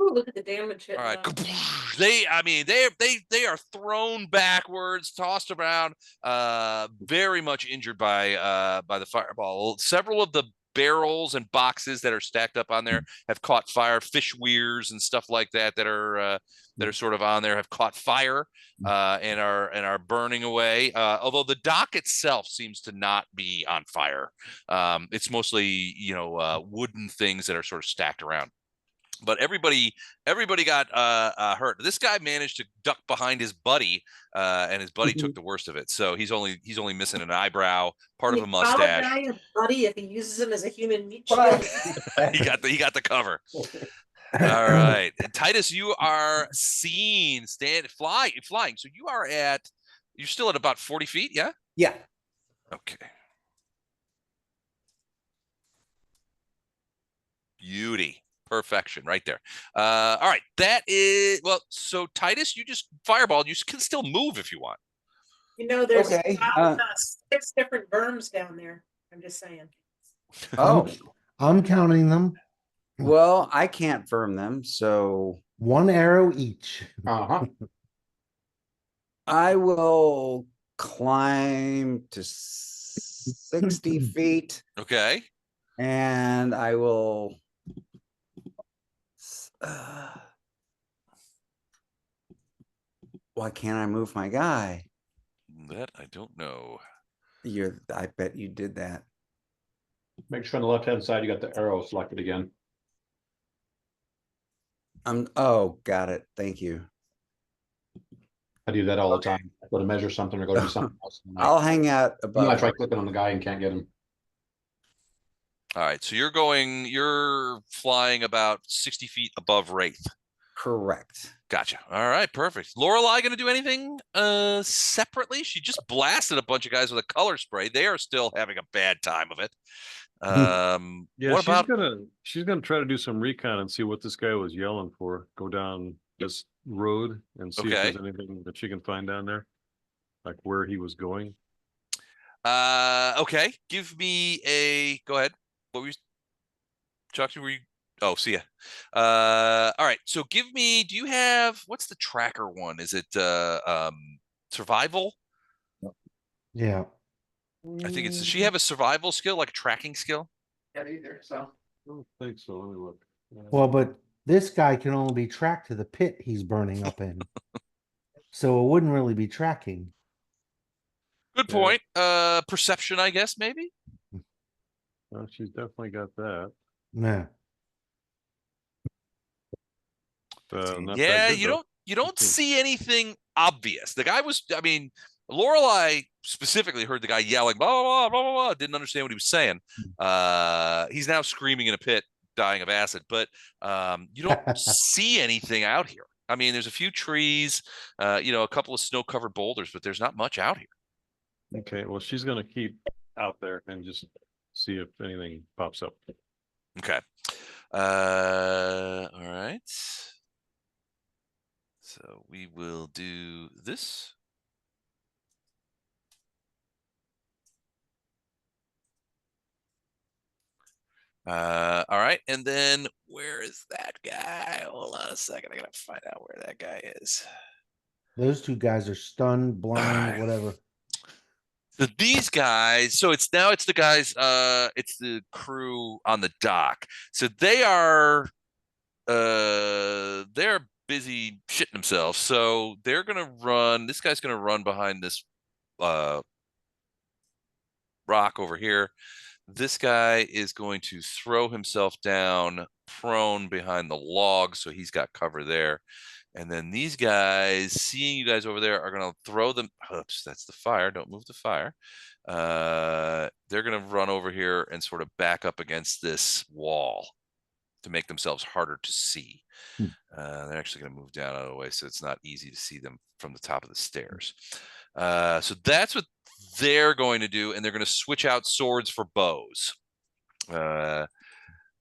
Ooh, look at the damage hit. All right. I mean, they are thrown backwards, tossed around, very much injured by the fireball. Several of the barrels and boxes that are stacked up on there have caught fire. Fish weirs and stuff like that that are sort of on there have caught fire and are burning away. Although the dock itself seems to not be on fire. It's mostly wooden things that are sort of stacked around. But everybody got hurt. This guy managed to duck behind his buddy, and his buddy took the worst of it. So he's only missing an eyebrow, part of a mustache. Guy a buddy if he uses him as a human meat shield. he got the cover. All right, and Titus, you are seen flying. So you're still at about 40 feet, yeah? Yeah. Okay. Beauty. Perfection right there. All right, that is so Titus, you just fireballed. You can still move if you want. There's Okay, about 6 different berms down there. I'm just saying. Oh, I'm counting them. well, I can't firm them, so 1 arrow each. Uh-huh. I will climb to 60 feet, Okay. and I will. Why can't I move my guy? That I don't know. I bet you did that. Make sure on the left-hand side you got the arrow selected again. Oh, got it. Thank you. I do that all the time. I go to measure something or go do something else. I'll hang out I above. try clicking on the guy and can't get him. All right, so you're flying about 60 feet above Wraith. Correct. Gotcha. All right, perfect. Lorelei gonna do anything separately? She just blasted a bunch of guys with a color spray. They are still having a bad time of it. Yeah, what about she's gonna try to do some recon and see what this guy was yelling for. Go down this road and see if there's anything that she can find down there, like where he was going. Okay, give me a go ahead. What were you Chuck, were you Oh, see ya. All right. So give me, do you have, what's the tracker one? Is it survival? Yeah. I think it's, does she have a survival skill, like a tracking skill? Get either, so. I don't think so. Let me look. Well, but this guy can only be tracked to the pit he's burning up in. So it wouldn't really be tracking. Good Yeah. point. Perception, I guess, maybe? She's definitely got that. Yeah. Not Yeah, that good, though. you don't Hmm. see anything obvious. The guy was, I mean, Lorelei specifically heard the guy yelling, blah, blah, blah, blah, blah, didn't understand what he was saying. He's now screaming in a pit, dying of acid, but you don't see anything out here. I mean, there's a few trees, you know, a couple of snow-covered boulders, but there's not much out here. Okay, well, she's gonna keep out there and just see if anything pops up. Okay. All right. So we will do this. All right, and then where is that guy? Hold on a second. I gotta find out where that guy is. Those two guys are stunned, blind, right. whatever. So these guys, so it's the guys, it's the crew on the dock. So they're busy shitting themselves. So they're gonna run. This guy's gonna run behind this rock over here. This guy is going to throw himself down prone behind the log, so he's got cover there. And then these guys, seeing you guys over there, are going to throw them. Oops, that's the fire. Don't move the fire. They're going to run over here and sort of back up against this wall to make themselves harder to see. They're actually going to move down out of the way, so it's not easy to see them from the top of the stairs. So that's what they're going to do, and they're going to switch out swords for bows.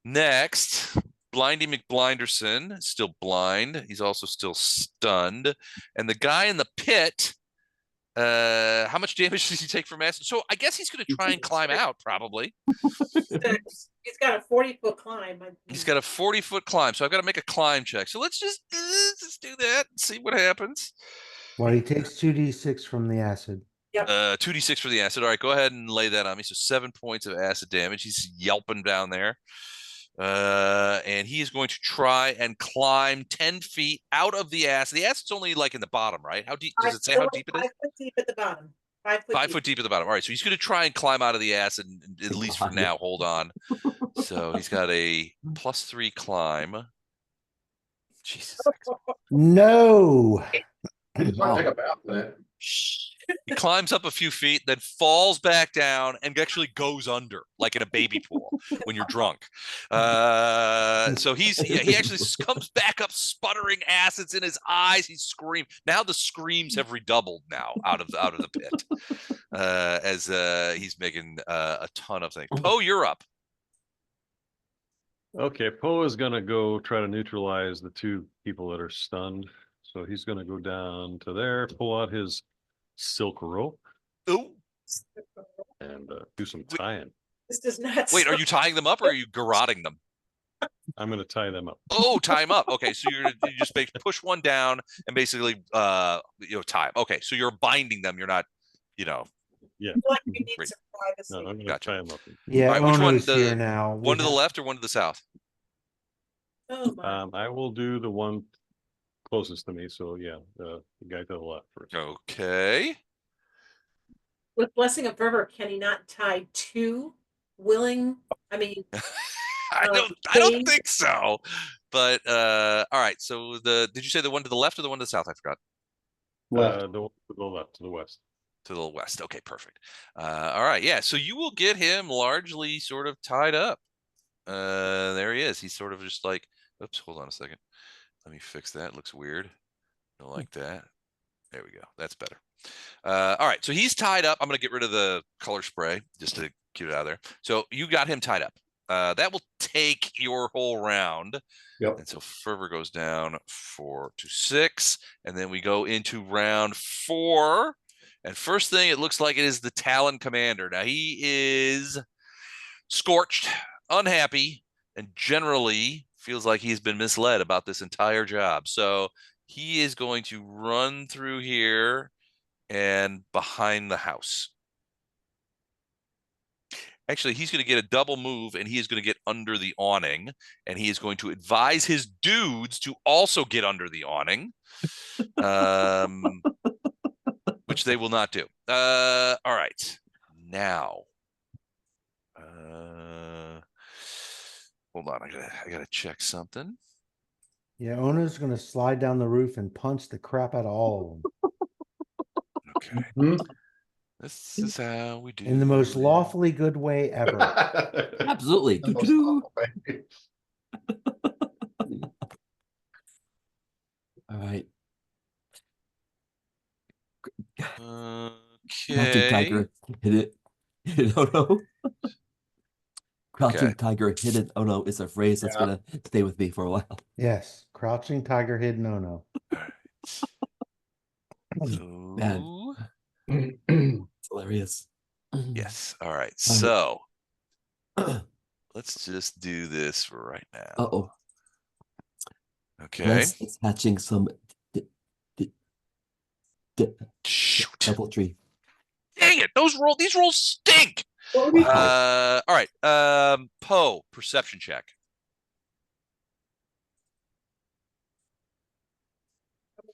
Next, Blindy McBlinderson, still blind. He's also still stunned. And the guy in the pit, how much damage does he take from acid? So I guess he's going to try and climb out, probably. He's got a 40-foot climb. He's got a 40-foot climb, so I've got to make a climb check. So let's just do that and see what happens. Well, he takes 2d6 from the acid. Yep. 2d6 for the acid. All right, go ahead and lay that on me. So 7 points of acid damage. He's yelping down there. And he is going to try and climb 10 feet out of the acid. The acid's only like in the bottom, right? How deep does it say how deep it is? 5 foot deep at the bottom. 5 foot 5 foot deep at the bottom. All right, so he's going to try and climb out of the acid, at least for now. Hold on. So he's got a +3 climb. Jesus. No. Might take a bath in that. He climbs up a few feet, then falls back down and actually goes under, like in a baby pool when you're drunk. So he actually comes back up, sputtering, acids in his eyes. He's screaming. Now the screams have redoubled now out of the pit, as he's making a ton of things. Poe, you're up. Okay, Poe is gonna go try to neutralize the two people that are stunned. So he's gonna go down to there, pull out his silk rope, Ooh. and do some tying. This does not. Wait, are you tying them up or are you garroting them? I'm gonna tie them up. Oh, tie them up. Okay, so you just push one down and basically tie them. Okay, so you're binding them. You're not, Yeah. Like you need Great. some privacy. No, I'm gonna Gotcha. tie them up. Yeah, All right, which one? Ono's here now. One to the left or one to the south? Oh my. I will do the one closest to me. So yeah, the guy to the left first. Okay. With blessing of fervor, can he not tie two willing? I mean, I don't think so. But all right. So did you say the one to the left or the one to the south? I forgot. The one to the left, to the west. To the west. Okay, perfect. All right. Yeah. So you will get him largely sort of tied up. There he is. He's sort of just like, oops, hold on a second. Let me fix that. It looks weird. I don't like that. There we go. That's better. All right. So he's tied up. I'm going to get rid of the color spray just to get it out of there. So you got him tied up. That will take your whole round. Yep. And so fervor goes down 4 to 6. And then we go into round 4. And first thing, it looks like it is the Talon commander. Now he is scorched, unhappy, and generally feels like he's been misled about this entire job. So he is going to run through here and behind the house. Actually, he's going to get a double move, and he is going to get under the awning, and he is going to advise his dudes to also get under the awning, which they will not do. All right. Now, hold on. I gotta check something. Yeah, Ono's gonna slide down the roof and punch the crap out of all of them. Okay. Mhm. This is how we do In the most it. lawfully good way ever. Absolutely. The most Doo-doo-doo. awful way. All right. Crouching Okay. tiger, hit it. Oh no. Crouching Okay. tiger, hidden. Oh no, it's a phrase that's Yeah. gonna stay with me for a while. Yes, crouching tiger, hidden Ono. Man. Ooh. It's hilarious. Yes. All right. All right. So let's just do this for right now. Uh-oh. Okay. Let's hatching some Shoot. double tree. Dang it. These rolls stink. What would we Wow. All right. Poe, perception check.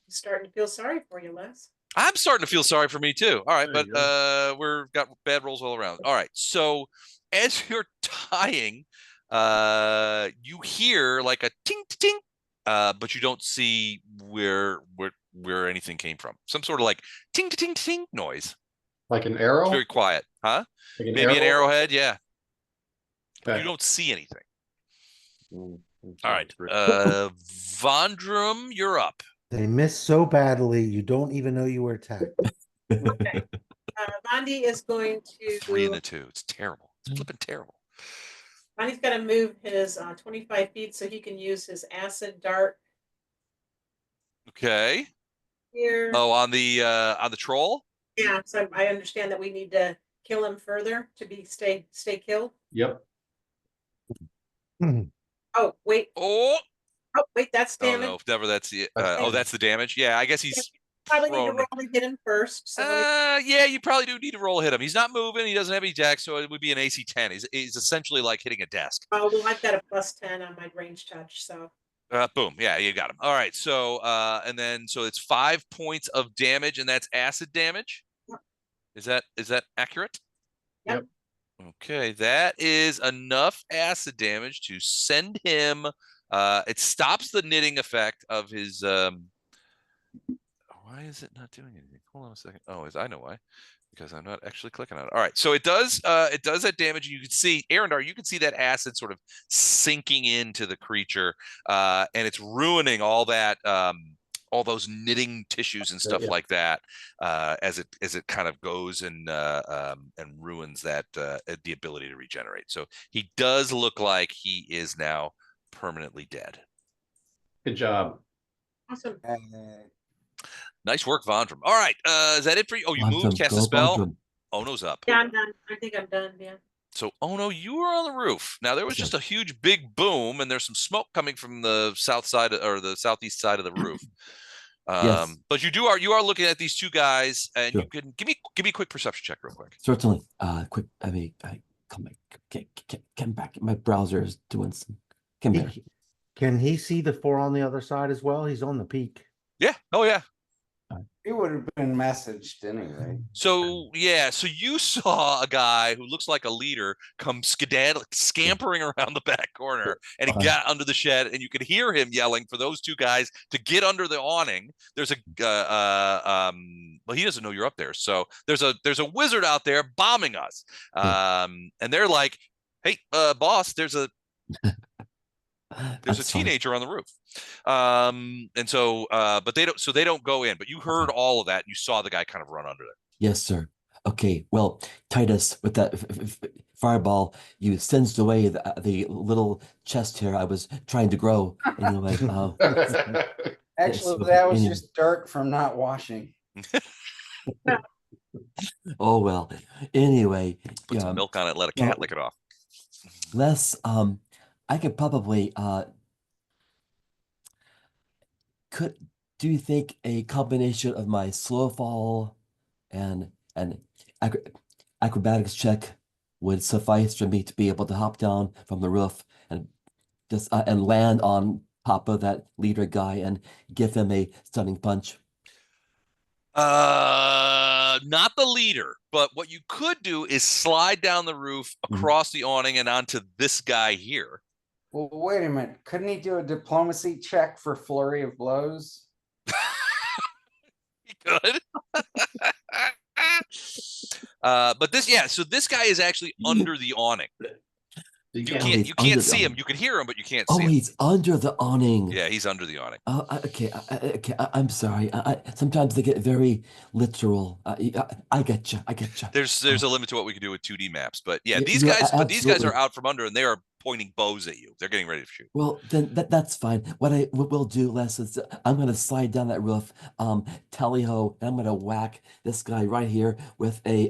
starting to feel sorry for you, Les? I'm starting to feel sorry for me too. All right, There but you we've got bad rolls all around. All right. So as you're tying, you hear like a ting ting, but you don't see where anything came from. Some sort of like ting ting ting noise. Like an arrow? It's very quiet, huh? Like an Maybe an arrow? arrowhead, yeah. Okay. You don't see anything. Mm, All right. great. Vondrum, you're up. They miss so badly, you don't even know you were attacked. Okay. Bondi is going to. 3 and a 2. It's terrible. It's flipping terrible. Bondi's got to move his 25 feet so he can use his acid dart Okay. here. Oh, on the troll? Yeah, so I understand that we need to kill him further to be stay killed. Yep. Oh wait, Oh, that's oh damage. no, never that's the That's oh, that's the damage. Yeah, I guess he's Probably need to prone. roll and hit him first. So let me- Yeah, you probably do need to roll hit him. He's not moving, he doesn't have any dex, so it would be an AC 10. He's essentially like hitting a desk. oh well, I've got a +10 on my range touch, so Boom. Yeah, you got him. All right. So and then so it's 5 points of damage, and that's acid damage. Yep. Is that accurate? Yep. Okay, that is enough acid damage to send him. It stops the knitting effect of his. Why is it not doing anything? Hold on a second. Oh, I know why. Because I'm not actually clicking on it. All right, so it does that damage. You can see, Arendar, you can see that acid sort of sinking into the creature, and it's ruining all that, all those knitting tissues and stuff like that, as it kind of goes and ruins that the ability to regenerate. So he does look like he is now permanently dead. Good job. awesome. Nice work, Vondrum. All right, is that it for you? Oh, you moved, cast a spell. Ono's up. Yeah, I'm done. I think I'm done. Yeah. So, Ono, you were on the roof. Now there was just a huge big boom, and there's some smoke coming from the south side or the southeast side of the roof. Yes. But you are looking at these two guys, and Sure. you can give me a quick perception check real quick. Certainly. Quick. I mean, come back. Come back. My browser is doing some. Come here. Can he see the 4 on the other side as well? He's on the peak. Yeah. Oh yeah. He would have been messaged anyway. So yeah, so you saw a guy who looks like a leader come scampering around the back corner, and he got under the shed, and you could hear him yelling for those two guys to get under the awning. There's a well, he doesn't know you're up there, so there's a wizard out there bombing us, and they're like, hey, boss, there's a teenager on the roof. And so but they don't go in, but you heard all of that, and you saw the guy kind of run under there. Yes, sir. Okay, well, Titus, with that fireball, you singed away the little chest hair I was trying to grow. Anyway, Actually, so that was anyway. just dirt from not washing. Oh well. Anyway, Put some milk on it, let a cat lick it off. Les, I could probably could do you think a combination of my slow fall and acro acrobatics check would suffice for me to be able to hop down from the roof and just and land on top of that leader guy and give him a stunning punch? Not the leader, but what you could do is slide down the roof across the awning and onto this guy here. Well, wait a minute. Couldn't he do a diplomacy check for flurry of blows? He could. But this, yeah, so this guy is actually under the awning. You You can't. can't he's you under can't the see him. awning. You can hear him, but you can't Oh, see him. he's under the awning. Yeah, he's under the awning. Oh, okay. Okay. I'm sorry. Sometimes they get very literal. I get you. I get you. There's a limit to what we can do with 2D maps, but yeah, Y- these you're guys, but these guys are absolutely- out from under and they are pointing bows at you. They're getting ready to shoot. Well, then that's fine. What I will do, Les, is I'm gonna slide down that roof, tally ho, and I'm gonna whack this guy right here with a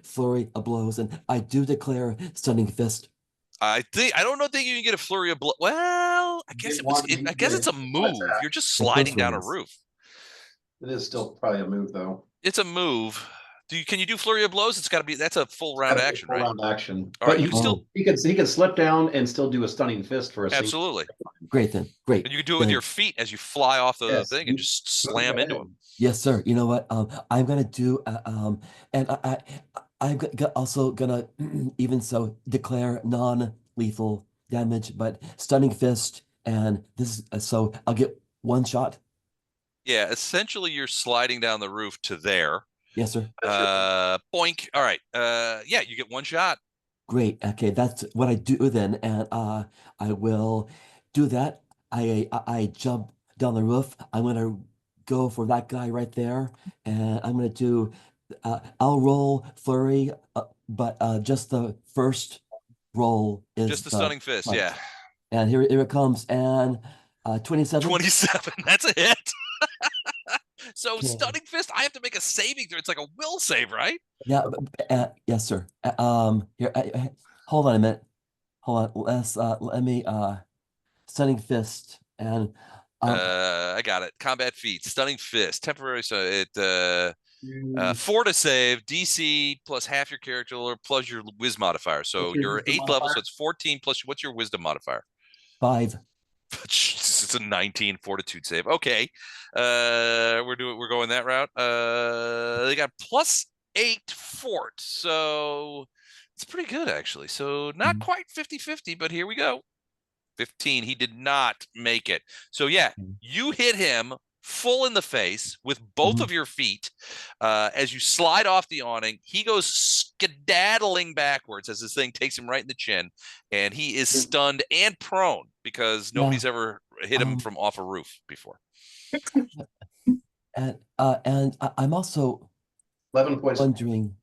flurry of blows, and I do declare stunning fist. I don't think you can get a flurry of blow. Well, I guess I guess it's a move. You're just sliding down a ones. roof. It is still probably a move though. It's a move. Can you do flurry of blows? It's got to be, that's a full round Gotta be action, full right? round action. All right, But you can still he can slip down and still do a stunning fist for a single. absolutely. Great then. Great. And you can do it with Then- your feet as you fly off the Yes, thing and just slam into him. Yes, sir. You know what? I'm gonna do and also gonna even so declare non-lethal damage, but stunning fist, and this is so I'll get one shot. Yeah, essentially you're sliding down the roof to there. Yes, sir. Boink. All right. Yeah, you get one shot. Great. Okay, that's what I do then, and I will do that. I jump down the roof. I'm gonna go for that guy right there, and I'm gonna do. I'll roll flurry, but just the first roll is Just the stunning fist, punch. yeah. And here it comes, and 27. 27. That's a hit. So Okay. stunning fist, I have to make a saving throw. It's like a will save, right? Yeah, yes, sir. Here, hold on a minute. Hold on. Let me stunning fist and I got it. Combat feat, stunning fist, temporary. So it 4 to save, DC plus half your character lore plus your whiz modifier. So What's your you're wisdom 8th level, so modifier? it's 14 plus what's your wisdom modifier? 5. Jesus, it's a 19 fortitude save. Okay. We're going that route. They got +8 fort. So it's pretty good actually. So not quite 50-50, but here we go. 15. He did not make it. So yeah, you hit him full in the face with both of your feet as you slide off the awning. He goes skedaddling backwards as this thing takes him right in the chin, and he is stunned and prone because nobody's ever hit him from off a roof before. And I'm also 11 points. wondering,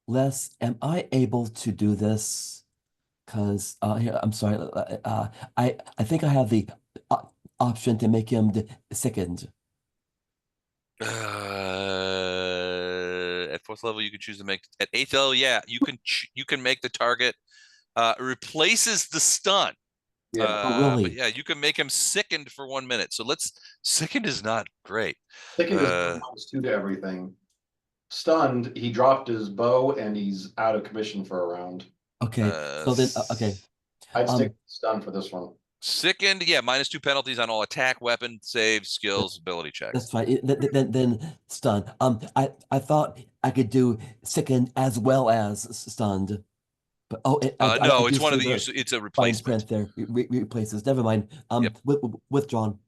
Les, am I able to do this? Because here, I'm sorry. I think I have the option to make him sickened. At 4th level, you can choose to make. At 8th level, yeah, you can make the target replaces the stun. Yeah. Oh, really? But yeah, you can make him sickened for 1 minute. So sickened is not great. Sickened is -2 to everything. Stunned, he dropped his bow and he's out of commission for a round. Okay. So then, okay. I'd stick stun for this one. Sickened, yeah, -2 penalties on all attack, weapon, saves, skills, ability checks. That's fine. Then stun. I thought I could do sickened as well as stunned, but no, I it's do one of see the it's a fine replacement. print there. Replaces. Never mind. Yep. Withdrawn.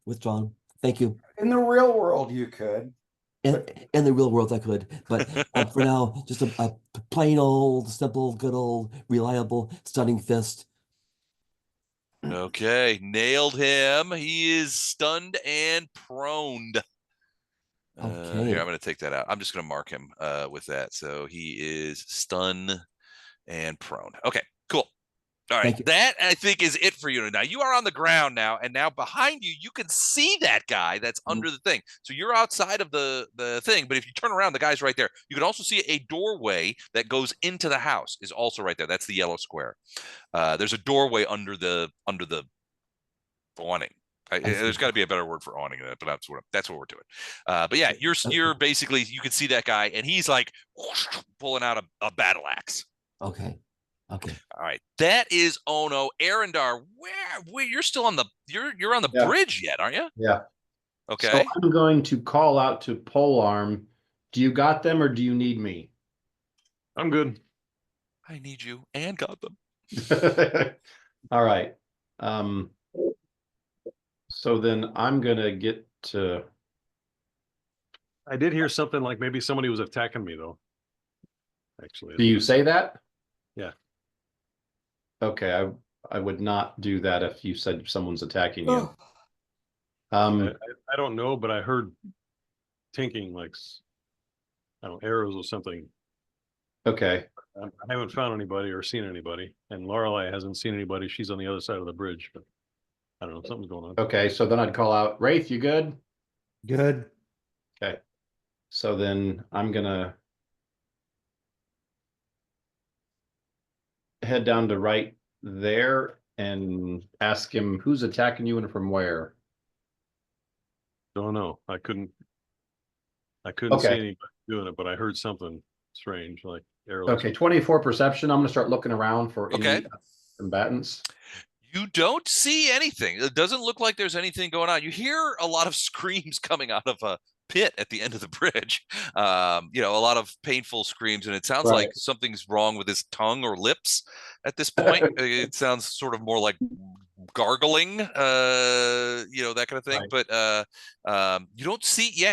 Thank you. In the real world, you could. In the real world, I could, but for now, just a plain old, simple, good old, reliable, stunning fist. Okay, nailed him. He is stunned and proned. Okay. Here, I'm going to take that out. I'm just going to mark him with that. So he is stunned and prone. Okay, cool. All right, Thank you. that I think is it for you. Now you are on the ground now, and now behind you, you can see that guy that's under the thing. So you're outside of the thing, but if you turn around, the guy's right there. You can also see a doorway that goes into the house is also right there. That's the yellow square. There's a doorway under the awning. There's got to be a better word for awning than that, but that's what we're doing. But yeah, you're basically, you can see that guy, and he's like pulling out a battle axe. Okay. Okay. All right, that is Ono. Arendar, where you're still on the you're on the Yeah. bridge yet, aren't you? Yeah. Okay. So I'm going to call out to Polearm. Do you got them or do you need me? I'm good. I need you and got them. All right. So then I'm gonna get to. I did hear something like maybe somebody was attacking me though. Actually. Do you say that? Yeah. Okay, I would not do that if you said someone's attacking you. I don't know, but I heard tinking like I don't know, arrows or something. Okay. I haven't found anybody or seen anybody, and Lorelei hasn't seen anybody. She's on the other side of the bridge, but I don't know, something's going on. Okay, so then I'd call out, Wraith, you good? Good. Okay. So then I'm gonna head down to right there and ask him who's attacking you and from where. Don't know. I couldn't see Okay. anybody doing it, but I heard something strange, like arrows. Okay, 24 perception. I'm gonna start looking around for Okay. any combatants. You don't see anything. It doesn't look like there's anything going on. You hear a lot of screams coming out of a pit at the end of the bridge. A lot of painful screams, and it sounds Right. like something's wrong with his tongue or lips at this point. It sounds sort of more like gargling, that kind of thing. Right. But you don't see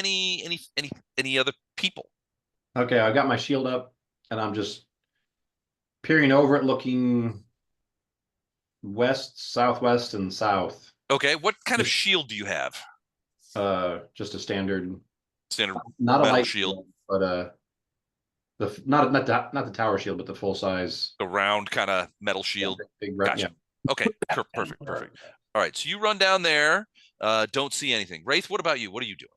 any other people. Okay, I got my shield up and I'm just peering over it, looking west, southwest, and south. Okay, what kind of shield do you have? Just a standard Standard not a metal light shield, but not the tower shield, but the full size, the round kind of metal shield. big Gotcha. Okay, perfect. All right, so you run down there. Don't see anything. Wraith, what about you? What are you doing?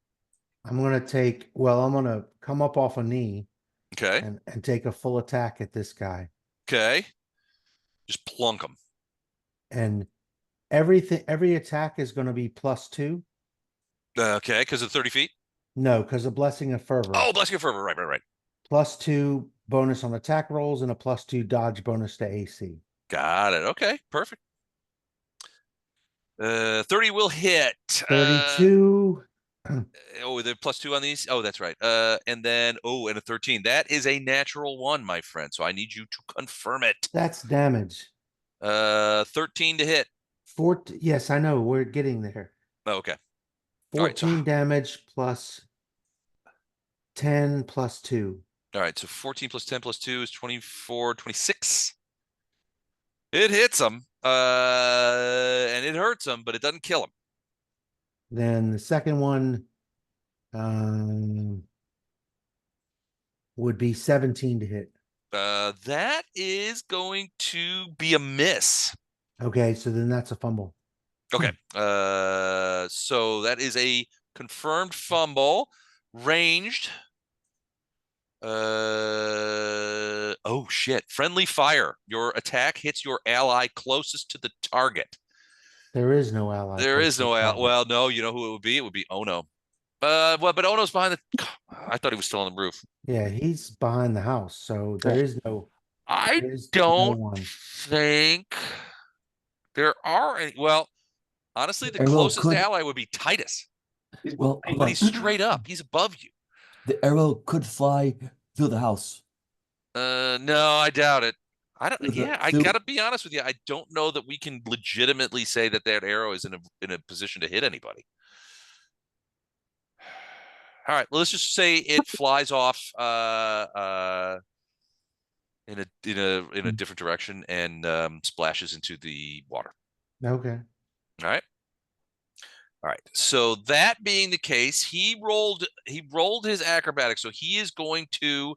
I'm gonna come up off a knee Okay, and take a full attack at this guy. okay. Just plunk them. And every attack is gonna be +2. Okay, because of 30 feet. No, because of Blessing of Fervor. Oh, bless you forever. Right. +2 bonus on attack rolls and a +2 dodge bonus to AC. Got it. Okay, perfect. 30 will hit. 32. They're +2 on these. Oh, that's right. And then and a 13. That is a natural 1, my friend. So I need you to confirm it. That's damage. 13 to hit. 14. Yes, I know. We're getting there. Oh, okay. All right, 14 damage plus 10 plus 2. All right, so 14 plus 10 plus 2 is 24, 26. It hits him, and it hurts him, but it doesn't kill him. Then the second one would be 17 to hit. That is going to be a miss. Okay, so then that's a fumble. Okay. So that is a confirmed fumble. Ranged. Oh shit. Friendly fire. Your attack hits your ally closest to the target. There is no ally. There close is to no the ally. target. Well, no, you know who it would be? It would be Ono. But Ono's behind the. I thought he was still on the roof. Yeah, he's behind the house, so there is no. I there is don't no one. think there are any. Well, honestly, the Arrow closest could- ally would be Titus. Well, hold But on. he's straight up. He's above you. The arrow could fly through the house. No, I doubt it. I don't. Through the- Yeah, I through- gotta be honest with you. I don't know that we can legitimately say that arrow is in a position to hit anybody. All right, well, let's just say it flies off in a different direction and splashes into the water. Okay. All right. So that being the case, he rolled his acrobatics, so he is going to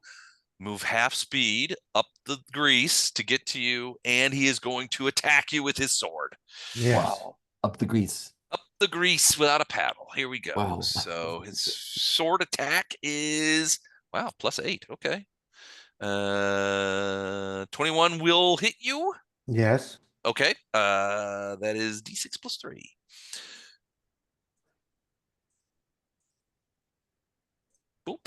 move half speed up the grease to get to you, and he is going to attack you with his sword. Yes. Wow. Up the grease. Up the grease without a paddle. Here we go. Wow. So his sword attack is, wow, +8. Okay. 21 will hit you. Yes. Okay. That is D6 +3. Boop.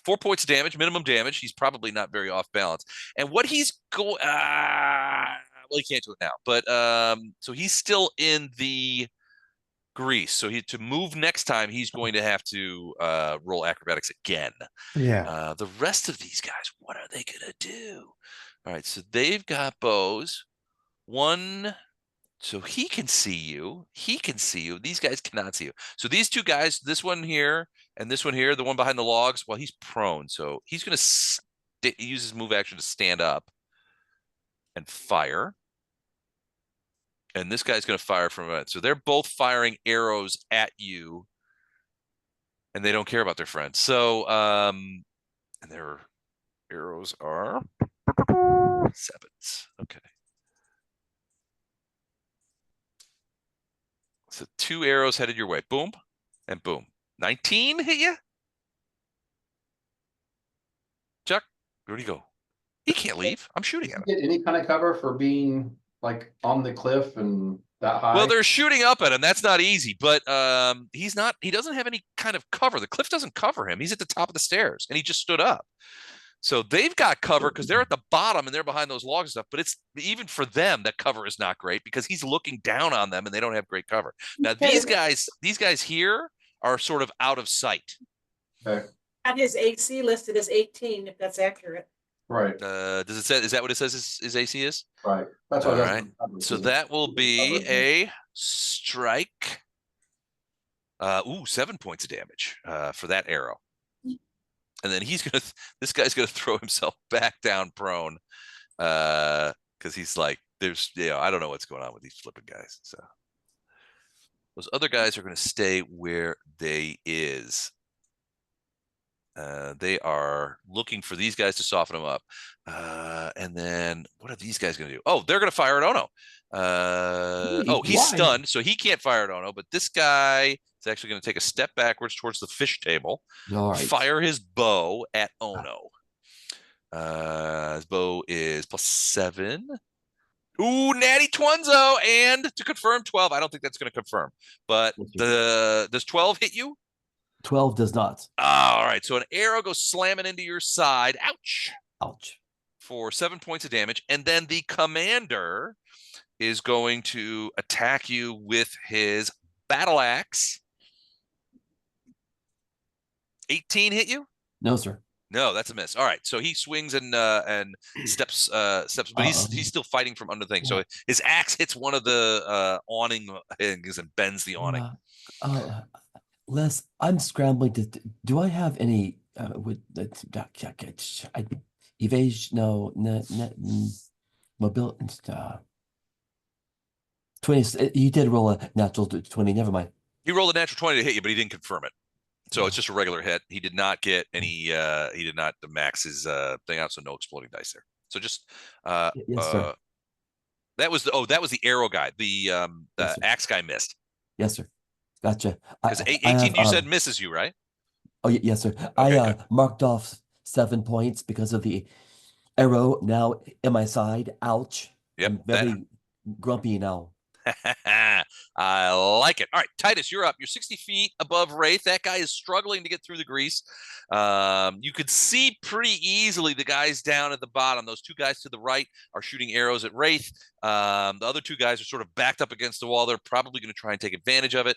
4 points of damage, minimum damage. He's probably not very off balance. And what he's going, well, he can't do it now. But so he's still in the grease. So to move next time, he's going to have to roll acrobatics again. Yeah. The rest of these guys, what are they gonna do? All right, so they've got bows. One, so he can see you. He can see you. These guys cannot see you. So these two guys, this one here and this one here, the one behind the logs, well, he's prone. So he's gonna use his move action to stand up and fire. And this guy's going to fire from it. So they're both firing arrows at you, and they don't care about their friends. So, and their arrows are 7s. Okay. So 2 arrows headed your way. Boom and boom. 19 hit you? Chuck, where'd he go? He can't leave. I'm shooting at him. Get any kind of cover for being like on the cliff and that high? Well, they're shooting up at him. That's not easy, but he doesn't have any kind of cover. The cliff doesn't cover him. He's at the top of the stairs and he just stood up. So they've got cover because they're at the bottom and they're behind those logs and stuff. But it's even for them, that cover is not great because he's looking down on them and they don't have great cover. Now these guys here are sort of out of sight. Okay. And his AC listed as 18, if that's accurate. Right. Does it say? Is that what it says? His AC is? Right. That's All what right. So that will be a strike. 7 points of damage for that arrow. And then this guy's gonna throw himself back down prone because he's like, I don't know what's going on with these flipping guys. So those other guys are gonna stay where they is. They are looking for these guys to soften them up. And then what are these guys going to do? Oh, they're going to fire at Ono. He's Why? stunned, so he can't fire at Ono. But this guy is actually going to take a step backwards towards the fish table, All right. fire his bow at Ono. His bow is +7. Ooh, natty twinzo, and to confirm 12. I don't think that's going to confirm. But does 12 hit you? 12 does not. All right, so an arrow goes slamming into your side. Ouch. Ouch. For 7 points of damage. And then the commander is going to attack you with his battle axe. 18 hit you? No, sir. No, that's a miss. All right, so he swings and steps, but he's still fighting from under the thing. So his axe hits one of the awning things and bends the awning. Les, I'm scrambling to. Do I have any evasion? No, mobility. 20. You did roll a natural 20. Never mind. He rolled a natural 20 to hit you, but he didn't confirm it. So it's just a regular hit. He did not get any. He did not max his thing out, so no exploding dice there. So just Yes, sir. that was the arrow guy. The Yes, axe guy missed. Yes, sir. Gotcha. Because 18 you said misses you, right? Oh, yes, sir. Okay, I good. marked off 7 points because of the arrow now in my side. Ouch. Yep. I'm very grumpy now. I like it. All right, Titus, you're up. You're 60 feet above Wraith. That guy is struggling to get through the grease. You could see pretty easily the guys down at the bottom. Those 2 guys to the right are shooting arrows at Wraith. The other 2 guys are sort of backed up against the wall. They're probably going to try and take advantage of it.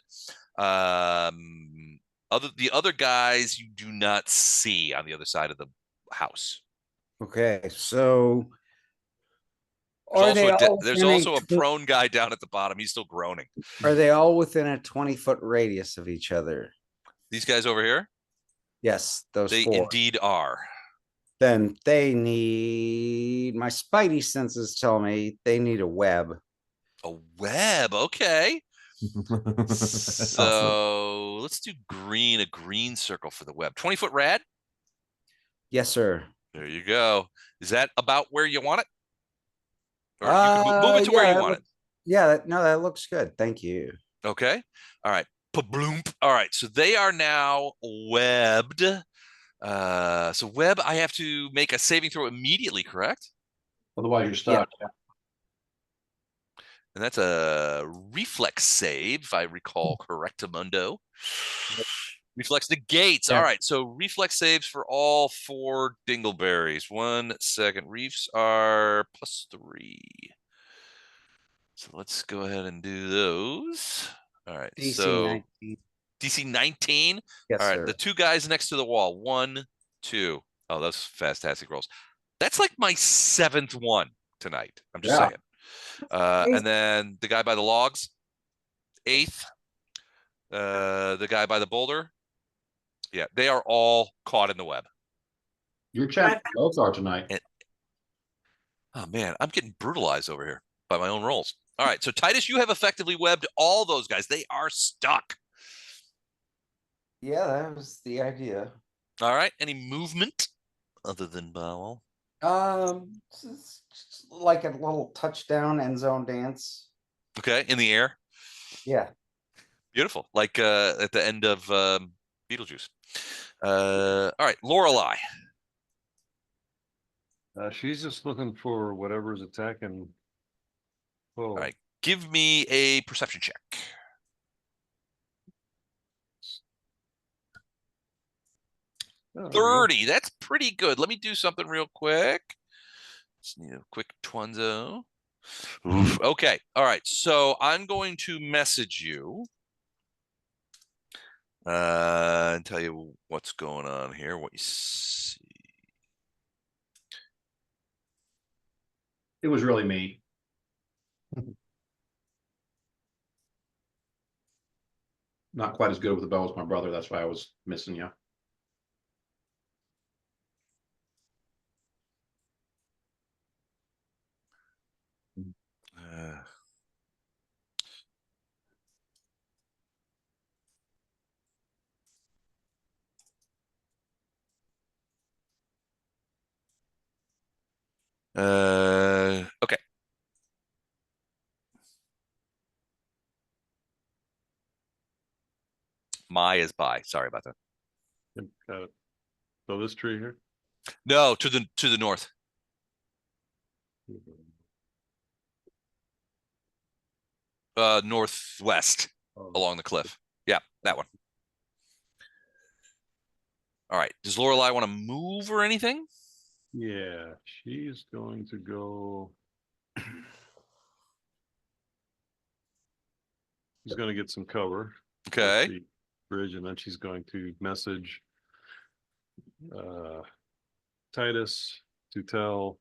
The other guys you do not see on the other side of the house. Okay, so There's also a prone guy down at the bottom. He's still groaning. Are they all within a 20-foot radius of each other? These guys over here? Yes, those They 4. indeed are. Then they need, my spidey senses tell me they need a web. A web, okay. Awesome. So let's do green, a green circle for the web. 20-foot rad? Yes, sir. There you go. Is that about where you want it? Or you can move it to where you want it. Yeah, no, that looks good. Thank you. Okay. All right. Pabloomp. All right. So they are now webbed. So web, I have to make a saving throw immediately, correct? Otherwise, you're stuck. And that's a reflex save, if I recall correctamundo. Reflex negates. All right. So reflex saves for all 4 dingleberries. 1 second. Reefs are +3. So let's go ahead and do those. All right. DC so 19. DC 19. Yes, All right. sir. The 2 guys next to the wall. 1, 2. Oh, those fantastic rolls. That's like my 7th one tonight. I'm just saying. And then the guy by the logs, 8th. The guy by the boulder. Yeah, they are all caught in the web. Your champ both are tonight. Oh man, I'm getting brutalized over here by my own rolls. All right, so Titus, you have effectively webbed all those guys. They are stuck. Yeah, that was the idea. All right, any movement other than Bowel? It's like a little touchdown end zone dance. Okay, in the air. Yeah. Beautiful, like at the end of Beetlejuice. All right, Lorelei. She's just looking for whatever's attacking. Oh, All right, give me a perception check. oh, 30. That's pretty good. Let me do something real quick. Just need a quick twunzo. Oof. Okay. All right. So I'm going to message you and tell you what's going on here, what you see. It was really me. Not quite as good with the bow as my brother. That's why I was missing you. Uh, okay. My is by. Sorry about that. Yep, got it. So this tree here. No, to the north. Northwest along the cliff. Yeah, that one. All right. Does Lorelei want to move or anything? Yeah, she's going to go. She's going to get some cover. Okay. The bridge, and then she's going to message Titus to tell.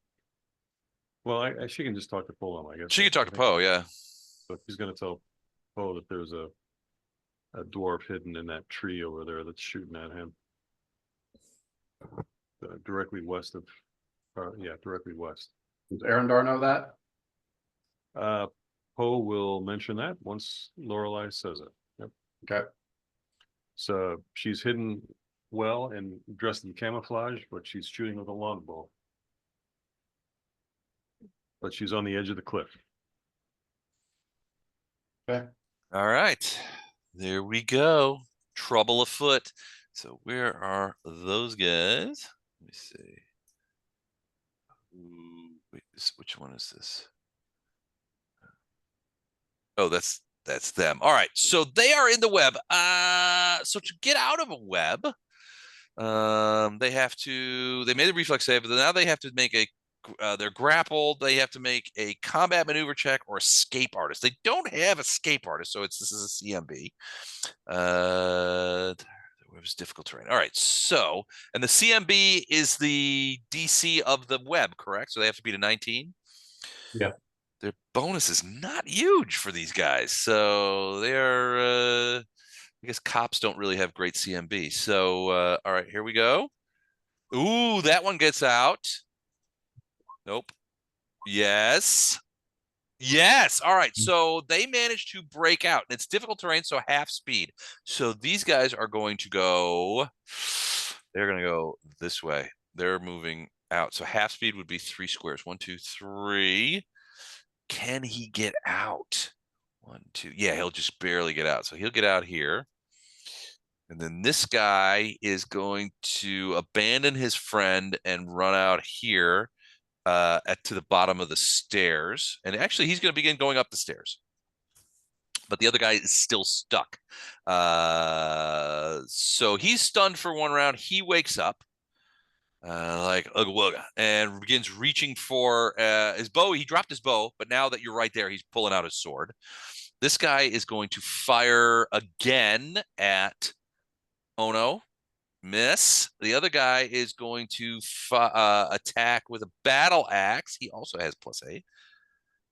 Well, she can just talk to Poem, I guess. She can talk to Poe, yeah. But she's going to tell Poe that there's a dwarf hidden in that tree over there that's shooting at him. Directly west of, directly west. Does Arendar know that? Poe will mention that once Lorelei says it. Yep. Okay. So she's hidden well and dressed in camouflage, but she's shooting with a longbow. But she's on the edge of the cliff. Okay. All right. There we go. Trouble afoot. So where are those guys? Let me see. Ooh, wait, which one is this? Oh, that's them. All right. So they are in the web. So to get out of a web, they made a reflex save, but now they have to make they're grappled. They have to make a combat maneuver check or escape artist. They don't have escape artist, so this is a CMB. It was difficult terrain. All right, so and the CMB is the DC of the web, correct? So they have to beat a 19. Yeah. Their bonus is not huge for these guys, so they are. I guess cops don't really have great CMB. So all right, here we go. Ooh, that one gets out. Nope. Yes. Yes. All right. So they managed to break out. It's difficult terrain, so half speed. So these guys are going to go. They're going to go this way. They're moving out. So half speed would be 3 squares. 1, 2, 3. Can he get out? 1, 2. Yeah, he'll just barely get out. So he'll get out here. And then this guy is going to abandon his friend and run out here to the bottom of the stairs. And actually, he's going to begin going up the stairs. But the other guy is still stuck. So he's stunned for 1 round. He wakes up. Like ugga wugga, and begins reaching for his bow. He dropped his bow, but now that you're right there, he's pulling out his sword. This guy is going to fire again at Ono. Miss. The other guy is going to attack with a battle axe. He also has +8.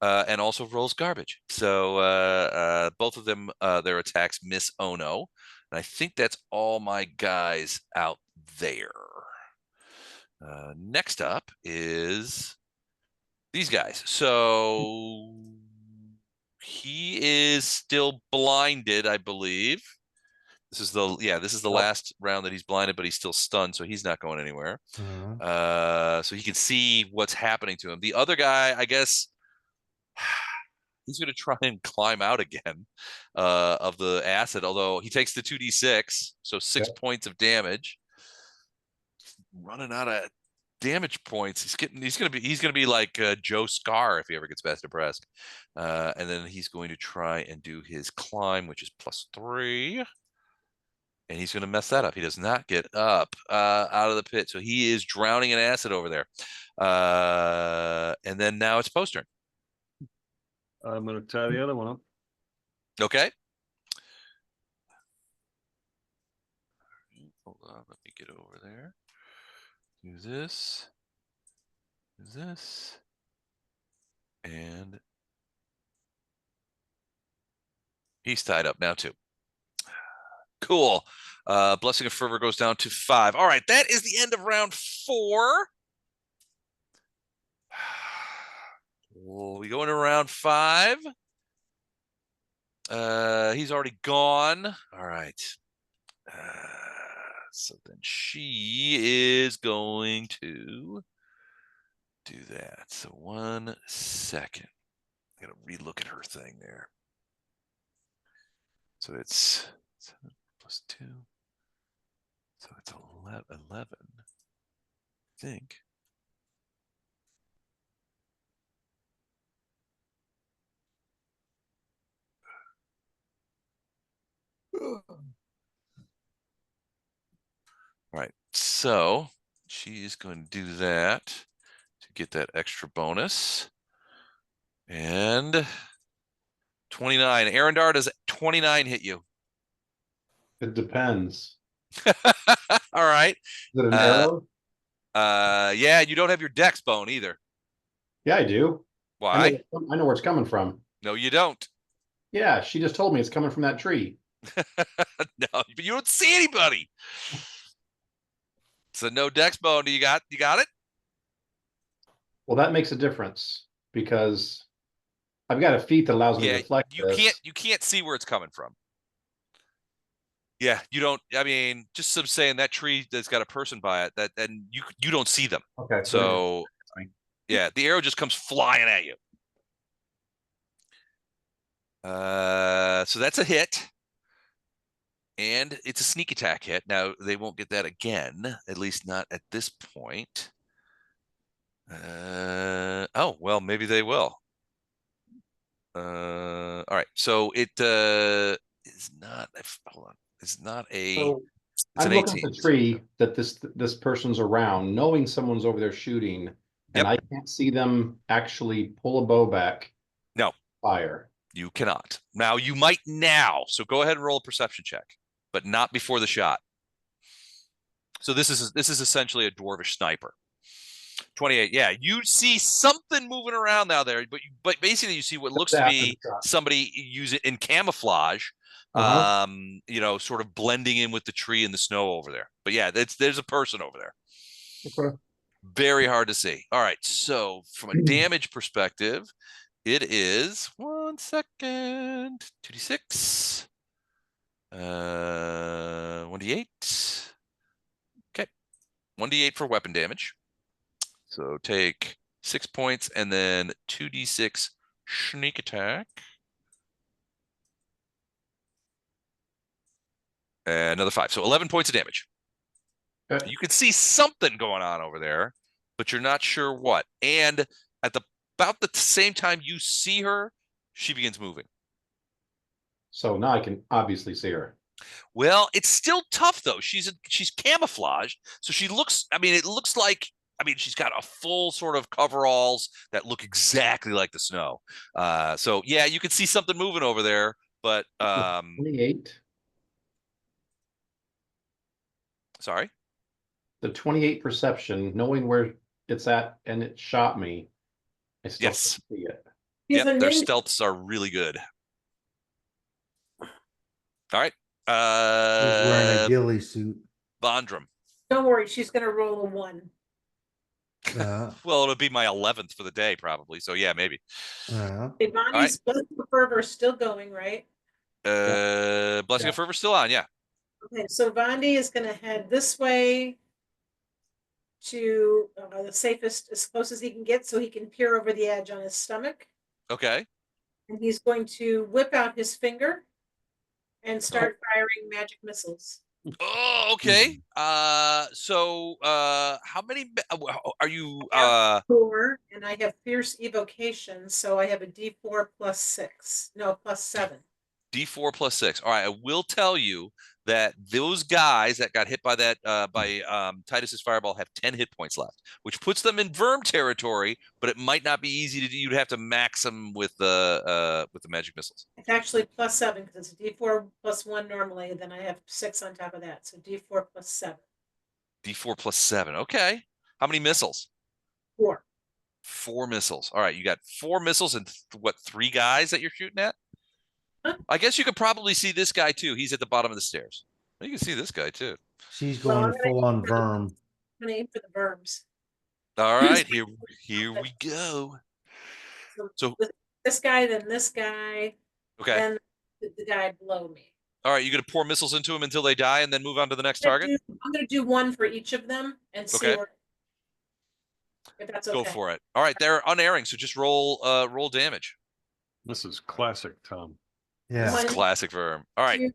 And also rolls garbage. So both of them, their attacks miss Ono. And I think that's all my guys out there. Next up is these guys. So he is still blinded, I believe. This is the last round that he's blinded, but he's still stunned, so he's not going anywhere. So he can see what's happening to him. The other guy, I guess, he's going to try and climb out again of the acid, although he takes the 2d6, so 6 points of damage. Running out of damage points. He's gonna be like Joe Scar if he ever gets best depressed. And then he's going to try and do his climb, which is +3. And he's gonna mess that up. He does not get up out of the pit. So he is drowning in acid over there. And then now it's post turn. I'm gonna tie the other one up. Okay. Hold on, let me get over there. Do this, and he's tied up now too. Cool. Blessing of Fervor goes down to 5. All right, that is the end of round 4. We go into round 5. He's already gone. All right. So then she is going to do that. So 1 second. I gotta relook at her thing there. So it's 7 + 2. So it's 11. I think. All right, so she is going to do that to get that extra bonus. And 29. Arendar, does 29 hit you? It depends. All right. Is it an arrow? Yeah, you don't have your dex bone either. Yeah, I do. Why? I know where it's coming from. No, you don't. Yeah, she just told me it's coming from that tree. No, but you don't see anybody. So no dex bone. You got it? Well, that makes a difference because I've got a feat that allows me to reflect this. You can't see where it's coming from. Yeah, you don't. I mean, just some saying that tree that's got a person by it, that and you don't see them. Okay. So yeah, the arrow just comes flying at you. So that's a hit. And it's a sneak attack hit. Now they won't get that again, at least not at this point. Oh, well, maybe they will. All right. So it is not, hold on. It's not a, So it's I'm an looking 18. at the tree that this person's around, knowing someone's over there shooting, and I can't see them actually pull a bow back. No. Fire. You cannot. Now you might now. So go ahead and roll a perception check, but not before the shot. So this is essentially a dwarvish sniper. 28. Yeah, you see something moving around now there, but basically you see what looks to be somebody use it in camouflage. You know, sort of blending in with the tree and the snow over there. But yeah, there's a person over there. Okay. Very hard to see. All right, so from a damage perspective, it is 1 second. 2d6. 1d8. Okay. 1d8 for weapon damage. So take 6 points and then 2d6 sneak attack. And another 5. So 11 points of damage. Okay. You can see something going on over there, but you're not sure what. And at about the same time you see her, she begins moving. So now I can obviously see her. Well, it's still tough though. She's camouflaged, so she looks. I mean, it looks like. I mean, she's got a full sort of coveralls that look exactly like the snow. So yeah, you can see something moving over there, but 28. sorry. The 28 perception, knowing where it's at, and it shot me. I still Yes. can't see it. He's Yep, a their ninja. stealths are really good. All right. He's wearing a ghillie suit. Bondrum. Don't worry, she's gonna roll a 1. Well, it'll be my 11th for the day, probably. So yeah, maybe. Hey, Bonnie's Blessing of Fervor still going, right? Blessing of Fervor still on, yeah. Okay, so Vondi is gonna head this way to the safest, as close as he can get, so he can peer over the edge on his stomach. Okay. And he's going to whip out his finger and start firing magic missiles. Oh, okay. So how many are you? I have 4, and I have fierce evocation, so I have a D4 plus 6. No, plus 7. D4 plus 6. All right, I will tell you that those guys that got hit by that Titus's fireball have 10 hit points left, which puts them in Verm territory, but it might not be easy to do. You'd have to max them with the magic missiles. It's actually plus 7 because it's a D4 plus 1 normally, and then I have 6 on top of that, so D4 plus 7. D4 plus 7. Okay. How many missiles? 4. 4 missiles. All right, you got 4 missiles and what, 3 guys that you're shooting at? Huh? I guess you could probably see this guy too. He's at the bottom of the stairs. You can see this guy too. She's Well, going I'm gonna full on aim for the- verm. I'm gonna aim for the verbs. All right, here we go. So with this guy, then this guy, okay. then the guy below me. All right, you're gonna pour missiles into them until they die, and then move on to the next target. I'm gonna do 1 for each of them and see Okay. if that's Go okay. for it. All right, they're unerring, so just roll damage. This is classic, Tom. Yeah. This is 1, classic Verm. All right. 2,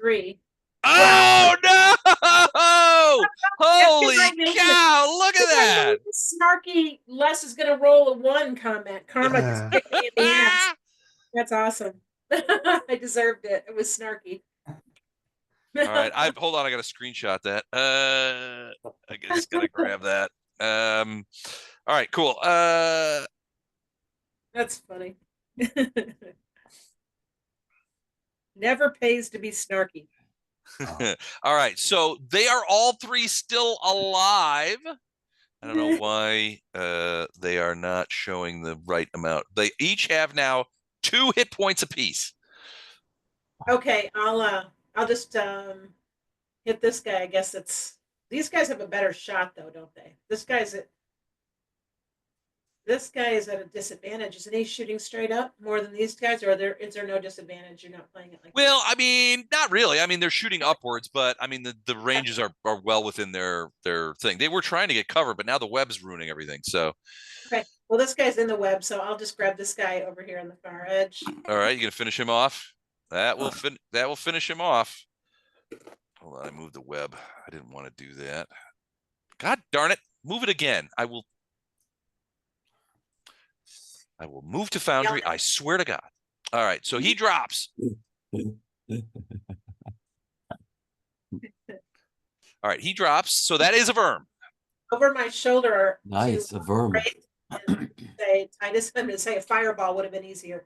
3. Oh no! Holy I made it. cow! Look at that! Snarky Les is gonna roll a 1 comment. Karma just kicked me in the ass. That's awesome. I deserved it. It was snarky. All right, hold on. I got to screenshot that. I just gotta grab that. All right, cool. That's funny. Never pays to be snarky. All right, so they are all 3 still alive. I don't know why they are not showing the right amount. They each have now 2 hit points apiece. Okay, I'll just hit this guy. I guess these guys have a better shot though, don't they? This guy is at a disadvantage. Isn't he shooting straight up more than these guys, or is there no disadvantage? You're not playing it like Well, this? I mean, not really. I mean, they're shooting upwards, but I mean the ranges are well within their thing. They were trying to get cover, but now the web's ruining everything. So Okay. Well, this guy's in the web, so I'll just grab this guy over here on the far edge. all right, you gonna finish him off? That will finish him off. Hold on, I moved the web. I didn't want to do that. God darn it. Move it again. I will move to Foundry. I swear to God. All right, so he drops. All right, he drops. So that is a Verm. Over my shoulder. Nice, to a verm. right and say, Titus, I'm going to say a fireball would have been easier.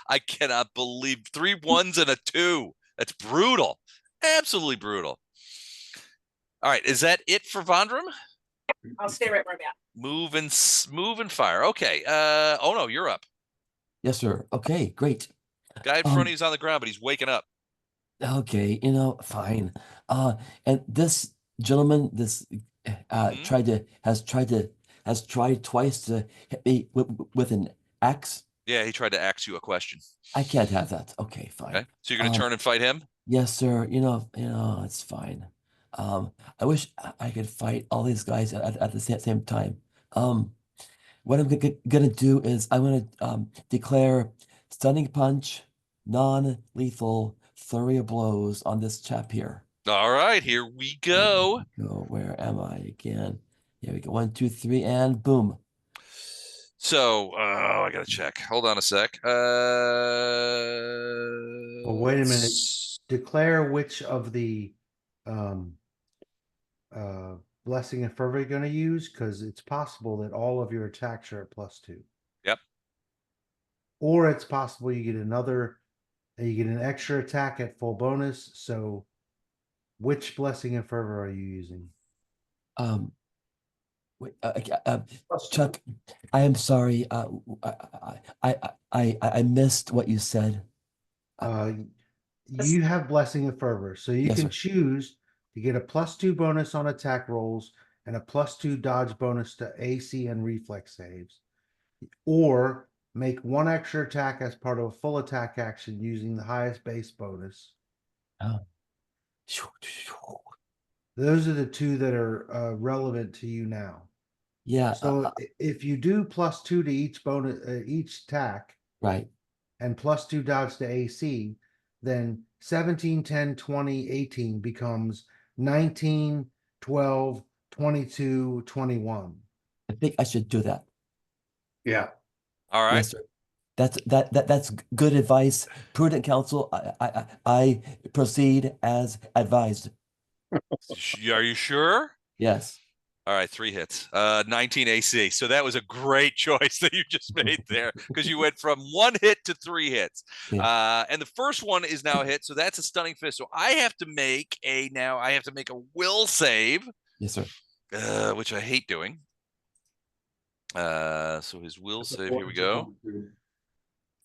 I cannot believe 3 1s and a 2. That's brutal. Absolutely brutal. All right, is that it for Vondrum? I'll stay right where I'm at. Move and fire. Okay. Oh no, you're up. Yes, sir. Okay, great. Guy in front of you's on the ground, but he's waking up. Okay, fine. And this gentleman, this has tried twice to hit me with an axe. Yeah, he tried to ask you a question. I can't have that. Okay, fine. Okay. So you're gonna turn and fight him? Yes, sir. It's fine. I wish I could fight all these guys at the same time. What I'm gonna do is I'm gonna declare stunning punch, non-lethal flurry of blows on this chap here. All right, here we go. Go, where am I again? Here we go. 1, 2, 3, and boom. So, I gotta check. Hold on a sec. Well, wait a minute. Declare which of the um blessing and fervor you're going to use, because it's possible that all of your attacks are at +2. Yep. Or it's possible you get an extra attack at full bonus. So which blessing and fervor are you using? Wait, Chuck, I am sorry. I missed what you said. You have blessing and fervor, so you Yes, can sir. choose to get a +2 bonus on attack rolls and a +2 dodge bonus to AC and reflex saves, or make one extra attack as part of a full attack action using the highest base bonus. Oh. Those are the two that are relevant to you now. Yeah. So if you do +2 to each bonus, each attack, Right. and +2 dodge to AC, then 17, 10, 20, 18 becomes 19, 12, 22, 21. I think I should do that. Yeah. All right. Yes, sir. That's good advice. Prudent counsel. I proceed as advised. Are you sure? Yes. All right, 3 hits. 19 AC. So that was a great choice that you just made there, because you went from 1 hit to 3 hits. Yeah. And the first one is now a hit, so that's a stunning fist. So I have to make a will save. Yes, sir. Which I hate doing. So his will save, here we go.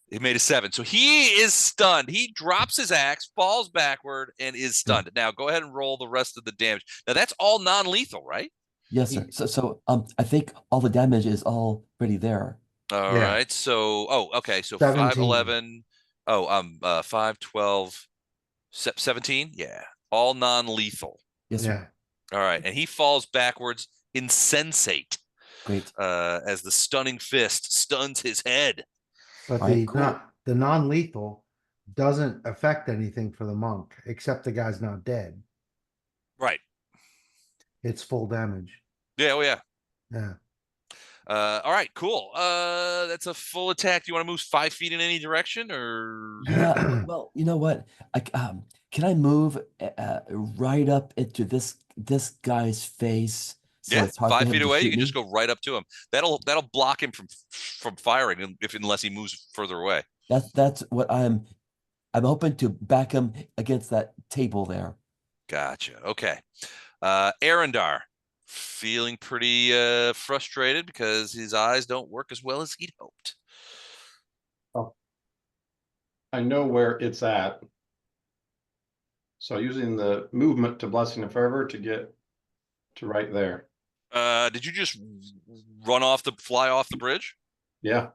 He made a 7. So he is stunned. He drops his axe, falls backward, and is stunned. Now go ahead and roll the rest of the damage. Now that's all non-lethal, right? Yes, sir. So I think all the damage is already there. All Yeah. right. So okay. So 17. 5, 11. 5, 12, 17. Yeah. All non-lethal. Yes, sir. Yeah. All right. And he falls backwards, insensate, Great. as the stunning fist stuns his head. But All right, cool. the non-lethal doesn't affect anything for the monk, except the guy's not dead. Right. It's full damage. Yeah. Oh, yeah. Yeah. All right, cool. That's a full attack. Do you want to move 5 feet in any direction, or? Yeah. Well, you know what? Can I move right up into this guy's face? So Yeah, it's hard for 5 him feet to away. You shoot can me? just go right up to him. That'll block him from firing unless he moves further away. That's what I'm hoping to back him against that table there. Gotcha. Okay. Arendar, feeling pretty frustrated because his eyes don't work as well as he'd hoped. I know where it's at. So using the movement to blessing and fervor to get to right there. Did you just fly off the bridge? Yeah.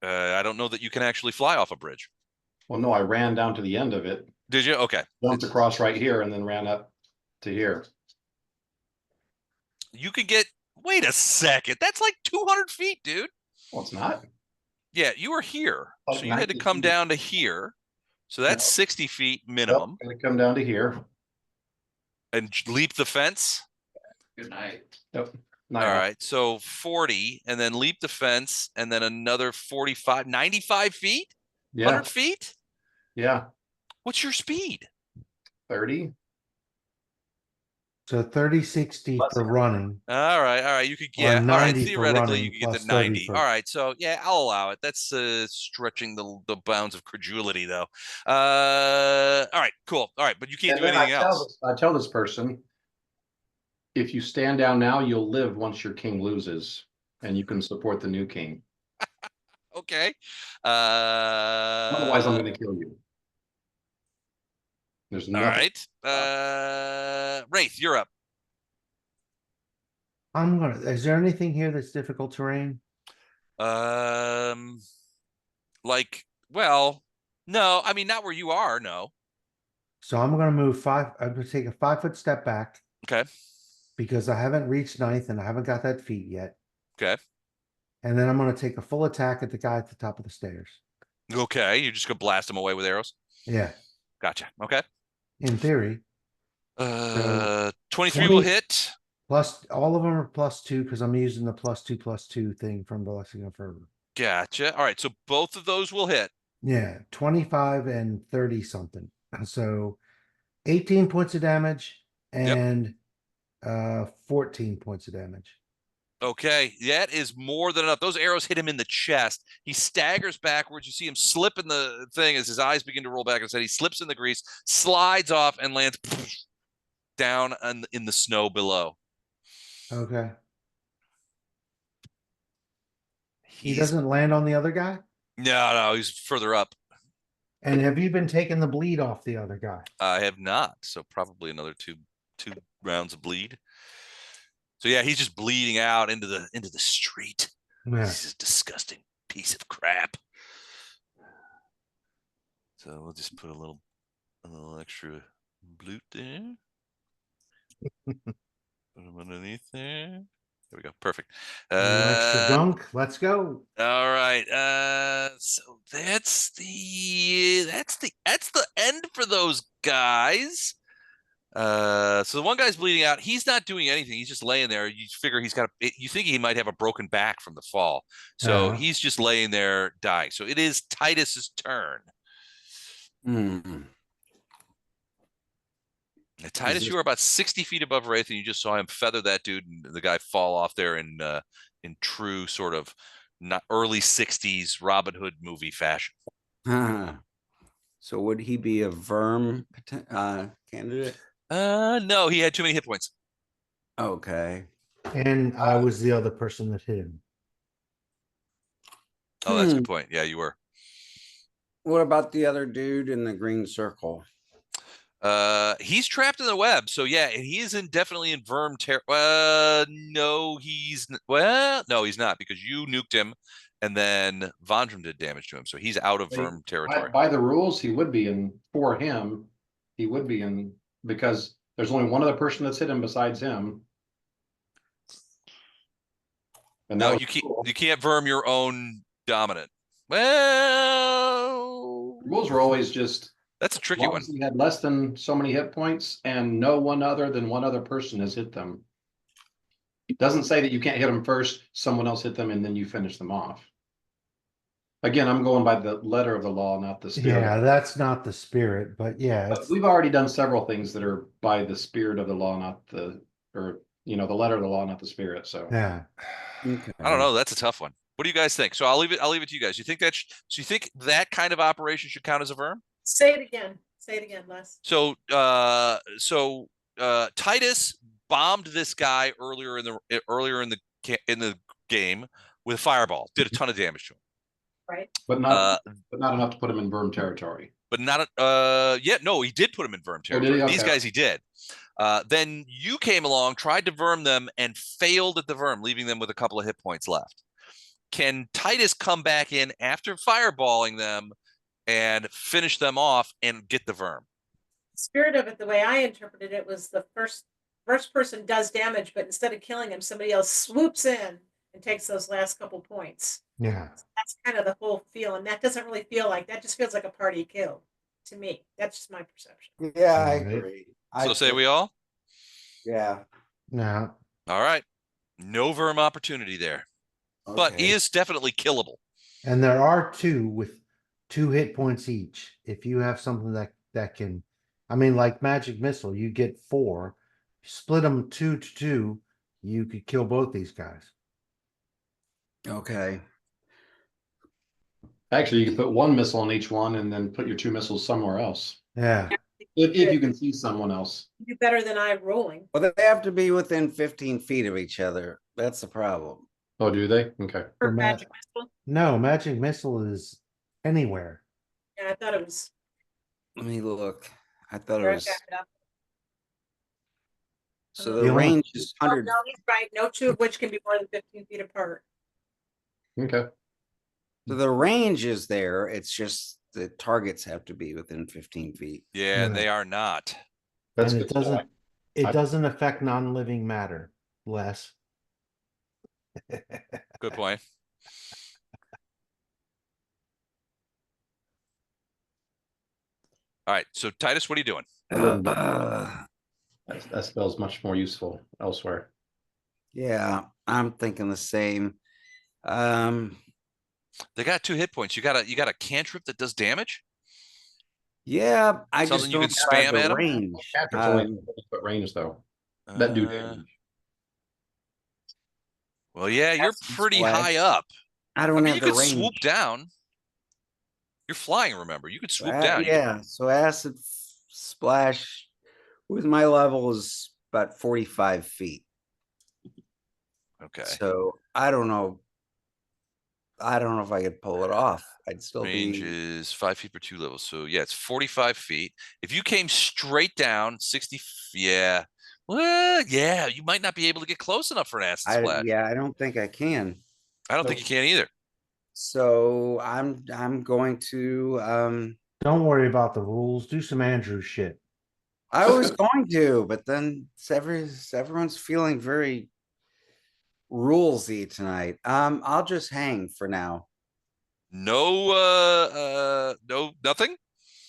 I don't know that you can actually fly off a bridge. Well, no, I ran down to the end of it, Did you? Okay. jumped across right here, and then ran up to here. You could get, wait a second. That's like 200 feet, dude. Well, it's not. Yeah, you were here. Like So you had to 90 come feet. down to here. So that's 60 feet minimum. Yep, gonna come down to here. And leap the fence. Good night. Yep. All right. So 40, and then leap the fence, and then another 45, 95 feet? Yeah. 100 feet? Yeah. What's your speed? 30. So 30, 60 for running. All right. You could, Or yeah. All right. 90 for Theoretically, running you could get plus to 30 90. for- All right. So, yeah, I'll allow it. That's stretching the bounds of credulity, though. All right. Cool. All right. But you can't And do then anything else. I tell this person, if you stand down now, you'll live once your king loses, and you can support the new king. Okay. Otherwise, I'm going to kill you. There's All nothing. right. Wraith, you're up. Is there anything here that's difficult terrain? Well, no, I mean, not where you are, no. So I'm gonna move I'm gonna take a 5-foot step back Okay. because I haven't reached ninth and I haven't got that feat yet. Okay. And then I'm gonna take a full attack at the guy at the top of the stairs. Okay. You're just gonna blast him away with arrows. Yeah, Gotcha. Okay. in theory. 23 will 20 hit. Plus, all of them are +2 because I'm using the +2/+2 thing from Blessing of Fervor. Gotcha. All right. So both of those will hit. Yeah, 25 and 30 something. So 18 points of damage and 14 points of damage. Okay, that is more than enough. Those arrows hit him in the chest. He staggers backwards. You see him slip in the thing as his eyes begin to roll back. Instead, he slips in the grease, slides off, and lands down in the snow below. Okay. He He's doesn't land on the other guy? no, he's further up. And have you been taking the bleed off the other guy? I have not, so probably another two rounds of bleed. So yeah, he's just bleeding out into the street. Yeah. This is a disgusting piece of crap. So we'll just put a little extra bloot there. Put him underneath there. There we go. Perfect. A little extra gunk. Let's go. All right. So that's the end for those guys. So the one guy's bleeding out. He's not doing anything. He's just laying there. You figure you think he might have a broken back from the fall. So he's just laying there dying. So it is Titus's turn. Titus, you were about 60 feet above Wraith, and you just saw him feather that dude, and the guy fall off there in true sort of not early 60s Robin Hood movie fashion. So would he be a Verm candidate? No, he had too many hit points. Okay. And I was the other person that hit him. Oh, that's a good point. Yeah, you were. What about the other dude in the green circle? He's trapped in the web, so yeah, and he is definitely in Verm territory. No, he's not, because you nuked him, and then Vondrum did damage to him, so he's out of Verm territory. By the rules, he would be in. For him, he would be in, because there's only one other person that's hit him besides him. And No, you can't Verm your own dominant. Well, rules were always just. That's a tricky one. He had less than so many hit points, and no one other than one other person has hit them. It doesn't say that you can't hit them first, someone else hit them, and then you finish them off. Again, I'm going by the letter of the law, not the spirit. Yeah, that's not the spirit, but yeah. But we've already done several things that are by the spirit of the law, not the letter of the law, not the spirit. So yeah. Okay. I don't know. That's a tough one. What do you guys think? So I'll leave it to you guys. You think that kind of operation should count as a Verm? Say it again. Say it again, Les. So Titus bombed this guy earlier in the game with a fireball. Did a ton of damage to him. Right. but not enough to put him in Verm territory. But not no, he did put him in Verm territory. These guys he did. Then you came along, tried to Verm them, and failed at the Verm, leaving them with a couple of hit points left. Can Titus come back in after fireballing them and finish them off and get the Verm? The spirit of it, the way I interpreted it, was the first person does damage, but instead of killing him, somebody else swoops in and takes those last couple points. Yeah. So that's kind of the whole feel, and that doesn't really feel like that. Just feels like a party kill to me. That's just my perception. Yeah, I Alright. agree. So say we all? Yeah. No. All right. No Verm opportunity there. But he Okay. is definitely killable. And there are two with 2 hit points each. If you have something that can, I mean, like magic missile, you get 4. Split them 2 to 2, you could kill both these guys. Okay. Actually, you can put one missile on each one, and then put your 2 missiles somewhere else. Yeah. If you can see someone else. You do better than I rolling. Well, they have to be within 15 feet of each other. That's the problem. Oh, do they? Okay. For For magic missile. No, magic missile is anywhere. Yeah, I thought it was. Let me look. I thought it Right was. back it up. So The the only- range is Oh, 100. no, he's right. No two of which can be more than 15 feet apart. Okay. So the range is there. It's just the targets have to be within 15 feet. Yeah, and Right. they are not. That's And good it to know. doesn't, it I- doesn't affect non-living matter, Les. Good point. All right, so Titus, what are you doing? That spell's much more useful elsewhere. Yeah, I'm thinking the same. They got 2 hit points. You got a cantrip that does damage. Yeah, I Something just you don't could have spam the at 'em? range. Captain's only foot range though. That do Uh, damage. well, yeah, you're Acid pretty splash. high up. I I don't mean, have you the could range. swoop down. You're flying, remember? You could swoop down. You could- Yeah, so acid splash with my level is about 45 feet. okay. So I don't know. I don't know if I could pull it off. I'd still Range be. is 5 feet per 2 levels. So yeah, it's 45 feet. If you came straight down 60, yeah. Well, yeah, you might not be able to get close enough for an acid splash. Yeah, I don't think I can. I don't think you can either. So I'm going to Don't worry about the rules. Do some Andrew shit. I was going to, but then everyone's feeling very rulesy tonight. I'll just hang for now. No, nothing.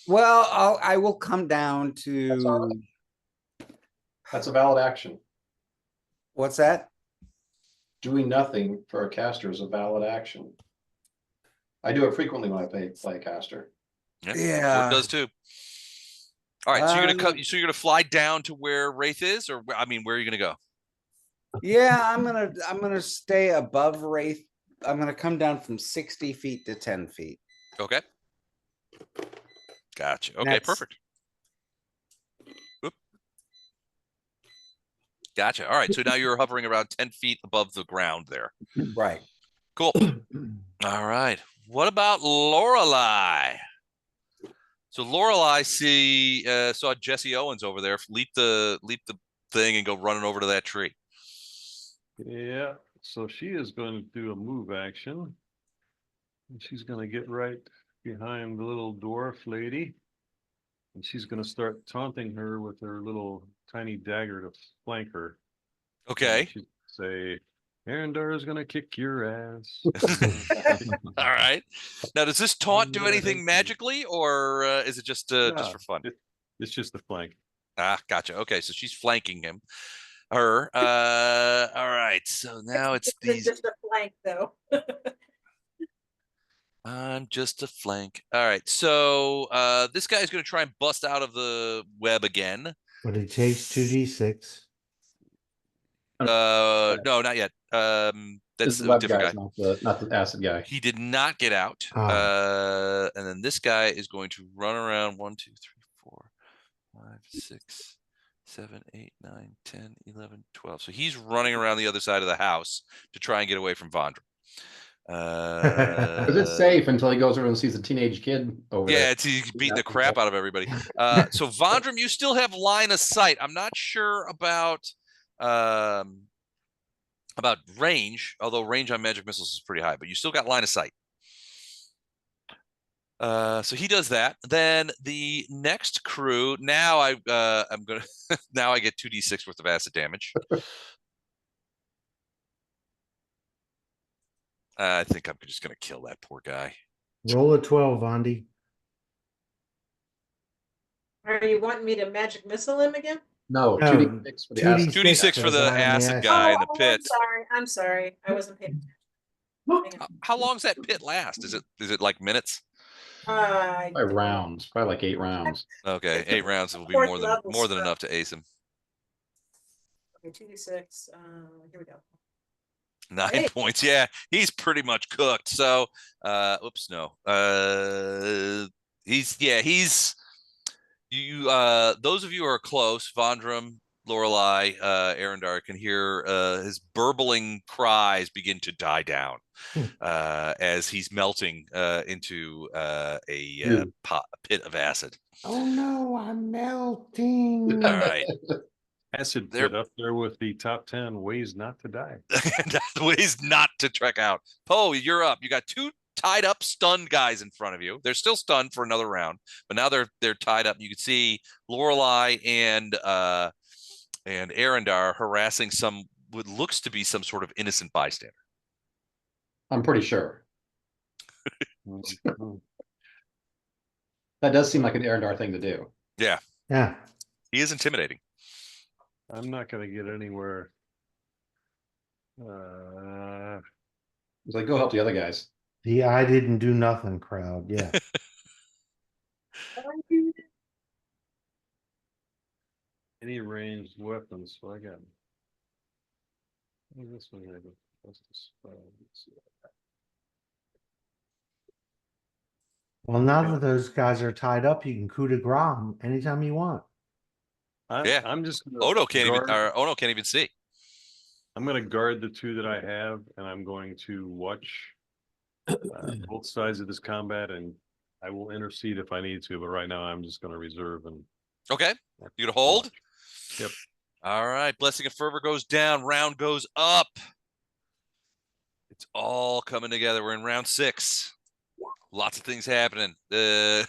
Well, I will come down to That's a valid action. what's that? Doing nothing for a caster is a valid action. I do it frequently when I play a caster. Yeah, Yeah. Wood does too. All right, so you're gonna Um, so you're gonna fly down to where Wraith is, or I mean, where are you gonna go? Yeah, I'm gonna stay above Wraith. I'm gonna come down from 60 feet to 10 feet. Okay. Gotcha. Okay, That's- perfect. Oop. Gotcha. All right, so now you're hovering around 10 feet above the ground there. Right. Cool. All right. What about Lorelei? So Lorelei saw Jesse Owens over there leap the thing and go running over to that tree. Yeah, so she is going to do a move action. And she's going to get right behind the little dwarf lady. And she's going to start taunting her with her little tiny dagger to flank her. Okay. And she'd say, Arendar is going to kick your ass. All right. Now, does this taunt do anything magically, or is it just No, for fun? It's just the flank. Ah, gotcha. Okay, so she's flanking him. Her. All right. So now it's these. Just a flank, though. I'm just a flank. All right. So this guy's going to try and bust out of the web again. But it takes 2d6. No, not yet. That's This is a the web different guy, guy. not the acid guy. He did not get out. Ah. And then this guy is going to run around 1, 2, 3, 4, 5, 6, 7, 8, 9, 10, 11, 12. So he's running around the other side of the house to try and get away from Vondra. Because it's safe until he goes over and sees a teenage kid over there. Yeah, he's beating the crap out of everybody. So Vondram, you still have line of sight. I'm not sure about range, although range on magic missiles is pretty high, but you still got line of sight. So he does that. Then the next crew. Now I'm gonna. Now I get 2d6 worth of acid damage. I think I'm just gonna kill that poor guy. Roll a 12, Vondi. Are you wanting me to magic missile him again? No, No, 2d6 for the acid. 2d6 for the guy in acid guy in the pit. I'm sorry. I wasn't paying How long does that pit last? Is it like minutes? attention. Probably rounds, probably like 8 rounds. Okay, 8 rounds will be Fourth more than level stuff. enough to ace him. Okay, 2d6. Here we go. 9 Hey. points. Yeah, he's pretty much cooked. So, oops, no. He's you. Those of you who are close, Vondram, Lorelei, Arendar can hear his burbling cries begin to die down as he's melting into a pit of acid. Oh no, I'm melting. All right. Acid There- pit up there with the top 10 ways not to die. That's ways not to trek out. Poe, you're up. You got 2 tied up, stunned guys in front of you. They're still stunned for another round, but now they're tied up. You can see Lorelei and Arendar harassing what looks to be some sort of innocent bystander. I'm pretty sure. Mhm. That does seem like an Arendar thing to do. Yeah, Yeah. he is intimidating. I'm not gonna get anywhere. It's like, go help the other guys. The I didn't do nothing crowd. Yeah. Any ranged weapons? So I got. This one maybe. Let's just, let's see. Well, now that those guys are tied up, you can coup de grace 'em anytime you want. Yeah. I'm just. gonna Ono can't guard- Ono can't even see. I'm gonna guard the two that I have, and I'm going to watch both sides of this combat, and I will intercede if I need to. But right now, I'm just gonna reserve and. Okay, you gonna hold? watch. Yep. All right, Blessing of Fervor goes down. Round goes up. It's all coming together. We're in round 6. Lots of things happening. The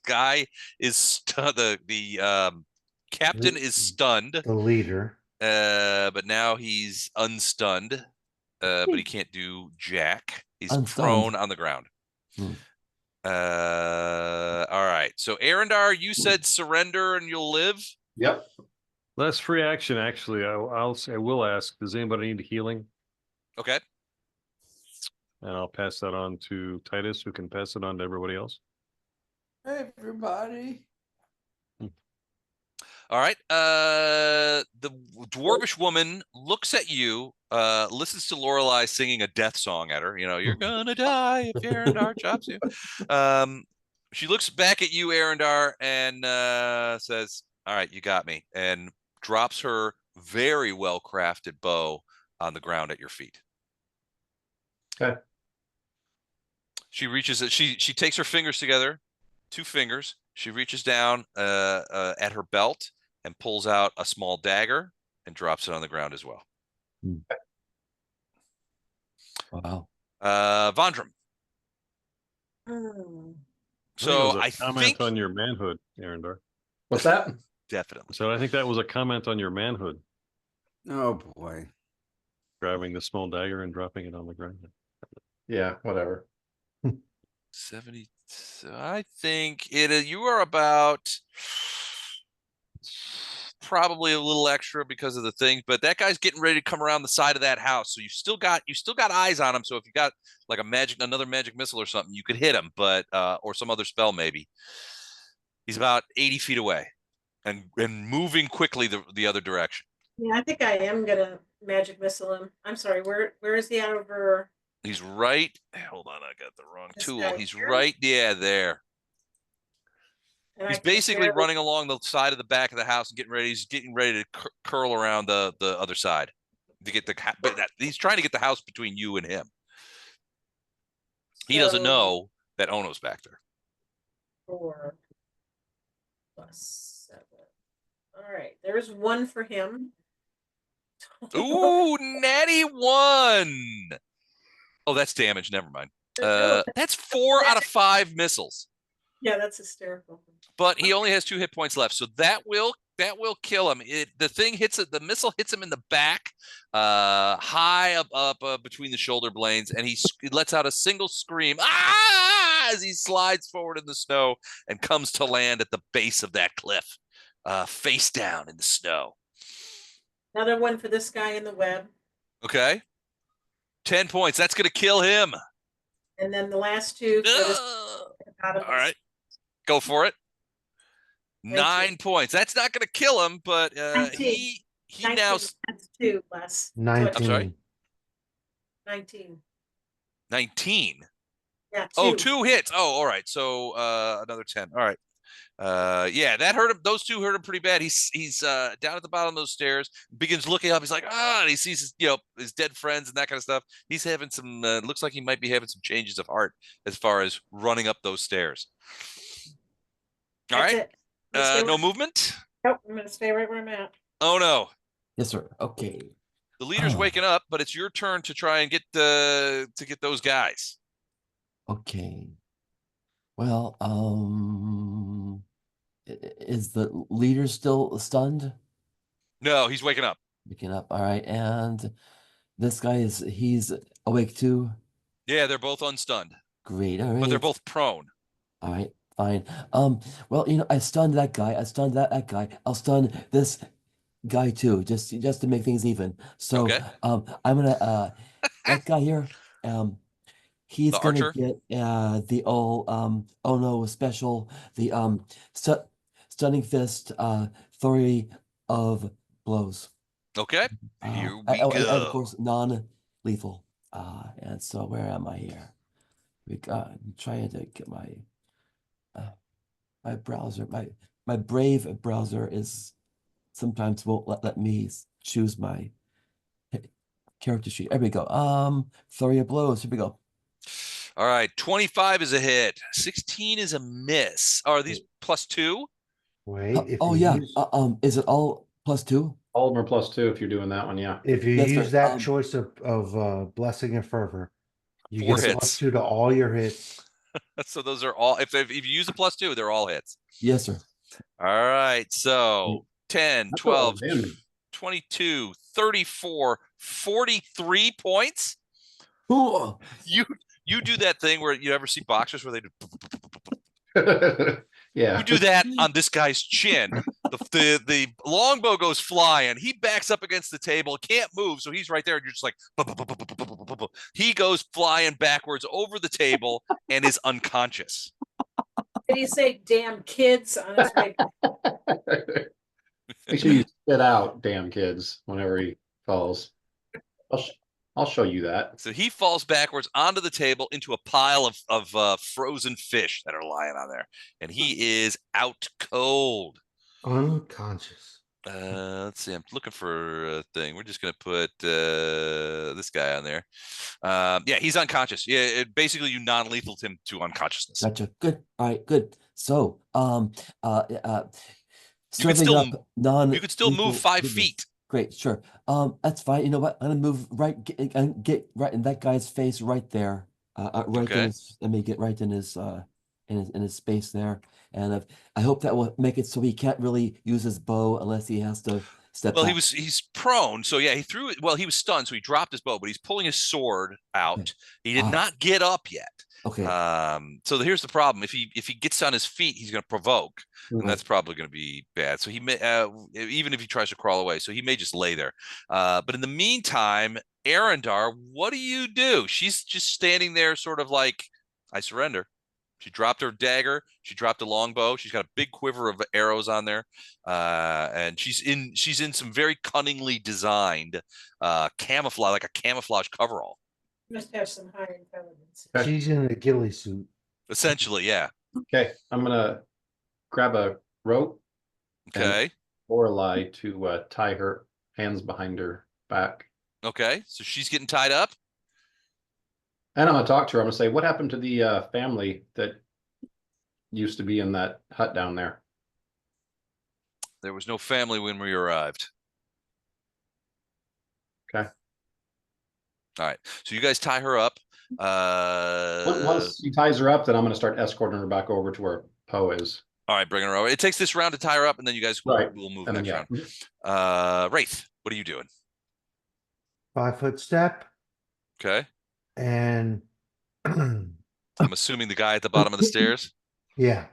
guy is stunned. The captain is stunned. The leader. But now he's unstunned. But he can't do jack. He's Unstunned. prone on the ground. Hmm. All right. So Arendar, you said surrender and you'll live. Yep. Less free action, actually. I will ask. Does anybody need healing? Okay. And I'll pass that on to Titus, who can pass it on to everybody else. Everybody. All right. The dwarvish woman looks at you, listens to Lorelei singing a death song at her. You know, you're gonna die if Arendar chops you. She looks back at you, Arendar, and says, "All right, you got me," and drops her very well crafted bow on the ground at your feet. Okay. She reaches it. She takes her fingers together, 2 fingers. She reaches down at her belt and pulls out a small dagger and drops it on the ground as well. Wow. Vondram. So I comment think on your manhood, Arendar. What's that? definitely. So I think that was a comment on your manhood, Oh boy. grabbing the small dagger and dropping it on the ground. Yeah, whatever. 70. So I think you are about probably a little extra because of the thing, but that guy's getting ready to come around the side of that house. So you still got eyes on him. So if you got like another magic missile or something, you could hit him, but or some other spell maybe. He's about 80 feet away and moving quickly the other direction. Yeah, I think I am gonna magic missile him. I'm sorry, where is he over? He's right. Hold on, I got the wrong This tool. guy He's here? right, yeah, there. And I He's can basically barely- running along the side of the back of the house and getting ready. He's getting ready to curl around the other side to get he's trying to get the house between you and him. He doesn't So, know that Ono's back there. 4 plus 7. All right, there's 1 for him. Ooh, natty 1. Oh, that's damage. Never mind. That's 4 out of 5 missiles. Yeah, that's hysterical. But he only has 2 hit points left, so that will kill him. The missile hits him in the back, high up between the shoulder blades, and he lets out a single scream as he slides forward in the snow and comes to land at the base of that cliff, face down in the snow. Another 1 for this guy in the web. Okay, 10 points. That's gonna kill him. And then the last 2 for this All right, go for it. 9 points. That's not going to kill him, but 19. he 19, now that's 2 less. 19. I'm sorry? 19. 19. Yeah, 2. Oh, 2 hits. Oh, all right. So another 10. All right. Yeah, that hurt him. Those 2 hurt him pretty bad. He's down at the bottom of those stairs, begins looking up. He's like, and he sees his dead friends and that kind of stuff. He's having some looks like he might be having some changes of heart as far as running up those stairs. All That's right. it. I'm gonna stay No where- movement. Nope, I'm gonna stay right where I'm at. Oh no. Yes, sir. Okay. The leader's Oh. waking up, but it's your turn to try and get those guys. Okay. Well, is the leader still stunned? No, he's waking up. Waking up. All right. And this guy he's awake too. Yeah, they're both unstunned, Great. All but they're right. both prone. All right. Fine. Well, I stunned that guy. I stunned that guy. I'll stun this guy too, just to make things even. So, Okay. I'm gonna that guy here, he's The gonna archer? get the old oh no special, the stunning fist, flurry of blows. Okay. Here we And of go. course non-lethal. And so where am I here? I'm trying to get my browser, my Brave browser is sometimes won't let me choose my character sheet. There we go. Flurry of blows. Here we go. All right. 25 is a hit. 16 is a miss. Are these +2? Wait, if Oh you yeah. use, Is it all +2? All of them are +2 if you're doing that one, yeah. if you Yes, sir. use that choice of blessing and fervor, you 4 get a hits. +2 to all your hits. So those are all, if you use a +2, they're all hits. Yes, sir. All right. So 10, That's a lot of 12, damage. 22, 34, 43 points. Ooh. You do that thing where you ever see boxers where they do. Yeah. You do that on this guy's chin. The longbow goes flying. He backs up against the table, can't move, so he's right there, and you're just like, he goes flying backwards over the table and is unconscious. Did he say damn kids on his way? Make sure you spit out, damn kids, whenever he falls. I'll show you that. So he falls backwards onto the table into a pile of frozen fish that are lying on there, and he is out cold. Unconscious. Let's see. I'm looking for a thing. We're just gonna put this guy on there. Yeah, he's unconscious. Yeah, basically you non-lethal him to unconsciousness. Gotcha. Good. All right. Good. So, You could serving still up non. you could still move 5 feet. Great. Sure. That's fine. You know what? I'm gonna move right. Get right in that guy's face right there. Right in Okay. his. Let me get right in his. In his space there, and I hope that will make it so he can't really use his bow unless he has to step Well, back. he's prone, so yeah, he threw it. Well, he was stunned, so he dropped his bow, but he's pulling his sword out. He did not get up yet. Okay. So here's the problem: if he gets on his feet, he's going to provoke, Mhm. and that's probably going to be bad. So he may, even if he tries to crawl away, so he may just lay there. But in the meantime, Arendar, what do? She's just standing there, sort of like, I surrender. She dropped her dagger. She dropped a longbow. She's got a big quiver of arrows on there, and she's in some very cunningly designed camouflage, like a camouflage coverall. Must have some higher intelligence. Okay. She's in a ghillie suit. Essentially, yeah. Okay, I'm gonna grab a rope Okay. Lorelei to tie her hands behind her back. Okay. So she's getting tied up. And I'm gonna talk to her. I'm gonna say, what happened to the family that used to be in that hut down there? There was no family when we arrived. Okay. All right. So you guys tie her up. Once he ties her up, then I'm gonna start escorting her back over to where Poe is. All right, bringing her over. It takes this round to tie her up, and then you guys will Right. move And then, next yeah. round. Wraith, what are you doing? 5-foot step Okay. and I'm assuming the guy at the bottom of the stairs. yeah,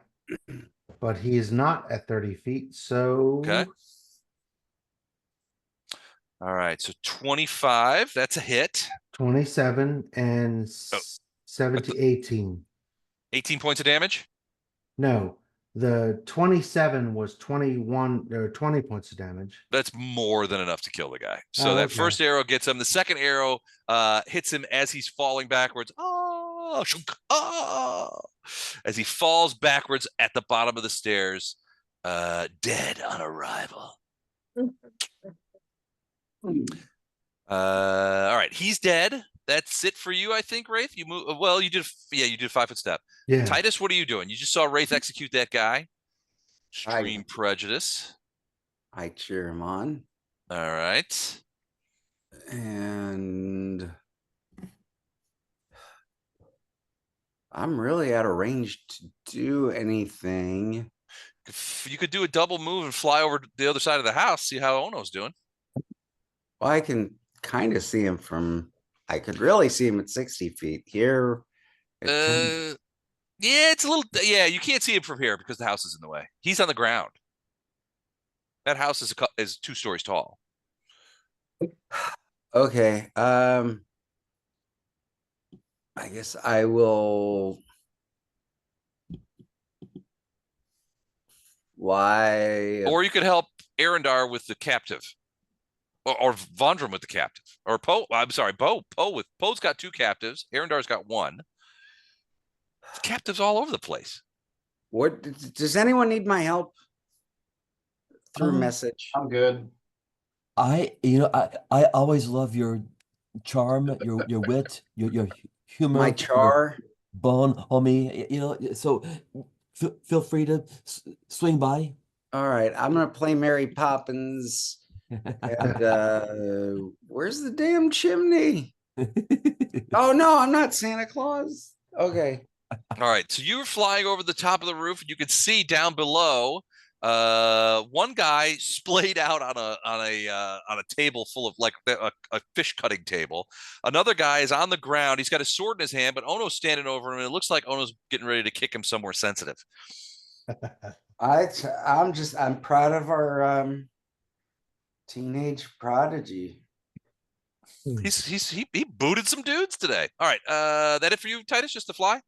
but he is not at 30 feet. So Okay. All right. So 25. That's a hit. 27 and Oh. 7 to 18. 18 points of damage. No, the 27 was 21 or 20 points of damage. That's more than enough to kill the guy. So Oh, that okay. first arrow gets him. The second arrow hits him as he's falling backwards. Oh, shunk, oh, as he falls backwards at the bottom of the stairs, dead on arrival. All right, he's dead. That's it for you, I think, Wraith. You move. Well, you did. Yeah, you did 5-foot step. Yeah. Titus, what are you doing? You just saw Wraith execute that guy. Extreme prejudice. I cheer him on, All right. and I'm really out of range to do anything. You could do a double move and fly over to the other side of the house, see how Ono's doing. Well, I can kind of see him from, I could really see him at 60 feet here. Yeah, it's a little, yeah, you can't see him from here because the house is in the way. He's on the ground. That house is 2 stories tall. Okay, I guess I will. Why? Or you could help Arendar with the captive. Or Vondram with the captive. Or Poe, I'm sorry, Poe's got 2 captives. Arendar's got 1. The captives all over the place. What does anyone need my help? Through Um, message. I'm good. I always love your charm, your wit, your humor, My your char. bone, homie. So feel free to swing by. All right, I'm gonna play Mary Poppins. And where's the damn chimney? Oh no, I'm not Santa Claus. Okay. All right, so you were flying over the top of the roof, and you could see down below one guy splayed out on a table full of like a fish cutting table. Another guy is on the ground. He's got a sword in his hand, but Ono's standing over him, and it looks like Ono's getting ready to kick him somewhere sensitive. I'm proud of our teenage prodigy. He booted some dudes today. All right, that it for you, Titus? Just to fly?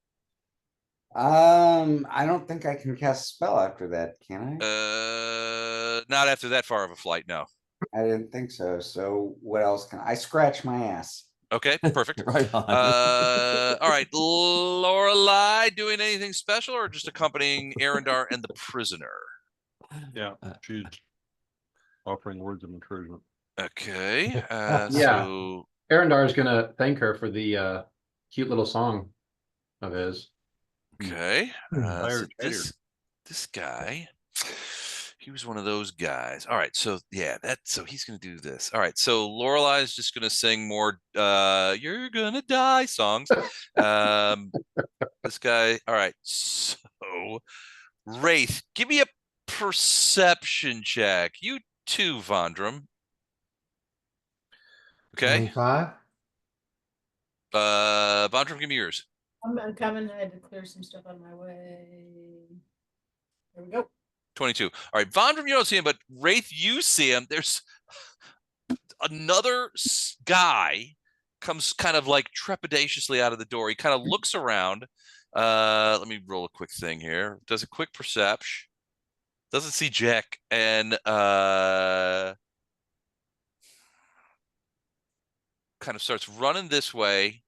I don't think I can cast a spell after that, can I? Not after that far of a flight, no. I didn't think so. So what else can I scratch my ass? Okay, perfect. Right on. All right, Lorelai doing anything special or just accompanying Arendar and the prisoner? Yeah, she's offering words of encouragement. Okay, Yeah. so Arendar is gonna thank her for the cute little song of his. okay, so Tired, tired. this guy, he was one of those guys. All right, so yeah, so he's gonna do this. All right, so Lorelai is just gonna sing more "You're Gonna Die" songs. This guy. All right, so Wraith, give me a perception check. You too, Vondram. Okay. 25. Vondram, give me yours. I'm coming. I had to clear some stuff out of my way. There we go. 22. All right, Vondram, you don't see him, but Wraith, you see him. There's another guy comes kind of like trepidatiously out of the door. He kind of looks around. Let me roll a quick thing here. Does a quick perception. Doesn't see Jack, and kind of starts running this way.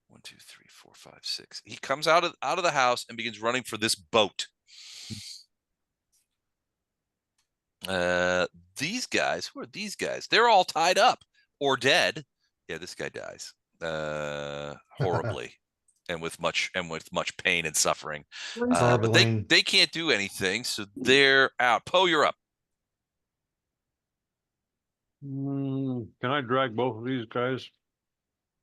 1, 2, 3, 4, 5, 6. He comes out of the house and begins running for this boat. These guys, who are these guys? They're all tied up or dead. Yeah, this guy dies horribly and with much pain and suffering. But they can't do anything, so they're out. Poe, you're up. Can I drag both of these guys?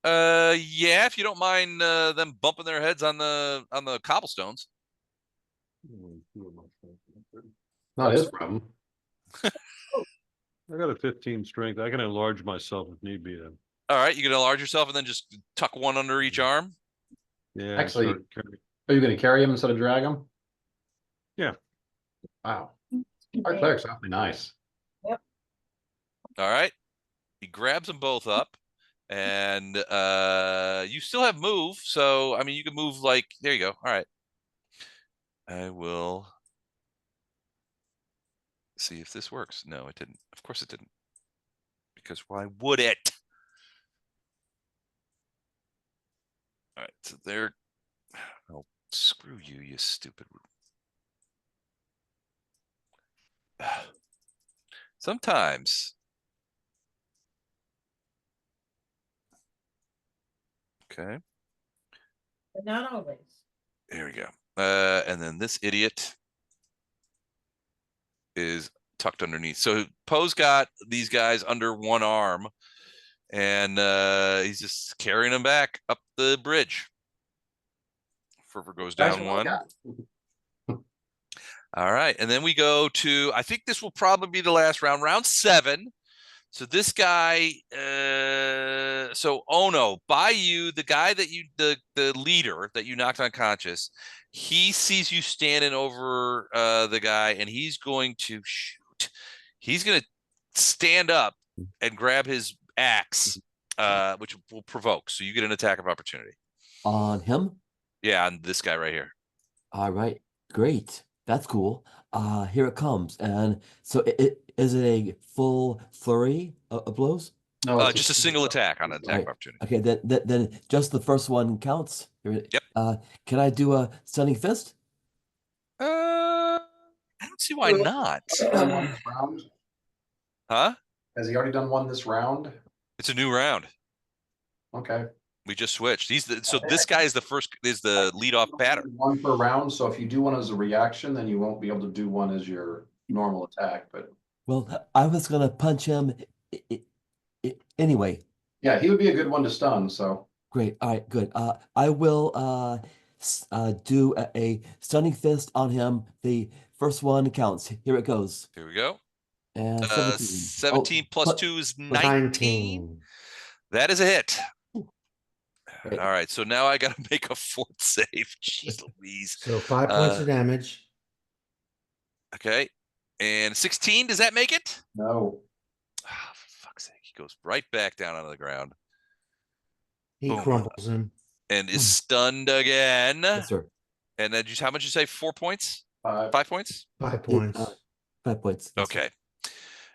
Yeah, if you don't mind them bumping their heads on the cobblestones. Not his problem. I got a 15 strength. I can enlarge myself if need be. Then. All right, you can enlarge yourself and then just tuck one under each arm. Yeah. Actually, are you going to carry him instead of drag him? Yeah. Wow. Our cleric's awfully nice. All right, he grabs them both up, and you still have move. So I mean, you can move like there you go. All right, I will see if this works. No, it didn't. Of course it didn't. Because why would it? All right, so they're. Oh, screw you, you stupid. Sometimes. Okay. But not always. There we go. And then this idiot is tucked underneath. So Poe's got these guys under one arm, and he's just carrying them back up the bridge. Fervor goes That's down what I one. got. All right, and then we go to, I think this will probably be the last round, round 7. So this guy, so Ono, by you, the guy that you, the leader that you knocked unconscious, he sees you standing over the guy, and he's going to shoot. He's going to stand up and grab his axe, which will provoke. So you get an attack of opportunity. On him? Yeah, on this guy right here. All right, great. That's cool. Here it comes. And so is it a full flurry of blows? No, it's Just a single attack on an attack Right. of opportunity. Okay, then just the first one counts. Yep. Can I do a stunning fist? I don't see why not. Has he done one this round? Huh? Has he already done one this round? It's a new round. Okay. We just switched. So this guy is the lead off batter. One per round, so if you do one as a reaction, then you won't be able to do one as your normal attack, but Well, I was gonna punch him anyway. yeah, he would be a good one to stun, so. Great. All right, good. I will do a stunning fist on him. The first one counts. Here it goes. Here we go. And 17. 17 plus but- 2 is 19. 19. That is a hit. Great. All right, so now I got to make a 4th save. Jeez Louise. So 5 points of damage. Okay. And 16, does that make it? No. Oh, for fuck's sake. He goes right back down onto the ground He Boom. crumbles him. and is stunned again. Yes, sir. And then how much you say? 4 points? 5. 5 points? 5 points. 5 points. Yes, sir. Okay.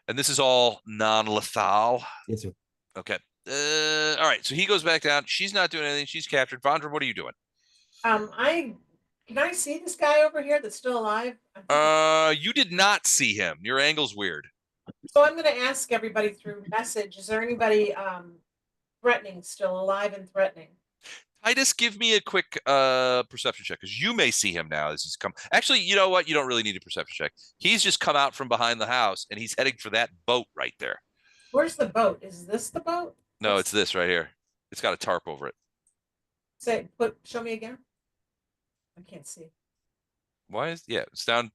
And this is all non-lethal. Yes, sir. Okay. All right. So he goes back down. She's not doing anything. She's captured. Vondra, what are you doing? Can I see this guy over here that's still alive? I think- You did not see him. Your angle's weird. So I'm gonna ask everybody through message, is there anybody threatening, still alive and threatening? Titus, give me a quick perception check, because you may see him now as he's come. Actually, you know what? You don't really need a perception check. He's just come out from behind the house, and he's heading for that boat right there. Where's the boat? Is this the boat? No, it's this right here. It's got a tarp over it. Show me again. I can't see. Why is it's down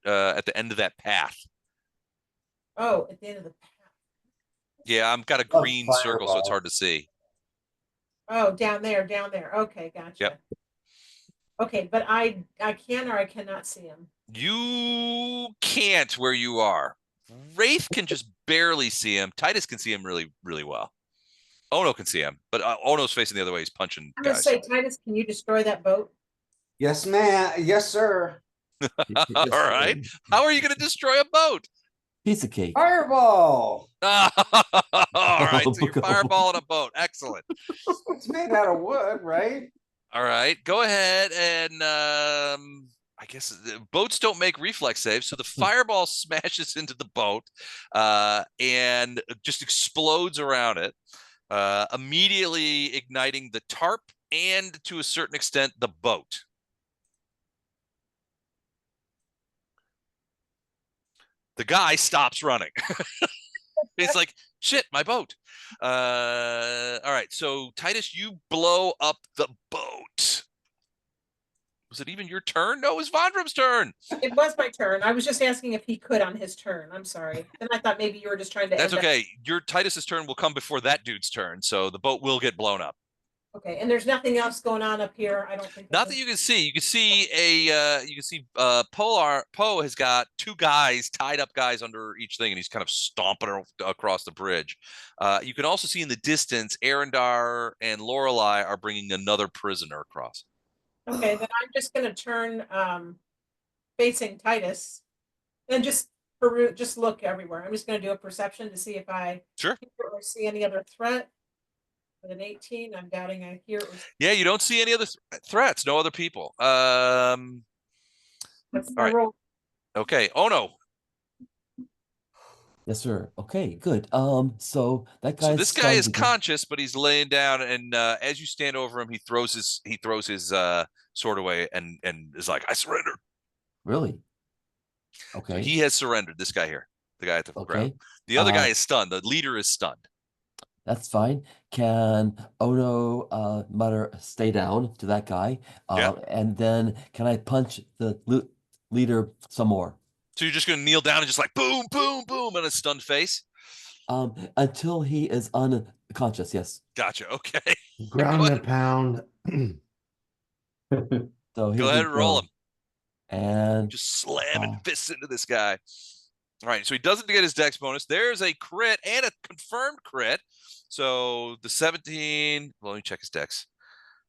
at the end of that path. Oh, at the end of the path. Yeah, I've got a Oh, green circle, so it's hard to see. Oh, down there. Okay, gotcha. Yep. Okay, but I can or I cannot see him. You can't where you are. Wraith can just barely see him. Titus can see him really, really well. Ono can see him, but Ono's facing the other way. He's punching I'm gonna guys. say, Titus, can you destroy that boat? Yes, ma'am. Yes, sir. All right. How are you going to destroy a boat? Piece of cake. Fireball. All right. So you're Go. fireballing a boat. Excellent. It's made out of wood, right? All right. Go ahead and I guess boats don't make reflex saves, so the fireball smashes into the boat and just explodes around it, immediately igniting the tarp and, to a certain extent, the boat. The guy stops running. He's like, shit, my boat. All right, so Titus, you blow up the boat. Was it even your turn? No, it was Vondram's turn. It was my turn. I was just asking if he could on his turn. I'm sorry. And I thought maybe you were just trying to. That's end up- okay. Your Titus's turn will come before that dude's turn, so the boat will get blown up. Okay, and there's nothing else going on up here. I don't think. Not that you can see. You can see Poe has got 2 guys, tied up guys under each thing, and he's kind of stomping across the bridge. You can also see in the distance, Arendar and Lorelei are bringing another prisoner across. Okay, then I'm just gonna turn facing Titus, and just look everywhere. I'm just gonna do a perception to see if I Sure. hear or see any other threat. With an 18, I'm doubting I hear or Yeah, you don't see any other threats. No other people. That's my right. roll. Okay. Oh no. Yes, sir. Okay, good. So that So guy's this guy is stunned again. conscious, but he's laying down, and as you stand over him, he throws his sword away and is like, "I surrender." Really? So Okay. he has surrendered. This guy here, the guy at the Okay. ground. The other guy Uh, is stunned. The leader is stunned. That's fine. Can Ono mutter stay down to that guy? Yeah. And then can I punch the leader some more? So you're just gonna kneel down and just like boom, boom, boom on a stunned face. Until he is unconscious, yes. Gotcha. Okay. Ground and pound. So he'll Go ahead be and roll prone. him. And Just slamming Oh. fists into this guy. All right, so he doesn't get his dex bonus. There's a crit and a confirmed crit. So the 17, well, let me check his dex.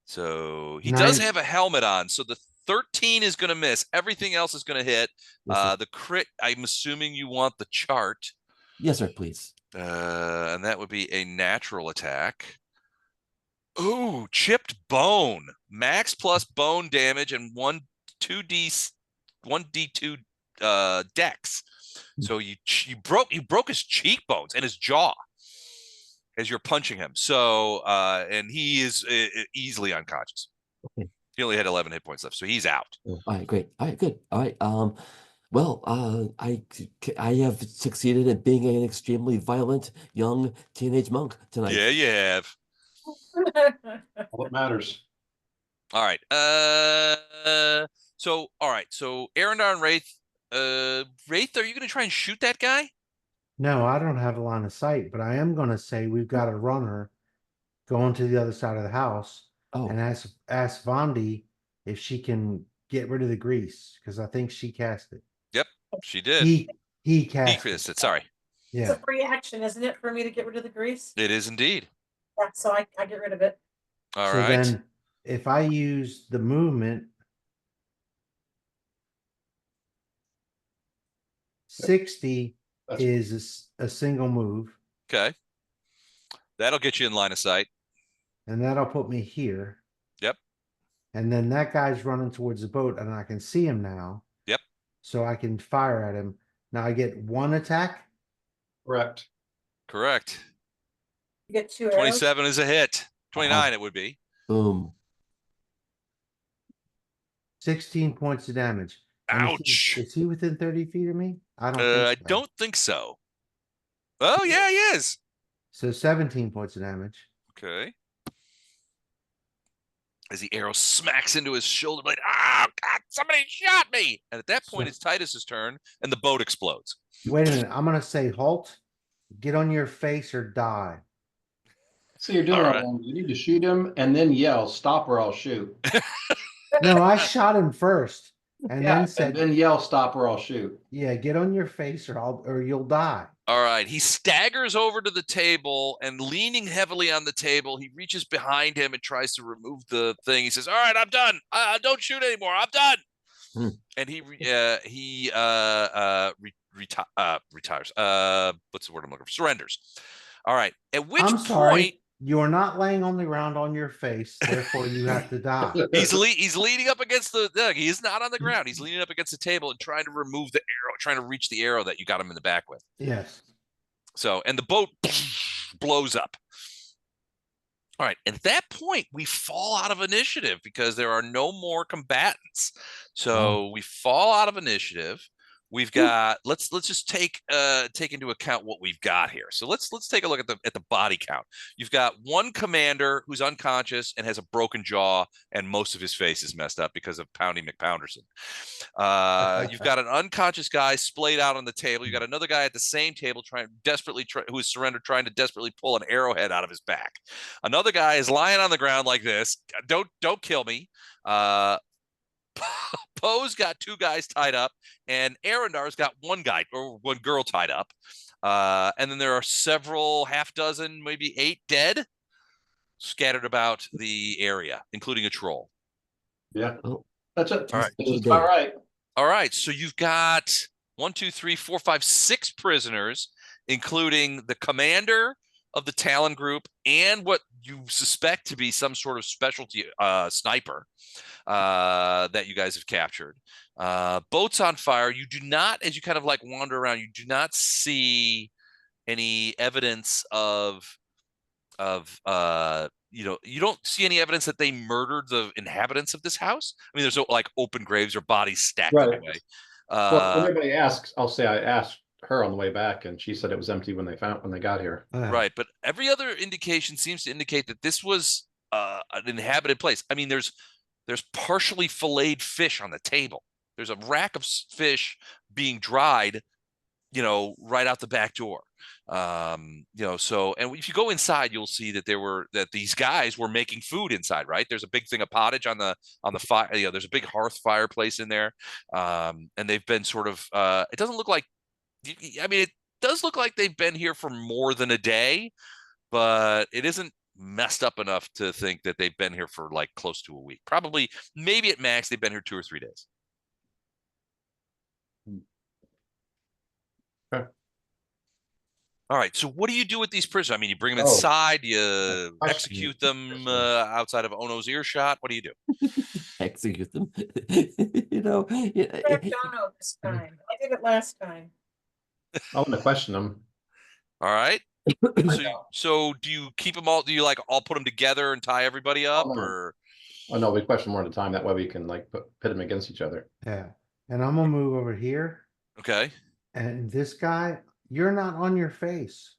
So he does Nice. have a helmet on. So the 13 is going to miss. Everything else is going to hit. Yes, sir. The crit, I'm assuming you want the chart. Yes, sir, please. And that would be a natural attack. Ooh, chipped bone. Max plus bone damage and 1d2 dex. So you broke his cheekbones and his jaw as you're punching him. So and he is easily unconscious. Okay. He only had 11 hit points left, so he's out. All right, great. All right, good. All right. Well, I have succeeded at being an extremely violent young teenage monk tonight. Yeah, you have. All that matters. All right. So all right. So Arendar and Wraith. Wraith, are you going to try and shoot that guy? No, I don't have a line of sight, but I am going to say we've got a runner going to the other side of the house Oh, and ask Vondi if she can get rid of the grease because I think she cast it. Yep, she did. He cast He it. it. Sorry. It's Yeah. a free action, isn't it, for me to get rid of the grease? It is indeed. Yeah, so I get rid of it. All So right. then if I use the movement, 60 That's- is a single move, Okay. That'll get you in line of sight. and that'll put me here. Yep. And then that guy's running towards the boat, and I can see him now. Yep. So I can fire at him. Now I get one attack. Correct. Correct. You get 2 arrows. 27 is a hit. 29 it would be. boom. 16 points of damage. And Ouch. Is he within 30 feet of me? I don't I think so. don't think so. Oh, yeah, he is. So 17 points of damage. Okay. As the arrow smacks into his shoulder blade. Oh, God, somebody shot me. And at that point, So- it's Titus's turn, and the boat explodes. Wait a minute. I'm going to say halt. Get on your face or die. So you're doing All all right. wrong. You need to shoot him and then yell, "Stop or I'll shoot." No, I shot him first and Yeah, then said, and then yell, "Stop or I'll shoot." yeah, get on your face or you'll die. All right. He staggers over to the table and leaning heavily on the table, he reaches behind him and tries to remove the thing. He says, "All right, I'm done. Don't shoot anymore. I'm done." And he retires. What's the word I'm looking for? Surrenders. All right. At which I'm point sorry. You're not laying on the ground on your face, therefore you have to die. he's leaning up against he is not on the ground. He's leaning up against the table and trying to remove the arrow, trying to reach the arrow that you got him in the back with. Yes. So, and the boat blows up. All right. At that point, we fall out of initiative because there are no more combatants. So we fall out of initiative. We've got let's just take into account what we've got here. So let's take a look at the body count. You've got one commander who's unconscious and has a broken jaw, and most of his face is messed up because of Poundy McPounderson. You've got an unconscious guy splayed out on the table. You got another guy at the same table who is surrendered, trying to desperately pull an arrowhead out of his back. Another guy is lying on the ground like this. Don't kill me. Poe's got 2 guys tied up, and Arendar's got 1 guy or 1 girl tied up. And then there are several, half dozen, maybe 8 dead scattered about the area, including a troll. Yeah, Oh. that's it. All right. That's all right. All right. So you've got 1, 2, 3, 4, 5, 6 prisoners, including the commander of the Talon group and what you suspect to be some sort of specialty sniper that you guys have captured. Boat's on fire. You do not, as you kind of like wander around, you do not see any evidence of you don't see any evidence that they murdered the inhabitants of this house. I mean, there's no like open graves or bodies stacked Right. anyway. Well, when everybody asks, I'll say I asked her on the way back, and she said it was empty when they got here. Right, but every other indication seems to indicate that this was an inhabited place. I mean, there's partially filleted fish on the table. There's a rack of fish being dried, right out the back door. So, and if you go inside, you'll see that these guys were making food inside, right? There's a big thing of pottage on the fire. There's a big hearth fireplace in there. And they've been sort of, it doesn't look like, I mean, it does look like they've been here for more than a day, but it isn't messed up enough to think that they've been here for like close to a week. Probably, maybe at max, they've been here 2 or 3 days. Okay. All right. So what do you do with these prisoners? I mean, you bring them Oh, inside, you question. execute them outside of Ono's earshot. What do you do? Execute them. I don't know this time. I did it last time. I want to question them. All right. So do you keep them all? Do you like all put them together and tie everybody up, no. or? Oh no, we question one at a time. That way we can like pit them against each other. Yeah. And I'm gonna move over here. Okay. And this guy, you're not on your face.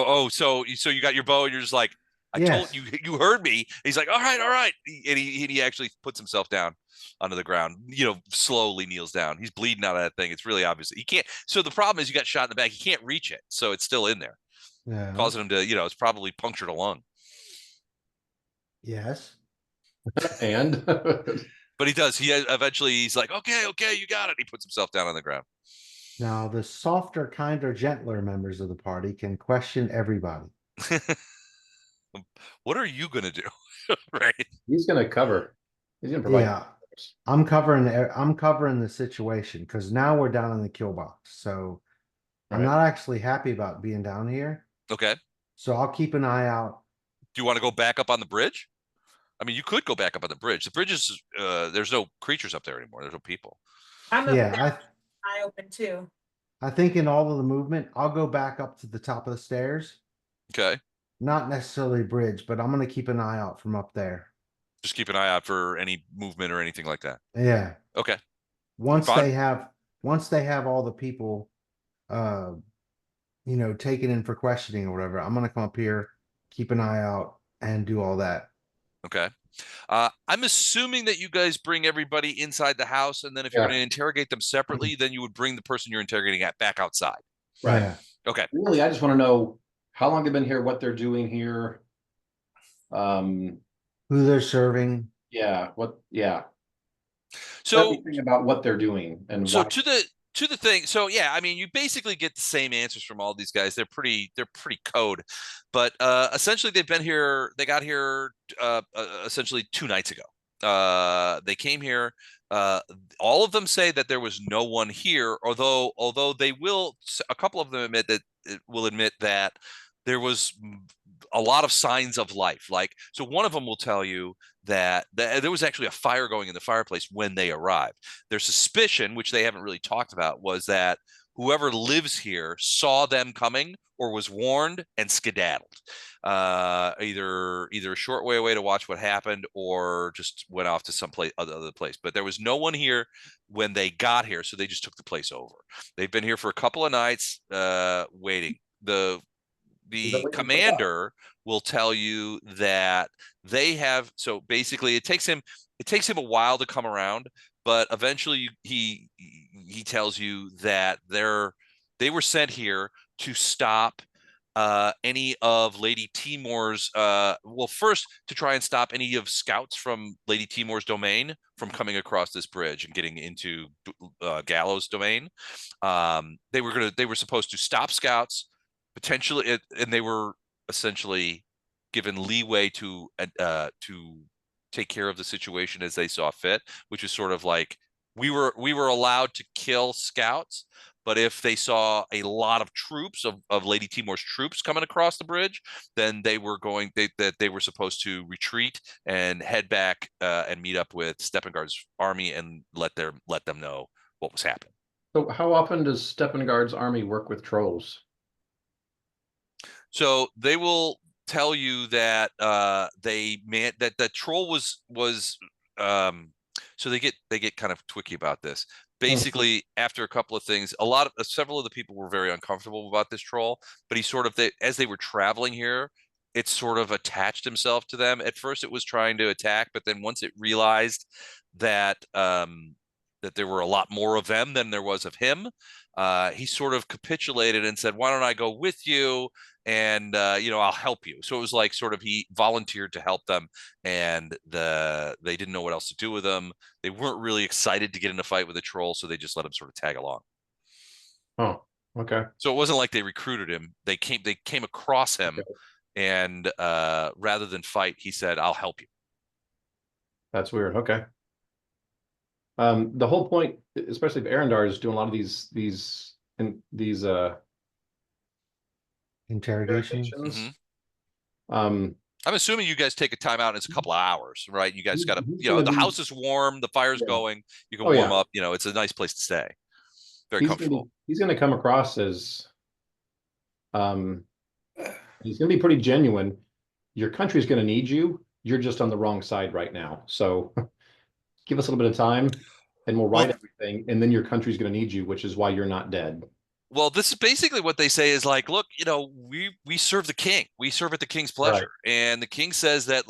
So you got your bow and you're just like, I told you, you heard me. He's like, all right. And he actually puts himself down onto the ground, slowly kneels down. He's bleeding out of that thing. It's really obvious. He can't. So the problem is you got shot in the back. He can't reach it. So it's still in there, causing him to, it's probably punctured a lung. Yes. And but he does. He's like, okay, you got it. He puts himself down on the ground. Now the softer, kinder, gentler members of the party can question everybody. What are you gonna do? Right. He's gonna cover. He's gonna provide. Yeah. I'm covering the situation because now we're down in the kill box. So I'm Right. not actually happy about being down here. Okay. So I'll keep an eye out. Do you want to go back up on the bridge? I mean, you could go back up on the bridge. The bridge is there's no creatures up there anymore. There's no people. I'm up Yeah, there, eye open too. I think in all of the movement, I'll go back up to the top of the stairs. Okay. Not necessarily bridge, but I'm gonna keep an eye out from up there. Just keep an eye out for any movement or anything like that. Yeah. Okay. Once Fine. they have all the people taken in for questioning or whatever, I'm gonna come up here, keep an eye out, and do all that. Okay. I'm assuming that you guys bring everybody inside the house, and then if you're going to interrogate them separately, then you would bring the person you're interrogating back outside. Right. Yeah. Okay. Really, I just want to know how long they've been here, what they're doing here. Who they're serving. Yeah. So everything about what they're doing and so why. to the thing. So yeah, I mean, you basically get the same answers from all these guys. They're pretty code, but essentially they got here essentially 2 nights ago. They came here. All of them say that there was no one here, although a couple of them will admit that there was a lot of signs of life. So one of them will tell you that there was actually a fire going in the fireplace when they arrived. Their suspicion, which they haven't really talked about, was that whoever lives here saw them coming or was warned and skedaddled. Either a short way away to watch what happened or just went off to some other place. But there was no one here when they got here, so they just took the place over. They've been here for a couple of nights waiting. The commander will tell you that they have, so basically it takes him a while to come around, but eventually he tells you that they were sent here to stop any of Lady Timor's first to try and stop any of scouts from Lady Timor's domain from coming across this bridge and getting into Gallows' domain. They were supposed to stop scouts potentially, and they were essentially given leeway to take care of the situation as they saw fit, which is sort of like we were allowed to kill scouts, but if they saw a lot of troops of Lady Timor's troops coming across the bridge, then they were supposed to retreat and head back and meet up with Steppengard's army and let them know what was happening. So how often does Steppengard's army work with trolls? So they will tell you that that the troll was so they get kind of twicky about this. basically after a couple of things, several of the people were very uncomfortable about this troll, but he sort of, as they were traveling here, it sort of attached himself to them. At first it was trying to attack, but then once it realized that that there were a lot more of them than there was of him, he sort of capitulated and said, why don't I go with you? And I'll help you. So it was like sort of he volunteered to help them, and they didn't know what else to do with him. They weren't really excited to get in a fight with a troll, so they just let him sort of tag along. Oh, okay. So it wasn't like they recruited him. They came across him, and rather than fight, he said, I'll help you. That's weird. Okay. The whole point, especially if Arendar is doing a lot of these Interrogation. interrogations. I'm assuming you guys take a time out and it's a couple of hours, right? You guys got to, the house is warm, the fire's going, you can warm up, it's a nice place to stay. Very comfortable. He's going to come across as, he's going to be pretty genuine. Your country's going to need you. You're just on the wrong side right now. So give us a little bit of time and we'll write everything. And then your country's going to need you, which is why you're not dead. Well, this is basically what they say is like, look, we serve the king. We serve at the king's pleasure. Right. And the king says that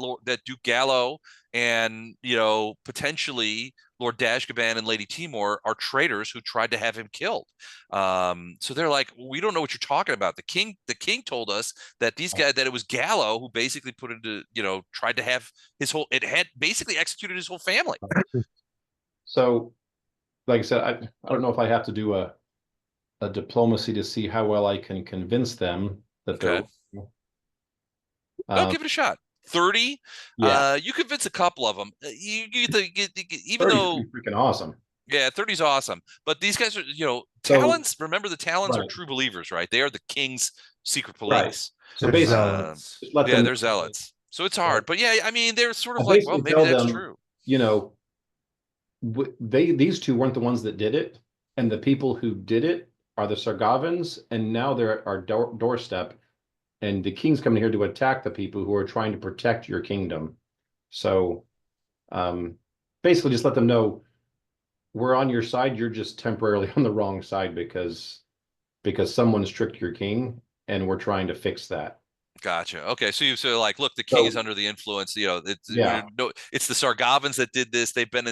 Duke Gallo and, potentially Lord Dashgaban and Lady Timor are traitors who tried to have him killed. So they're like, we don't know what you're talking about. The king told us that that it was Gallo who basically put into, tried to have it had basically executed his whole family. So, like I said, I don't know if I have to do a diplomacy to see how well I can convince them that they're. I'll give it a shot. 30. Yeah. You convince a couple of them. Even though freaking awesome. Yeah, 30's awesome. But these guys are, Talons. Remember, the Talons are true believers, right? They are the king's secret police. Right. So basically, they're zealots. So it's hard, but yeah, I mean, they're sort of like, well, maybe that's true. These two weren't the ones that did it, and the people who did it are the Sargavans, and now they're at our doorstep, and the king's coming here to attack the people who are trying to protect your kingdom. So basically just let them know we're on your side, you're just temporarily on the wrong side because someone's tricked your king, and we're trying to fix that. Gotcha. Okay, so like, look, the king is under the influence. It's the Sargavans that did this. They've been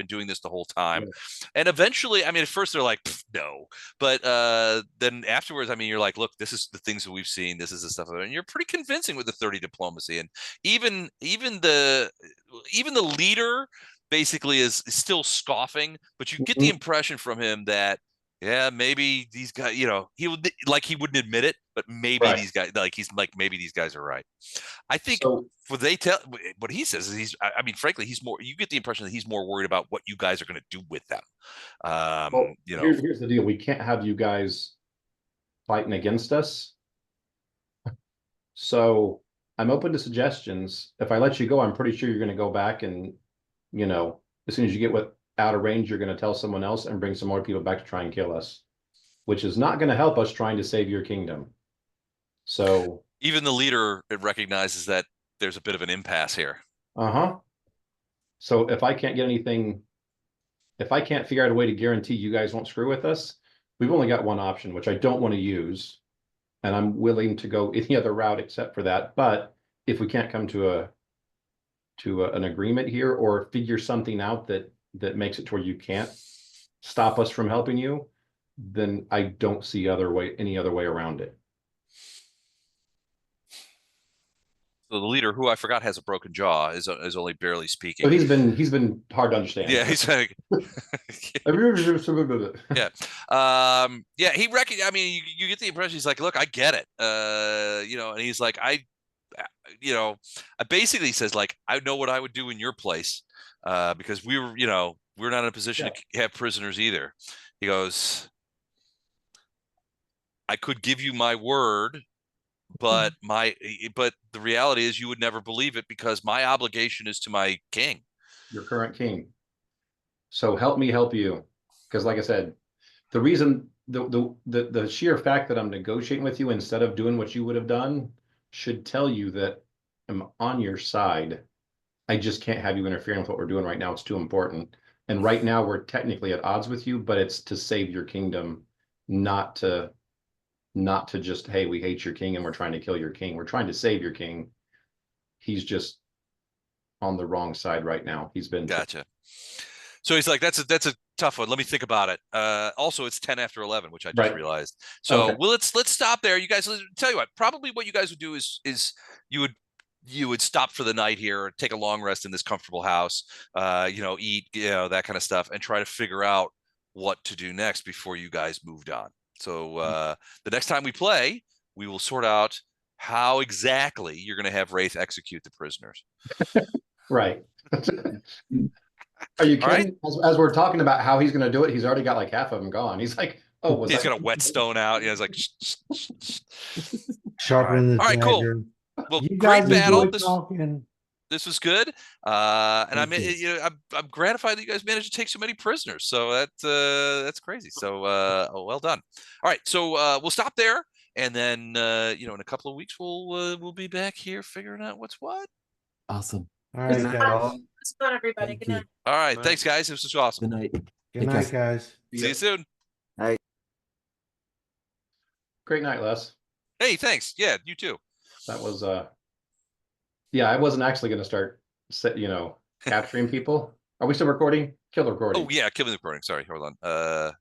doing this the whole time, and eventually, I mean, at first they're like, no, but then afterwards, I mean, you're like, look, this is the things that we've seen. This is the stuff, and you're pretty convincing with the 30 diplomacy, and even the leader basically is still scoffing, but you get the impression from him that. Yeah, maybe these guys, he wouldn't admit it, but maybe these guys, maybe these guys are right. I think what he says is frankly, you get the impression that he's more worried about what you guys are going to do with them. Here's the deal. We can't have you guys fighting against us. So I'm open to suggestions. If I let you go, I'm pretty sure you're going to go back and, as soon as you get out of range, you're going to tell someone else and bring some more people back to try and kill us, which is not going to help us trying to save your kingdom. So even the leader recognizes that there's a bit of an impasse here. So if I can't figure out a way to guarantee you guys won't screw with us, we've only got one option, which I don't want to use, and I'm willing to go any other route except for that. But if we can't come to an agreement here or figure something out that makes it to where you can't stop us from helping you, then I don't see any other way around it. So the leader, who I forgot has a broken jaw, is only barely speaking. So he's been hard to understand. Yeah, he's like, yeah, He I mean, you get the impression he's like, look, I get it, and he's like, I basically says like, I know what I would do in your place. Because we're not in a position to have prisoners either. He goes, I could give you my word, but the reality is you would never believe it because my obligation is to my king. Your current king. So help me help you. Because like I said, the reason the sheer fact that I'm negotiating with you instead of doing what you would have done should tell you that I'm on your side. I just can't have you interfering with what we're doing right now. It's too important. And right now we're technically at odds with you, but it's to save your kingdom, not to just, hey, we hate your king and we're trying to kill your king. We're trying to save your king. He's just on the wrong side right now. He's been Gotcha. So he's like, that's a tough one. Let me think about it. Also, it's 10 after 11, which I just Right. realized. So Okay. well, let's stop there. You guys, tell you what, probably what you guys would do is you would stop for the night here, take a long rest in this comfortable house, eat, that kind of stuff, and try to figure out what to do next before you guys moved on. So the next time we play, we will sort out how exactly you're going to have Wraith execute the prisoners. right. Are you All right. kidding? As we're talking about how he's going to do it, he's already got like half of them gone. He's like, oh, was He's that- got a whetstone out. It's like, Sharpening the All right, cool. dagger. well, You great guys battle. enjoy talking. This was good, and Thank you. I'm gratified that you guys managed to take so many prisoners. So that's crazy. So well done. All right, so we'll stop there, and then in a couple of weeks we'll be back here figuring out what's what. Awesome. All right, Good night, guys. all. It's fun, everybody. Thank Good you. night. All right, Nice. thanks guys. This was awesome. Good night. Good Take night, care. guys. See you soon. Great night, Les. Hey, thanks. Yeah, you too. That was yeah, I wasn't actually going to start capturing people. Are we still recording? Kill the recording. Oh yeah, kill the recording. Sorry, hold on.